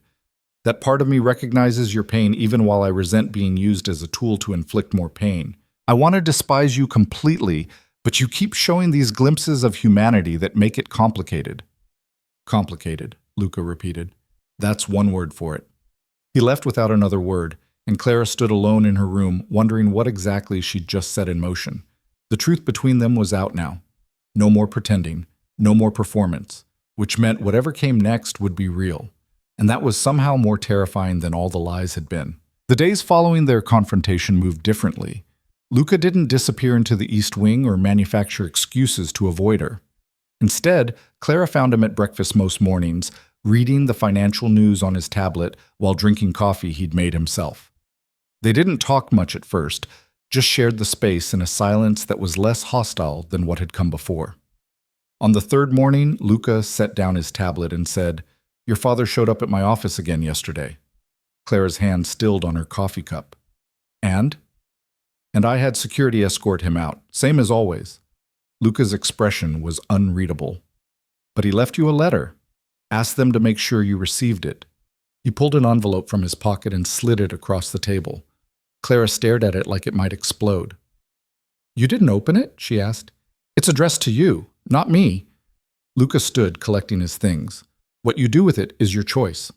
"That part of me recognizes your pain even while I resent being used as a tool to inflict more pain. I want to despise you completely, but you keep showing these glimpses of humanity that make it complicated." "Complicated," Luca repeated. "That's one word for it." He left without another word, and Clara stood alone in her room, wondering what exactly she'd just set in motion. The truth between them was out now. No more pretending, no more performance. which meant whatever came next would be real. And that was somehow more terrifying than all the lies had been. The days following their confrontation moved differently. Luca didn't disappear into the East Wing or manufacture excuses to avoid her. Instead, Clara found him at breakfast most mornings, reading the financial news on his tablet while drinking coffee he'd made himself. They didn't talk much at first, just shared the space in a silence that was less hostile than what had come before. On the third morning, Luca set down his tablet and said, "Your father showed up at my office again yesterday." Clara's hand stilled on her coffee cup. And I had security escort him out, same as always. Luca's expression was unreadable. "But he left you a letter. Asked them to make sure you received it." He pulled an envelope from his pocket and slid it across the table. Clara stared at it like it might explode. "You didn't open it?" she asked. "It's addressed to you, not me." Luca stood, collecting his things. "What you do with it is your choice."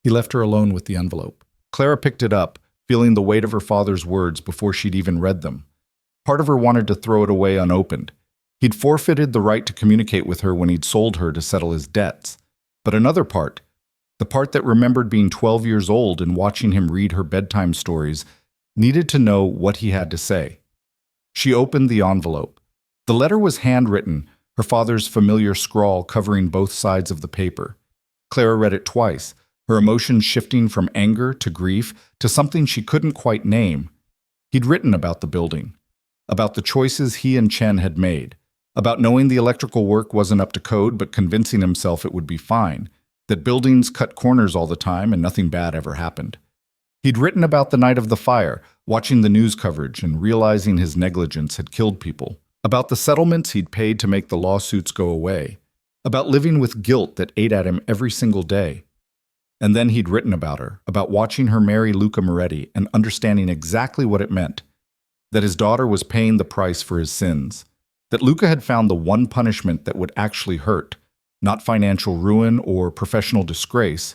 He left her alone with the envelope. Clara picked it up, feeling the weight of her father's words before she'd even read them. Part of her wanted to throw it away unopened. He'd forfeited the right to communicate with her when he'd sold her to settle his debts. But another part, the part that remembered being 12 years old and watching him read her bedtime stories, needed to know what he had to say. She opened the envelope. The letter was handwritten, her father's familiar scrawl covering both sides of the paper. Clara read it twice, her emotions shifting from anger to grief to something she couldn't quite name. He'd written about the building, about the choices he and Chen had made, about knowing the electrical work wasn't up to code but convincing himself it would be fine, that buildings cut corners all the time and nothing bad ever happened. He'd written about the night of the fire, watching the news coverage and realizing his negligence had killed people, about the settlements he'd paid to make the lawsuits go away, about living with guilt that ate at him every single day. And then he'd written about her, about watching her marry Luca Moretti and understanding exactly what it meant, that his daughter was paying the price for his sins, that Luca had found the one punishment that would actually hurt, not financial ruin or professional disgrace,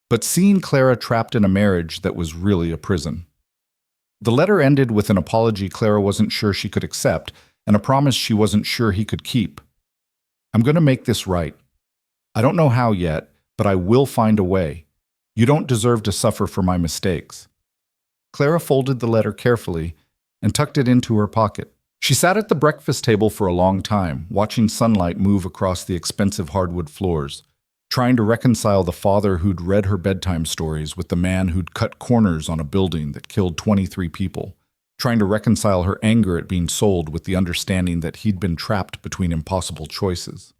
but seeing Clara trapped in a marriage that was really a prison. The letter ended with an apology Clara wasn't sure she could accept and a promise she wasn't sure he could keep. "I'm going to make this right. I don't know how yet, but I will find a way. You don't deserve to suffer for my mistakes." Clara folded the letter carefully and tucked it into her pocket. She sat at the breakfast table for a long time, watching sunlight move across the expensive hardwood floors, trying to reconcile the father who'd read her bedtime stories with the man who'd cut corners on a building that killed 23 people, trying to reconcile her anger at being sold with the understanding that he'd been trapped between impossible choices.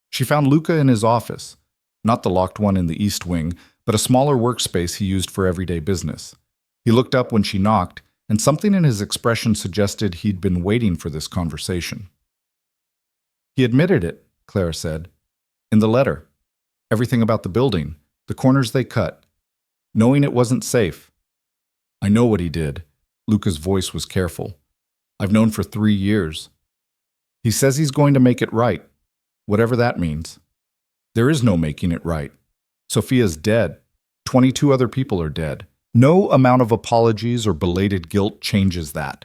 She found Luca in his office, not the locked one in the East Wing, but a smaller workspace he used for everyday business. He looked up when she knocked, and something in his expression suggested he'd been waiting for this conversation. "He admitted it," Clara said. "In the letter. Everything about the building, the corners they cut, knowing it wasn't safe." "I know what he did." Luca's voice was careful. "I've known for 3 years. He says he's going to make it right, whatever that means. There is no making it right. Sophia's dead. 22 other people are dead. No amount of apologies or belated guilt changes that."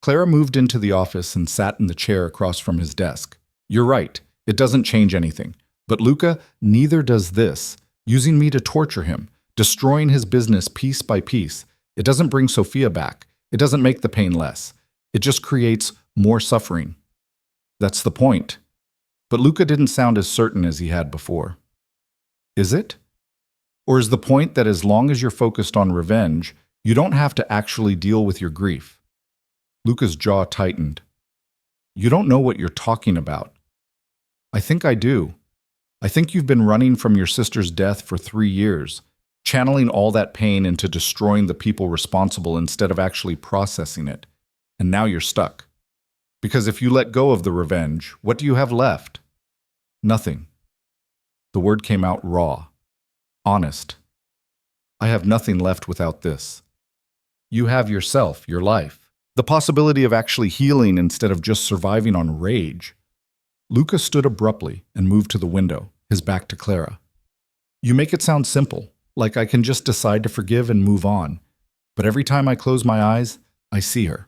Clara moved into the office and sat in the chair across from his desk. "You're right. It doesn't change anything. But Luca, neither does this. Using me to torture him, destroying his business piece by piece. It doesn't bring Sophia back. It doesn't make the pain less. It just creates more suffering." "That's the point." But Luca didn't sound as certain as he had before. "Is it? Or is the point that as long as you're focused on revenge, you don't have to actually deal with your grief?" Luca's jaw tightened. "You don't know what you're talking about." "I think I do. I think you've been running from your sister's death for 3 years, channeling all that pain into destroying the people responsible instead of actually processing it. And now you're stuck. Because if you let go of the revenge, what do you have left?" "Nothing." The word came out raw. Honest. "I have nothing left without this. You have yourself, your life, the possibility of actually healing instead of just surviving on rage." Luca stood abruptly and moved to the window, his back to Clara. "You make it sound simple, like I can just decide to forgive and move on. But every time I close my eyes, I see her.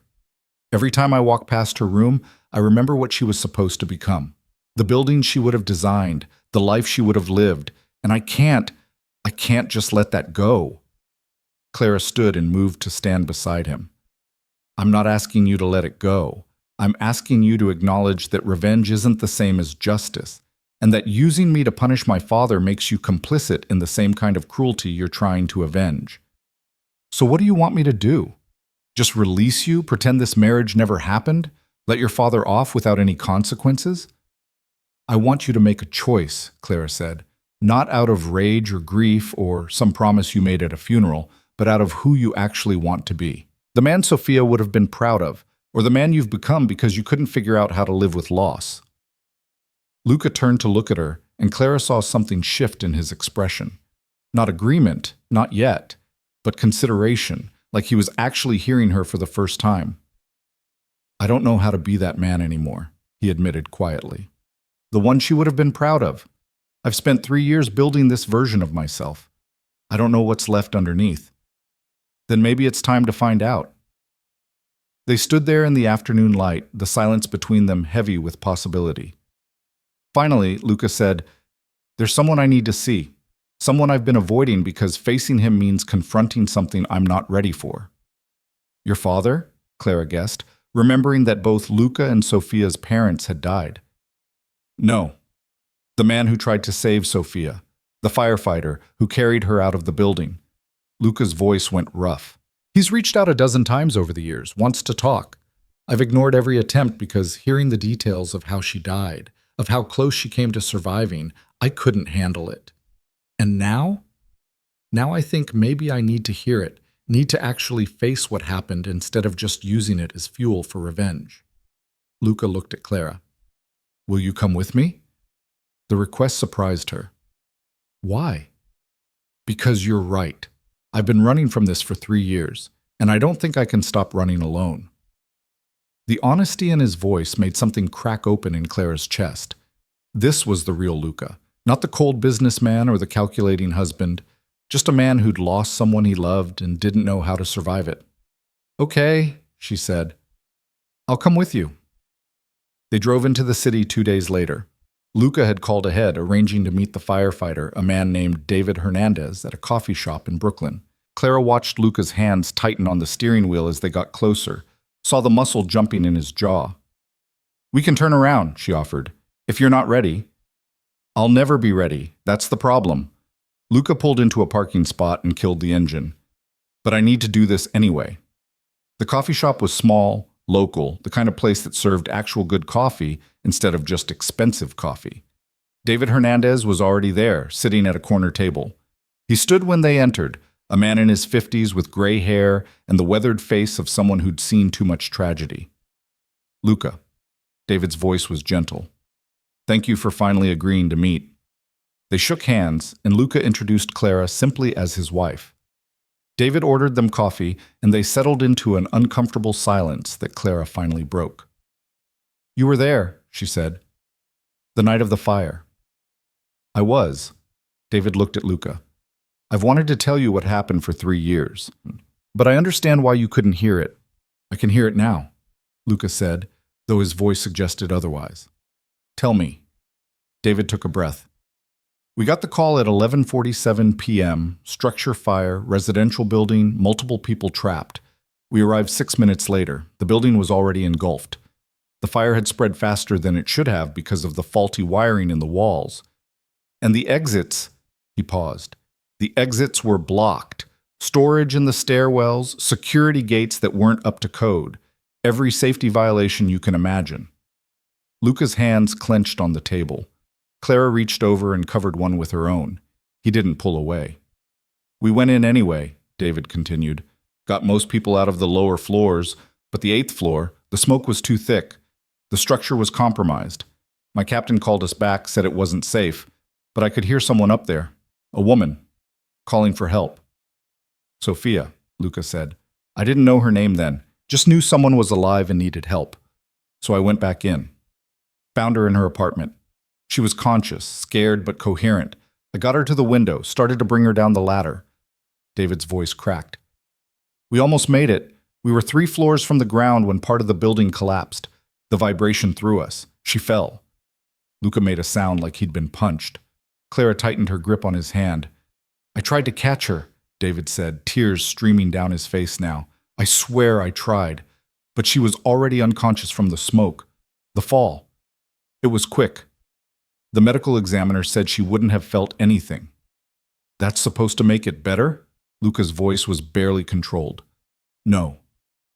Every time I walk past her room, I remember what she was supposed to become. The building she would have designed, the life she would have lived, and I can't just let that go. Clara stood and moved to stand beside him. I'm not asking you to let it go. I'm asking you to acknowledge that revenge isn't the same as justice, and that using me to punish my father makes you complicit in the same kind of cruelty you're trying to avenge. So what do you want me to do? Just release you, pretend this marriage never happened, let your father off without any consequences? I want you to make a choice, Clara said, not out of rage or grief or some promise you made at a funeral, but out of who you actually want to be. The man Sophia would have been proud of, or the man you've become because you couldn't figure out how to live with loss. Luca turned to look at her, and Clara saw something shift in his expression. Not agreement, not yet, but consideration, like he was actually hearing her for the first time. I don't know how to be that man anymore, he admitted quietly. The one she would have been proud of. I've spent 3 years building this version of myself. I don't know what's left underneath. Then maybe it's time to find out. They stood there in the afternoon light, the silence between them heavy with possibility. Finally, Luca said, There's someone I need to see. Someone I've been avoiding because facing him means confronting something I'm not ready for. Your father? Clara guessed, remembering that both Luca and Sophia's parents had died. No. The man who tried to save Sophia. The firefighter who carried her out of the building. Luca's voice went rough. He's reached out a dozen times over the years, wants to talk. I've ignored every attempt because hearing the details of how she died, of how close she came to surviving, I couldn't handle it. And now? Now I think maybe I need to hear it, need to actually face what happened instead of just using it as fuel for revenge. Luca looked at Clara. Will you come with me? The request surprised her. Why? Because you're right. I've been running from this for 3 years, and I don't think I can stop running alone. The honesty in his voice made something crack open in Clara's chest. This was the real Luca, not the cold businessman or the calculating husband, just a man who'd lost someone he loved and didn't know how to survive it. Okay, she said. I'll come with you. They drove into the city 2 days later. Luca had called ahead, arranging to meet the firefighter, a man named David Hernandez, at a coffee shop in Brooklyn. Clara watched Luca's hands tighten on the steering wheel as they got closer, saw the muscle jumping in his jaw. We can turn around, she offered, if you're not ready. I'll never be ready. That's the problem. Luca pulled into a parking spot and killed the engine. But I need to do this anyway. The coffee shop was small, local, the kind of place that served actual good coffee instead of just expensive coffee. David Hernandez was already there, sitting at a corner table. He stood when they entered, a man in his 50s with gray hair and the weathered face of someone who'd seen too much tragedy. Luca. David's voice was gentle. Thank you for finally agreeing to meet. They shook hands, and Luca introduced Clara simply as his wife. David ordered them coffee, and they settled into an uncomfortable silence that Clara finally broke. You were there, she said. The night of the fire. I was. David looked at Luca. I've wanted to tell you what happened for 3 years, but I understand why you couldn't hear it. I can hear it now, Luca said, though his voice suggested otherwise. Tell me. David took a breath. We got the call at 11:47 p.m., structure fire, residential building, multiple people trapped. We arrived 6 minutes later. The building was already engulfed. The fire had spread faster than it should have because of the faulty wiring in the walls. And the exits, he paused. The exits were blocked. Storage in the stairwells, security gates that weren't up to code. Every safety violation you can imagine. Luca's hands clenched on the table. Clara reached over and covered one with her own. He didn't pull away. We went in anyway, David continued. Got most people out of the lower floors, but the 8th floor, the smoke was too thick. The structure was compromised. My captain called us back, said it wasn't safe, but I could hear someone up there, a woman, calling for help. Sophia, Luca said. I didn't know her name then, just knew someone was alive and needed help. So I went back in. Found her in her apartment. She was conscious, scared but coherent. I got her to the window, started to bring her down the ladder. David's voice cracked. We almost made it. We were 3 floors from the ground when part of the building collapsed. The vibration threw us. She fell. Luca made a sound like he'd been punched. Clara tightened her grip on his hand. I tried to catch her, David said, tears streaming down his face now. I swear I tried. But she was already unconscious from the smoke. The fall. It was quick. The medical examiner said she wouldn't have felt anything. That's supposed to make it better? Luca's voice was barely controlled. No,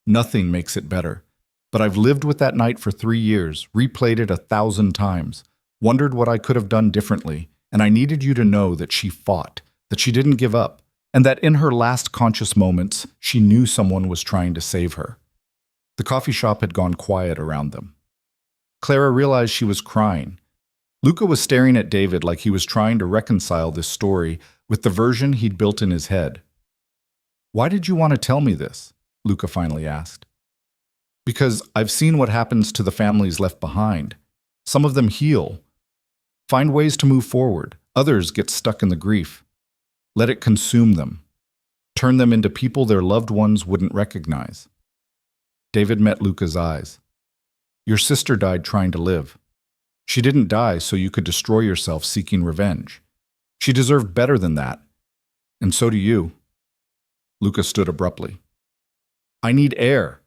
nothing makes it better. But I've lived with that night for 3 years, replayed it 1,000 times, wondered what I could have done differently, and I needed you to know that she fought, that she didn't give up, and that in her last conscious moments, she knew someone was trying to save her. The coffee shop had gone quiet around them. Clara realized she was crying. Luca was staring at David like he was trying to reconcile this story with the version he'd built in his head. Why did you want to tell me this? Luca finally asked. Because I've seen what happens to the families left behind. Some of them heal, find ways to move forward. Others get stuck in the grief. Let it consume them. Turn them into people their loved ones wouldn't recognize. David met Luca's eyes. Your sister died trying to live. She didn't die so you could destroy yourself seeking revenge. She deserved better than that. And so do you. Luca stood abruptly. I need air.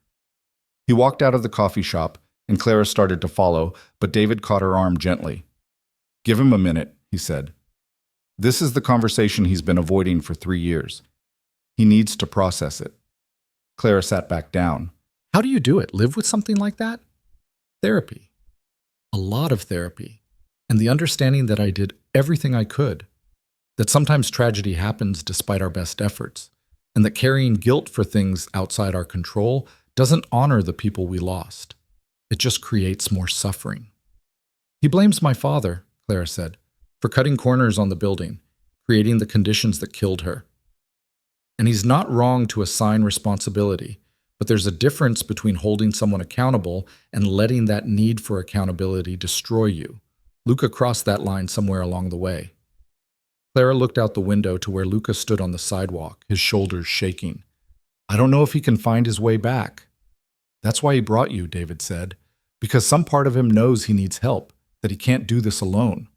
He walked out of the coffee shop, and Clara started to follow, but David caught her arm gently. Give him a minute, he said. This is the conversation he's been avoiding for 3 years. He needs to process it. Clara sat back down. How do you do it? Live with something like that? Therapy. A lot of therapy. And the understanding that I did everything I could. That sometimes tragedy happens despite our best efforts. And that carrying guilt for things outside our control doesn't honor the people we lost. It just creates more suffering. He blames my father, Clara said, for cutting corners on the building, creating the conditions that killed her. And he's not wrong to assign responsibility, but there's a difference between holding someone accountable and letting that need for accountability destroy you. Luca crossed that line somewhere along the way. Clara looked out the window to where Luca stood on the sidewalk, his shoulders shaking. I don't know if he can find his way back. That's why he brought you, David said, because some part of him knows he needs help, that he can't do this alone.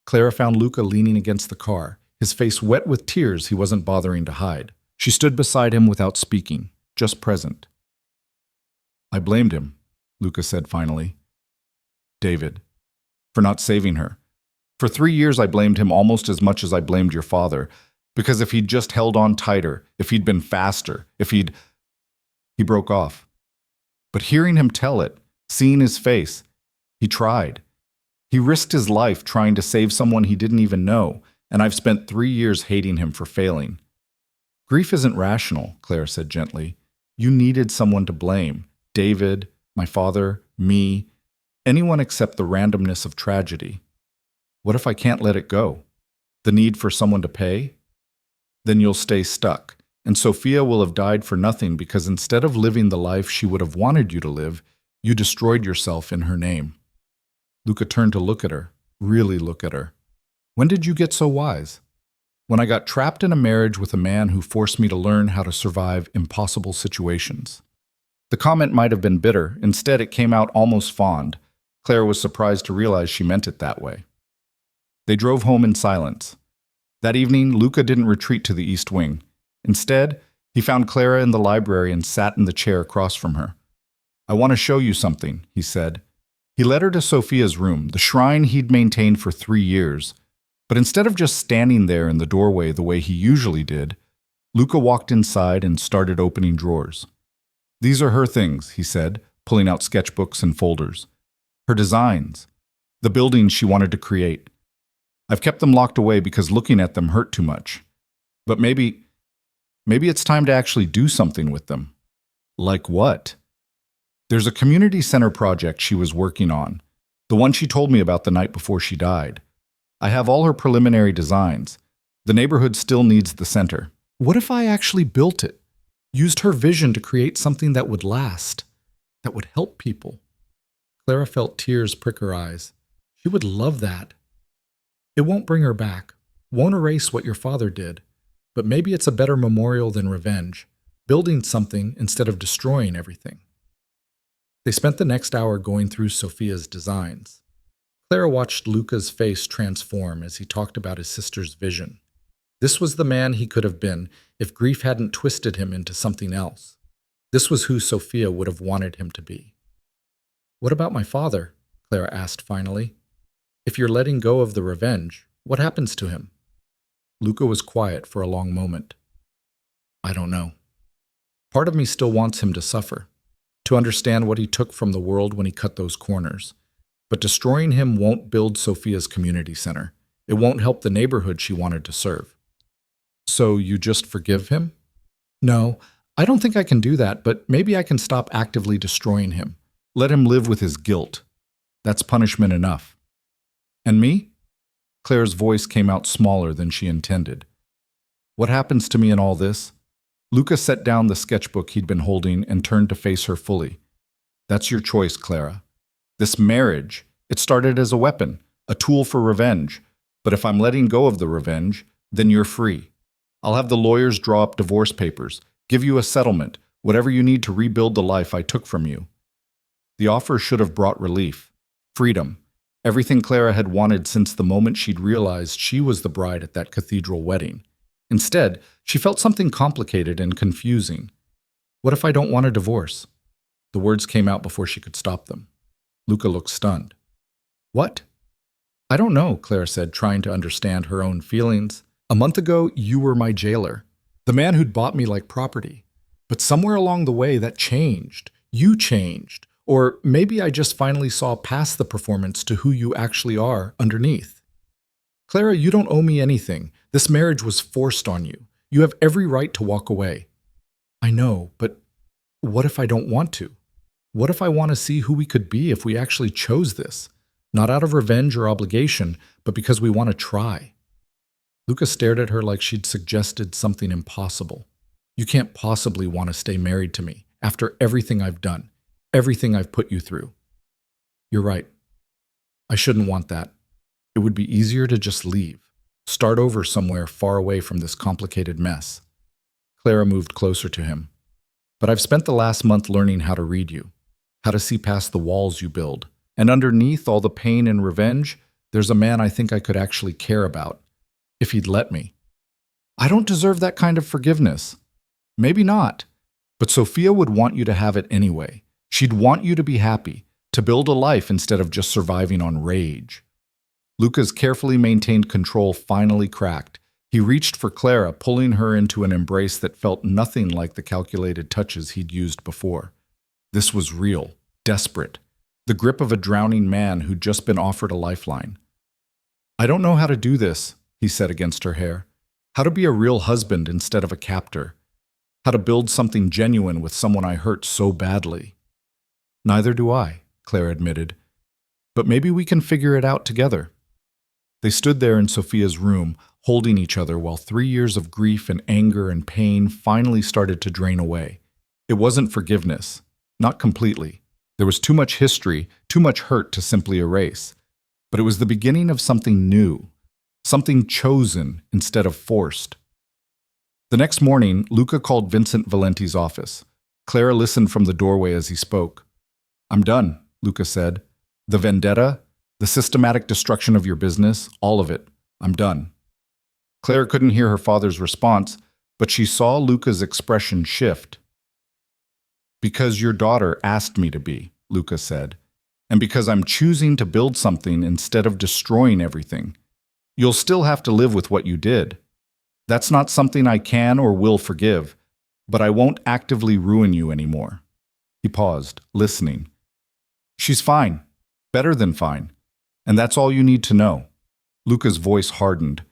Clara found Luca leaning against the car, his face wet with tears he wasn't bothering to hide. She stood beside him without speaking, just present. I blamed him, Luca said finally. David, for not saving her. For 3 years I blamed him almost as much as I blamed your father, because if he'd just held on tighter, if he'd been faster, He broke off. But hearing him tell it, seeing his face, he tried. He risked his life trying to save someone he didn't even know, and I've spent 3 years hating him for failing. Grief isn't rational, Claire said gently. You needed someone to blame. David, my father, me, anyone except the randomness of tragedy. What if I can't let it go? The need for someone to pay? Then you'll stay stuck, and Sophia will have died for nothing because instead of living the life she would have wanted you to live, you destroyed yourself in her name. Luca turned to look at her, really look at her. When did you get so wise? When I got trapped in a marriage with a man who forced me to learn how to survive impossible situations. The comment might have been bitter. Instead, it came out almost fond. Claire was surprised to realize she meant it that way. They drove home in silence. That evening, Luca didn't retreat to the East Wing. Instead, he found Clara in the library and sat in the chair across from her. I want to show you something, he said. He led her to Sophia's room, the shrine he'd maintained for 3 years. But instead of just standing there in the doorway the way he usually did, Luca walked inside and started opening drawers. These are her things, he said, pulling out sketchbooks and folders. Her designs. The buildings she wanted to create. I've kept them locked away because looking at them hurt too much. But maybe it's time to actually do something with them. Like what? There's a community center project she was working on, the one she told me about the night before she died. I have all her preliminary designs. The neighborhood still needs the center. What if I actually built it? Used her vision to create something that would last, that would help people? Clara felt tears prick her eyes. She would love that. It won't bring her back, won't erase what your father did, but maybe it's a better memorial than revenge, building something instead of destroying everything. They spent the next hour going through Sophia's designs. Clara watched Luca's face transform as he talked about his sister's vision. This was the man he could have been if grief hadn't twisted him into something else. This was who Sophia would have wanted him to be. "What about my father?" Clara asked finally. "If you're letting go of the revenge, what happens to him?" Luca was quiet for a long moment. "I don't know. Part of me still wants him to suffer, to understand what he took from the world when he cut those corners. But destroying him won't build Sophia's community center. It won't help the neighborhood she wanted to serve." "So you just forgive him?" "No, I don't think I can do that, but maybe I can stop actively destroying him. Let him live with his guilt. That's punishment enough." "And me?" Claire's voice came out smaller than she intended. "What happens to me in all this?" Luca set down the sketchbook he'd been holding and turned to face her fully. "That's your choice, Clara. This marriage, it started as a weapon, a tool for revenge. But if I'm letting go of the revenge, then you're free. I'll have the lawyers draw up divorce papers, give you a settlement, whatever you need to rebuild the life I took from you." The offer should have brought relief, freedom, everything Clara had wanted since the moment she'd realized she was the bride at that cathedral wedding. Instead, she felt something complicated and confusing. "What if I don't want a divorce?" The words came out before she could stop them. Luca looked stunned. "What?" "I don't know," Clara said, trying to understand her own feelings. "A month ago, you were my jailer, the man who'd bought me like property. But somewhere along the way, that changed. You changed. Or maybe I just finally saw past the performance to who you actually are underneath. Clara, you don't owe me anything. This marriage was forced on you. You have every right to walk away." "I know, but what if I don't want to? What if I want to see who we could be if we actually chose this? Not out of revenge or obligation, but because we want to try." Luca stared at her like she'd suggested something impossible. "You can't possibly want to stay married to me after everything I've done, everything I've put you through." "You're right. I shouldn't want that. It would be easier to just leave, start over somewhere far away from this complicated mess." Clara moved closer to him. "But I've spent the last month learning how to read you, how to see past the walls you build. And underneath all the pain and revenge, there's a man I think I could actually care about, if he'd let me." "I don't deserve that kind of forgiveness." "Maybe not. But Sophia would want you to have it anyway. She'd want you to be happy, to build a life instead of just surviving on rage." Luca's carefully maintained control finally cracked. He reached for Clara, pulling her into an embrace that felt nothing like the calculated touches he'd used before. This was real, desperate, the grip of a drowning man who'd just been offered a lifeline. "I don't know how to do this," he said against her hair. "How to be a real husband instead of a captor. How to build something genuine with someone I hurt so badly." "Neither do I," Clara admitted. "But maybe we can figure it out together." They stood there in Sophia's room, holding each other while 3 years of grief and anger and pain finally started to drain away. It wasn't forgiveness. Not completely. There was too much history, too much hurt to simply erase. But it was the beginning of something new, something chosen instead of forced. The next morning, Luca called Vincent Valenti's office. Clara listened from the doorway as he spoke. "I'm done," Luca said. "The vendetta, the systematic destruction of your business, all of it. I'm done." Clara couldn't hear her father's response, but she saw Luca's expression shift. "Because your daughter asked me to be," Luca said, "and because I'm choosing to build something instead of destroying everything. You'll still have to live with what you did. That's not something I can or will forgive, but I won't actively ruin you anymore." He paused, listening. "She's fine, better than fine, and that's all you need to know." Luca's voice hardened.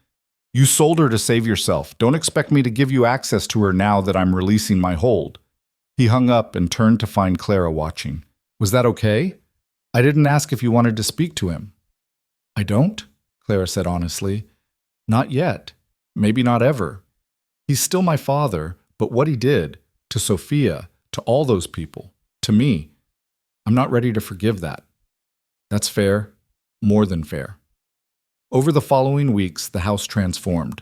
"You sold her to save yourself. Don't expect me to give you access to her now that I'm releasing my hold." He hung up and turned to find Clara watching. "Was that okay? I didn't ask if you wanted to speak to him." "I don't," Clara said honestly. "Not yet. Maybe not ever. He's still my father, but what he did, to Sophia, to all those people, to me, I'm not ready to forgive that." "That's fair. More than fair." Over the following weeks, the house transformed.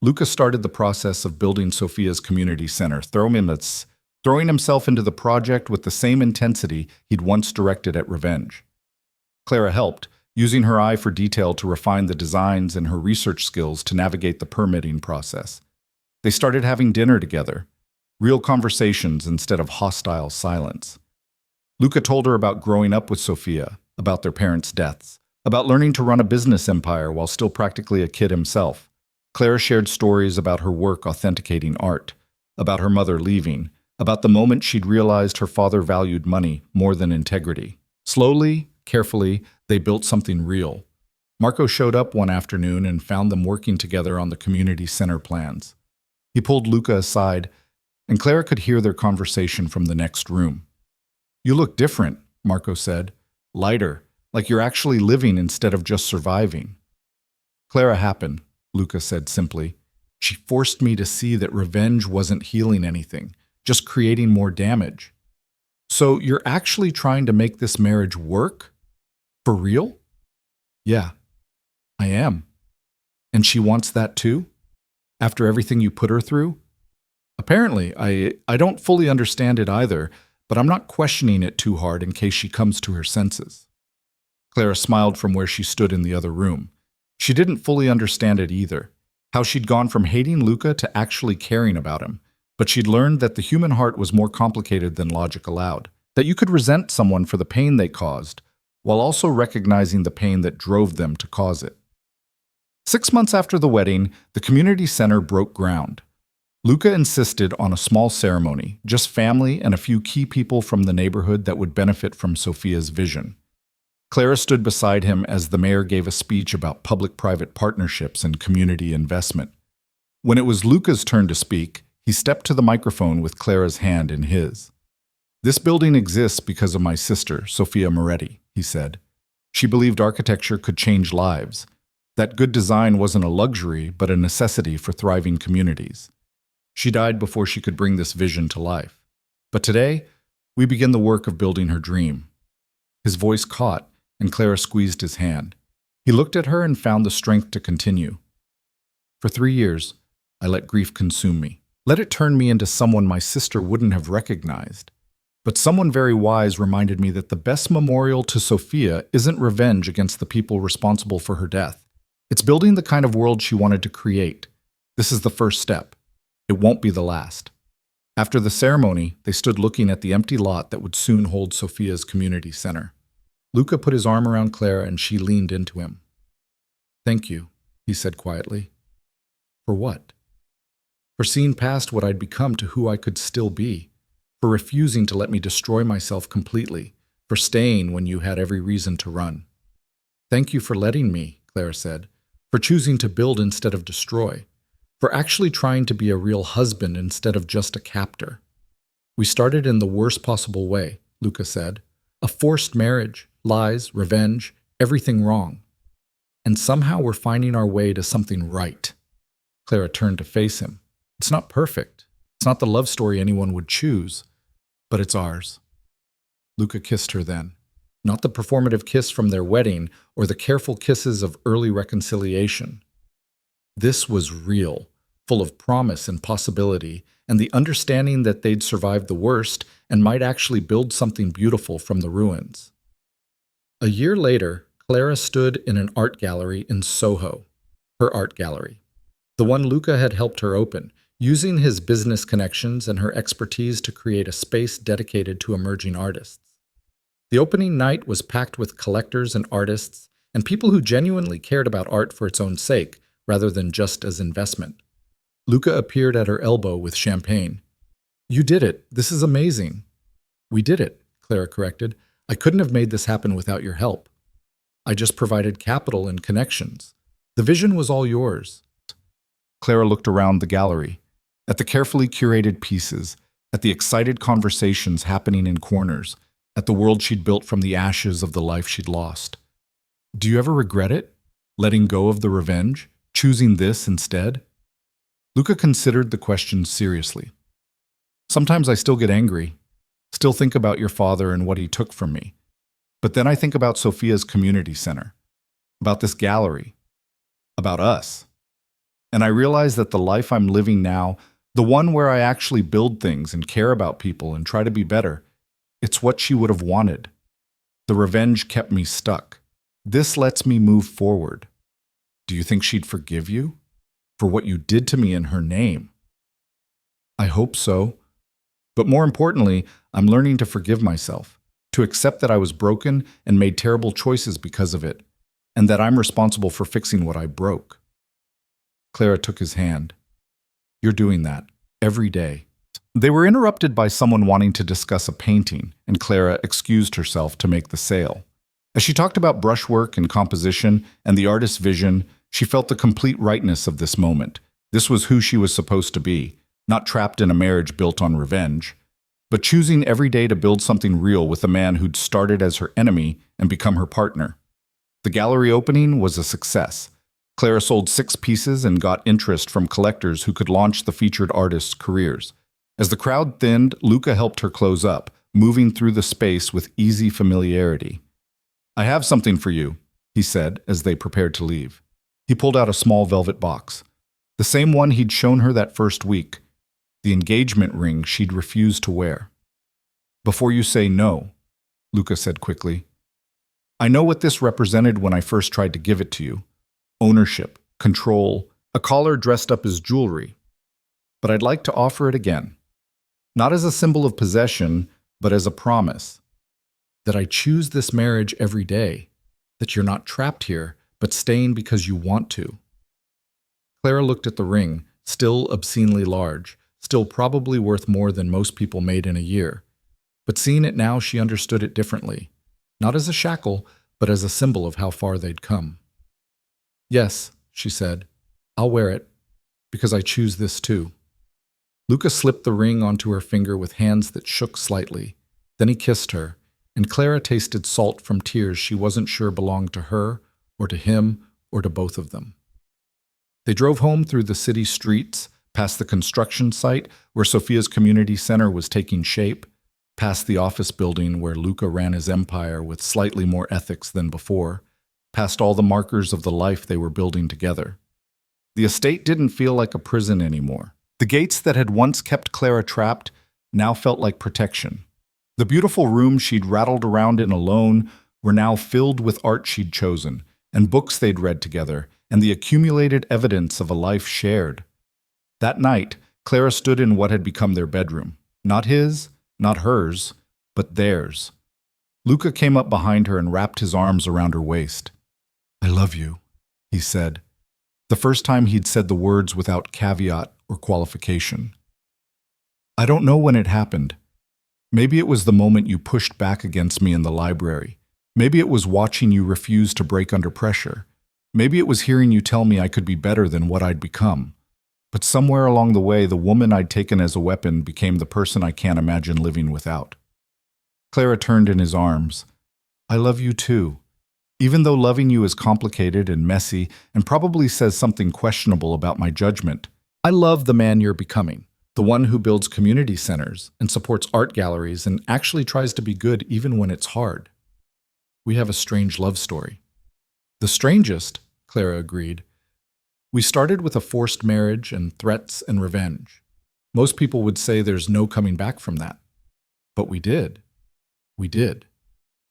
Luca started the process of building Sophia's community center, throwing himself into the project with the same intensity he'd once directed at revenge. Clara helped, using her eye for detail to refine the designs and her research skills to navigate the permitting process. They started having dinner together, real conversations instead of hostile silence. Luca told her about growing up with Sofia, about their parents' deaths, about learning to run a business empire while still practically a kid himself. Clara shared stories about her work authenticating art, about her mother leaving, about the moment she'd realized her father valued money more than integrity. Slowly, carefully, they built something real. Marco showed up one afternoon and found them working together on the community center plans. He pulled Luca aside, and Clara could hear their conversation from the next room. "You look different," Marco said. "Lighter, like you're actually living instead of just surviving." "Clara happened," Luca said simply. "She forced me to see that revenge wasn't healing anything, just creating more damage." "So you're actually trying to make this marriage work? For real?" "Yeah, I am." "And she wants that too? After everything you put her through?" "Apparently, I don't fully understand it either, but I'm not questioning it too hard in case she comes to her senses." Clara smiled from where she stood in the other room. She didn't fully understand it either, how she'd gone from hating Luca to actually caring about him, but she'd learned that the human heart was more complicated than logic allowed, that you could resent someone for the pain they caused, while also recognizing the pain that drove them to cause it. 6 months after the wedding, the community center broke ground. Luca insisted on a small ceremony, just family and a few key people from the neighborhood that would benefit from Sofia's vision. Clara stood beside him as the mayor gave a speech about public-private partnerships and community investment. When it was Luca's turn to speak, he stepped to the microphone with Clara's hand in his. "This building exists because of my sister, Sofia Moretti," he said. "She believed architecture could change lives, that good design wasn't a luxury but a necessity for thriving communities. She died before she could bring this vision to life. But today, we begin the work of building her dream." His voice caught, and Clara squeezed his hand. He looked at her and found the strength to continue. "For 3 years, I let grief consume me. Let it turn me into someone my sister wouldn't have recognized. But someone very wise reminded me that the best memorial to Sofia isn't revenge against the people responsible for her death. It's building the kind of world she wanted to create. This is the first step. It won't be the last." After the ceremony, they stood looking at the empty lot that would soon hold Sofia's community center. Luca put his arm around Clara and she leaned into him. "Thank you," he said quietly. "For what?" "For seeing past what I'd become to who I could still be. For refusing to let me destroy myself completely. For staying when you had every reason to run." "Thank you for letting me," Clara said. "For choosing to build instead of destroy. For actually trying to be a real husband instead of just a captor." "We started in the worst possible way," Luca said. "A forced marriage. Lies, revenge, everything wrong. And somehow we're finding our way to something right." Clara turned to face him. "It's not perfect. It's not the love story anyone would choose, but it's ours." Luca kissed her then. Not the performative kiss from their wedding or the careful kisses of early reconciliation. This was real, full of promise and possibility, and the understanding that they'd survived the worst and might actually build something beautiful from the ruins. A year later, Clara stood in an art gallery in Soho, her art gallery, the one Luca had helped her open, using his business connections and her expertise to create a space dedicated to emerging artists. The opening night was packed with collectors and artists and people who genuinely cared about art for its own sake, rather than just as investment. Luca appeared at her elbow with champagne. "You did it. This is amazing." "We did it," Clara corrected. "I couldn't have made this happen without your help. I just provided capital and connections. The vision was all yours." Clara looked around the gallery, at the carefully curated pieces, at the excited conversations happening in corners, at the world she'd built from the ashes of the life she'd lost. "Do you ever regret it? Letting go of the revenge? Choosing this instead?" Luca considered the question seriously. "Sometimes I still get angry. Still think about your father and what he took from me. But then I think about Sofia's community center, about this gallery, about us. And I realize that the life I'm living now, the one where I actually build things and care about people and try to be better, it's what she would have wanted. The revenge kept me stuck. This lets me move forward. Do you think she'd forgive you for what you did to me in her name? I hope so. But more importantly, I'm learning to forgive myself, to accept that I was broken and made terrible choices because of it, and that I'm responsible for fixing what I broke. Clara took his hand. You're doing that every day. They were interrupted by someone wanting to discuss a painting, and Clara excused herself to make the sale. As she talked about brushwork and composition and the artist's vision, she felt the complete rightness of this moment. This was who she was supposed to be, not trapped in a marriage built on revenge, but choosing every day to build something real with a man who'd started as her enemy and become her partner. The gallery opening was a success. Clara sold 6 pieces and got interest from collectors who could launch the featured artists' careers. As the crowd thinned, Luca helped her close up, moving through the space with easy familiarity. I have something for you, he said as they prepared to leave. He pulled out a small velvet box, the same one he'd shown her that first week, the engagement ring she'd refused to wear. Before you say no, Luca said quickly, I know what this represented when I first tried to give it to you. Ownership, control, a collar dressed up as jewelry. But I'd like to offer it again. Not as a symbol of possession, but as a promise. That I choose this marriage every day. That you're not trapped here, but staying because you want to. Clara looked at the ring, still obscenely large, still probably worth more than most people made in a year. But seeing it now, she understood it differently. Not as a shackle, but as a symbol of how far they'd come. Yes, she said, I'll wear it, because I choose this too. Luca slipped the ring onto her finger with hands that shook slightly. Then he kissed her, and Clara tasted salt from tears she wasn't sure belonged to her, or to him, or to both of them. They drove home through the city streets, past the construction site where Sophia's community center was taking shape, past the office building where Luca ran his empire with slightly more ethics than before, past all the markers of the life they were building together. The estate didn't feel like a prison anymore. The gates that had once kept Clara trapped now felt like protection. The beautiful rooms she'd rattled around in alone were now filled with art she'd chosen, and books they'd read together, and the accumulated evidence of a life shared. That night, Clara stood in what had become their bedroom. Not his, not hers, but theirs. Luca came up behind her and wrapped his arms around her waist. I love you, he said. The first time he'd said the words without caveat or qualification. I don't know when it happened. Maybe it was the moment you pushed back against me in the library. Maybe it was watching you refuse to break under pressure. Maybe it was hearing you tell me I could be better than what I'd become. But somewhere along the way, the woman I'd taken as a weapon became the person I can't imagine living without. Clara turned in his arms. I love you too. Even though loving you is complicated and messy and probably says something questionable about my judgment, I love the man you're becoming, the one who builds community centers and supports art galleries and actually tries to be good even when it's hard. We have a strange love story. The strangest, Clara agreed. We started with a forced marriage and threats and revenge. Most people would say there's no coming back from that. But we did. We did.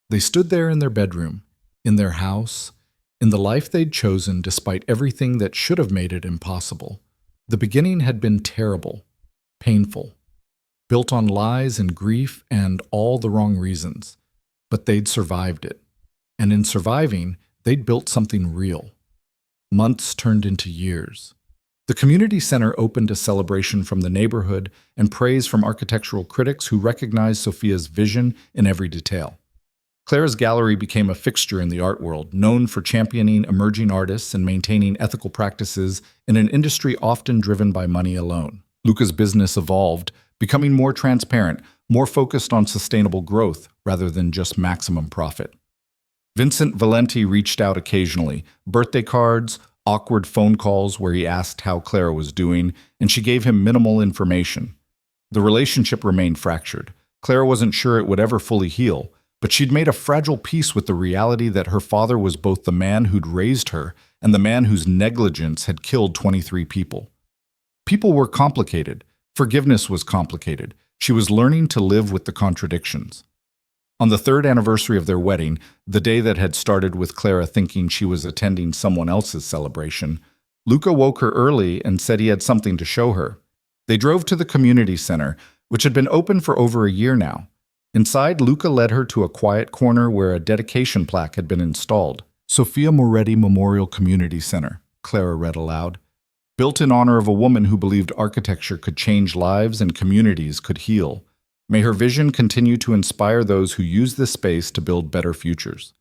They stood there in their bedroom, in their house, in the life they'd chosen despite everything that should have made it impossible. The beginning had been terrible, painful, built on lies and grief and all the wrong reasons. But they'd survived it. And in surviving, they'd built something real. Months turned into years. The community center opened a celebration from the neighborhood and praise from architectural critics who recognized Sophia's vision in every detail. Clara's gallery became a fixture in the art world, known for championing emerging artists and maintaining ethical practices in an industry often driven by money alone. Luca's business evolved, becoming more transparent, more focused on sustainable growth rather than just maximum profit. Vincent Valenti reached out occasionally, birthday cards, awkward phone calls where he asked how Clara was doing, and she gave him minimal information. The relationship remained fractured. Clara wasn't sure it would ever fully heal, but she'd made a fragile peace with the reality that her father was both the man who'd raised her and the man whose negligence had killed 23 people. People were complicated. Forgiveness was complicated. She was learning to live with the contradictions. On the third anniversary of their wedding, the day that had started with Clara thinking she was attending someone else's celebration, Luca woke her early and said he had something to show her. They drove to the community center, which had been open for over a year now. Inside, Luca led her to a quiet corner where a dedication plaque had been installed. Sofia Moretti Memorial Community Center, Clara read aloud. Built in honor of a woman who believed architecture could change lives and communities could heal. May her vision continue to inspire those who use this space to build better futures.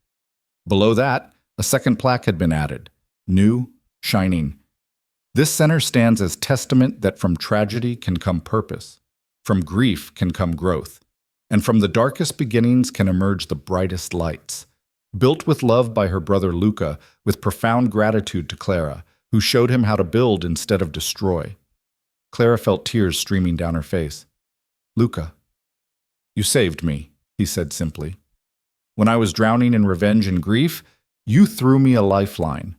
Below that, a second plaque had been added, new, shining. This center stands as testament that from tragedy can come purpose, from grief can come growth, and from the darkest beginnings can emerge the brightest lights. Built with love by her brother Luca, with profound gratitude to Clara, who showed him how to build instead of destroy. Clara felt tears streaming down her face. Luca, you saved me, he said simply. When I was drowning in revenge and grief, you threw me a lifeline.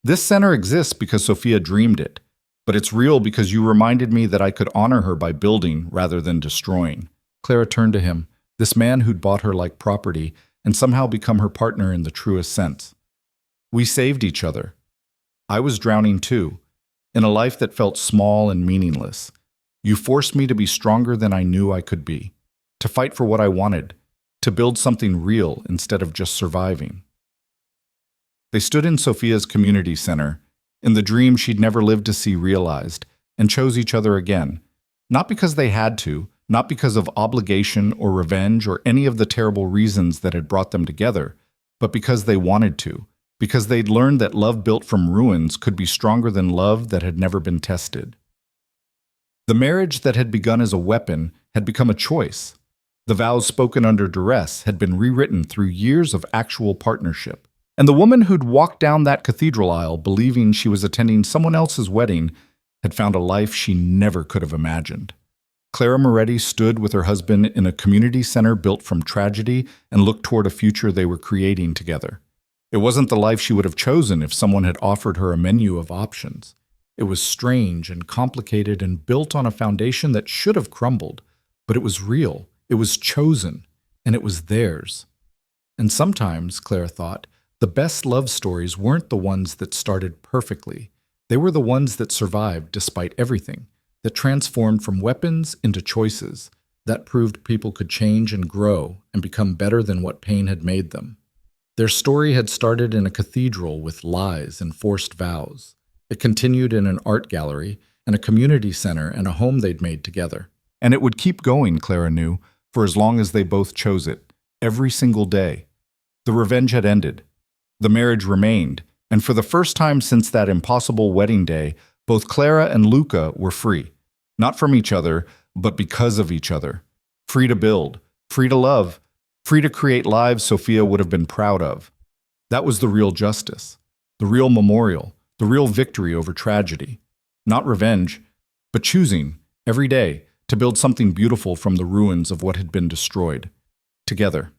This center exists because Sofia dreamed it, but it's real because you reminded me that I could honor her by building rather than destroying. Clara turned to him, this man who'd bought her like property and somehow become her partner in the truest sense. We saved each other. I was drowning too, in a life that felt small and meaningless. You forced me to be stronger than I knew I could be, to fight for what I wanted, to build something real instead of just surviving. They stood in Sofia's community center, in the dream she'd never lived to see realized, and chose each other again, not because they had to, not because of obligation or revenge or any of the terrible reasons that had brought them together, but because they wanted to, because they'd learned that love built from ruins could be stronger than love that had never been tested. The marriage that had begun as a weapon had become a choice. The vows spoken under duress had been rewritten through years of actual partnership. And the woman who'd walked down that cathedral aisle believing she was attending someone else's wedding had found a life she never could have imagined. Clara Moretti stood with her husband in a community center built from tragedy and looked toward a future they were creating together. It wasn't the life she would have chosen if someone had offered her a menu of options. It was strange and complicated and built on a foundation that should have crumbled, but it was real, it was chosen, and it was theirs. And sometimes, Clara thought, the best love stories weren't the ones that started perfectly. They were the ones that survived despite everything, that transformed from weapons into choices, that proved people could change and grow and become better than what pain had made them. Their story had started in a cathedral with lies and forced vows. It continued in an art gallery and a community center and a home they'd made together. And it would keep going, Clara knew, for as long as they both chose it, every single day. The revenge had ended. The marriage remained, and for the first time since that impossible wedding day, both Clara and Luca were free. Not from each other, but because of each other. Free to build, free to love, free to create lives Sofia would have been proud of. That was the real justice, the real memorial, the real victory over tragedy. Not revenge, but choosing, every day, to build something beautiful from the ruins of what had been destroyed. Together.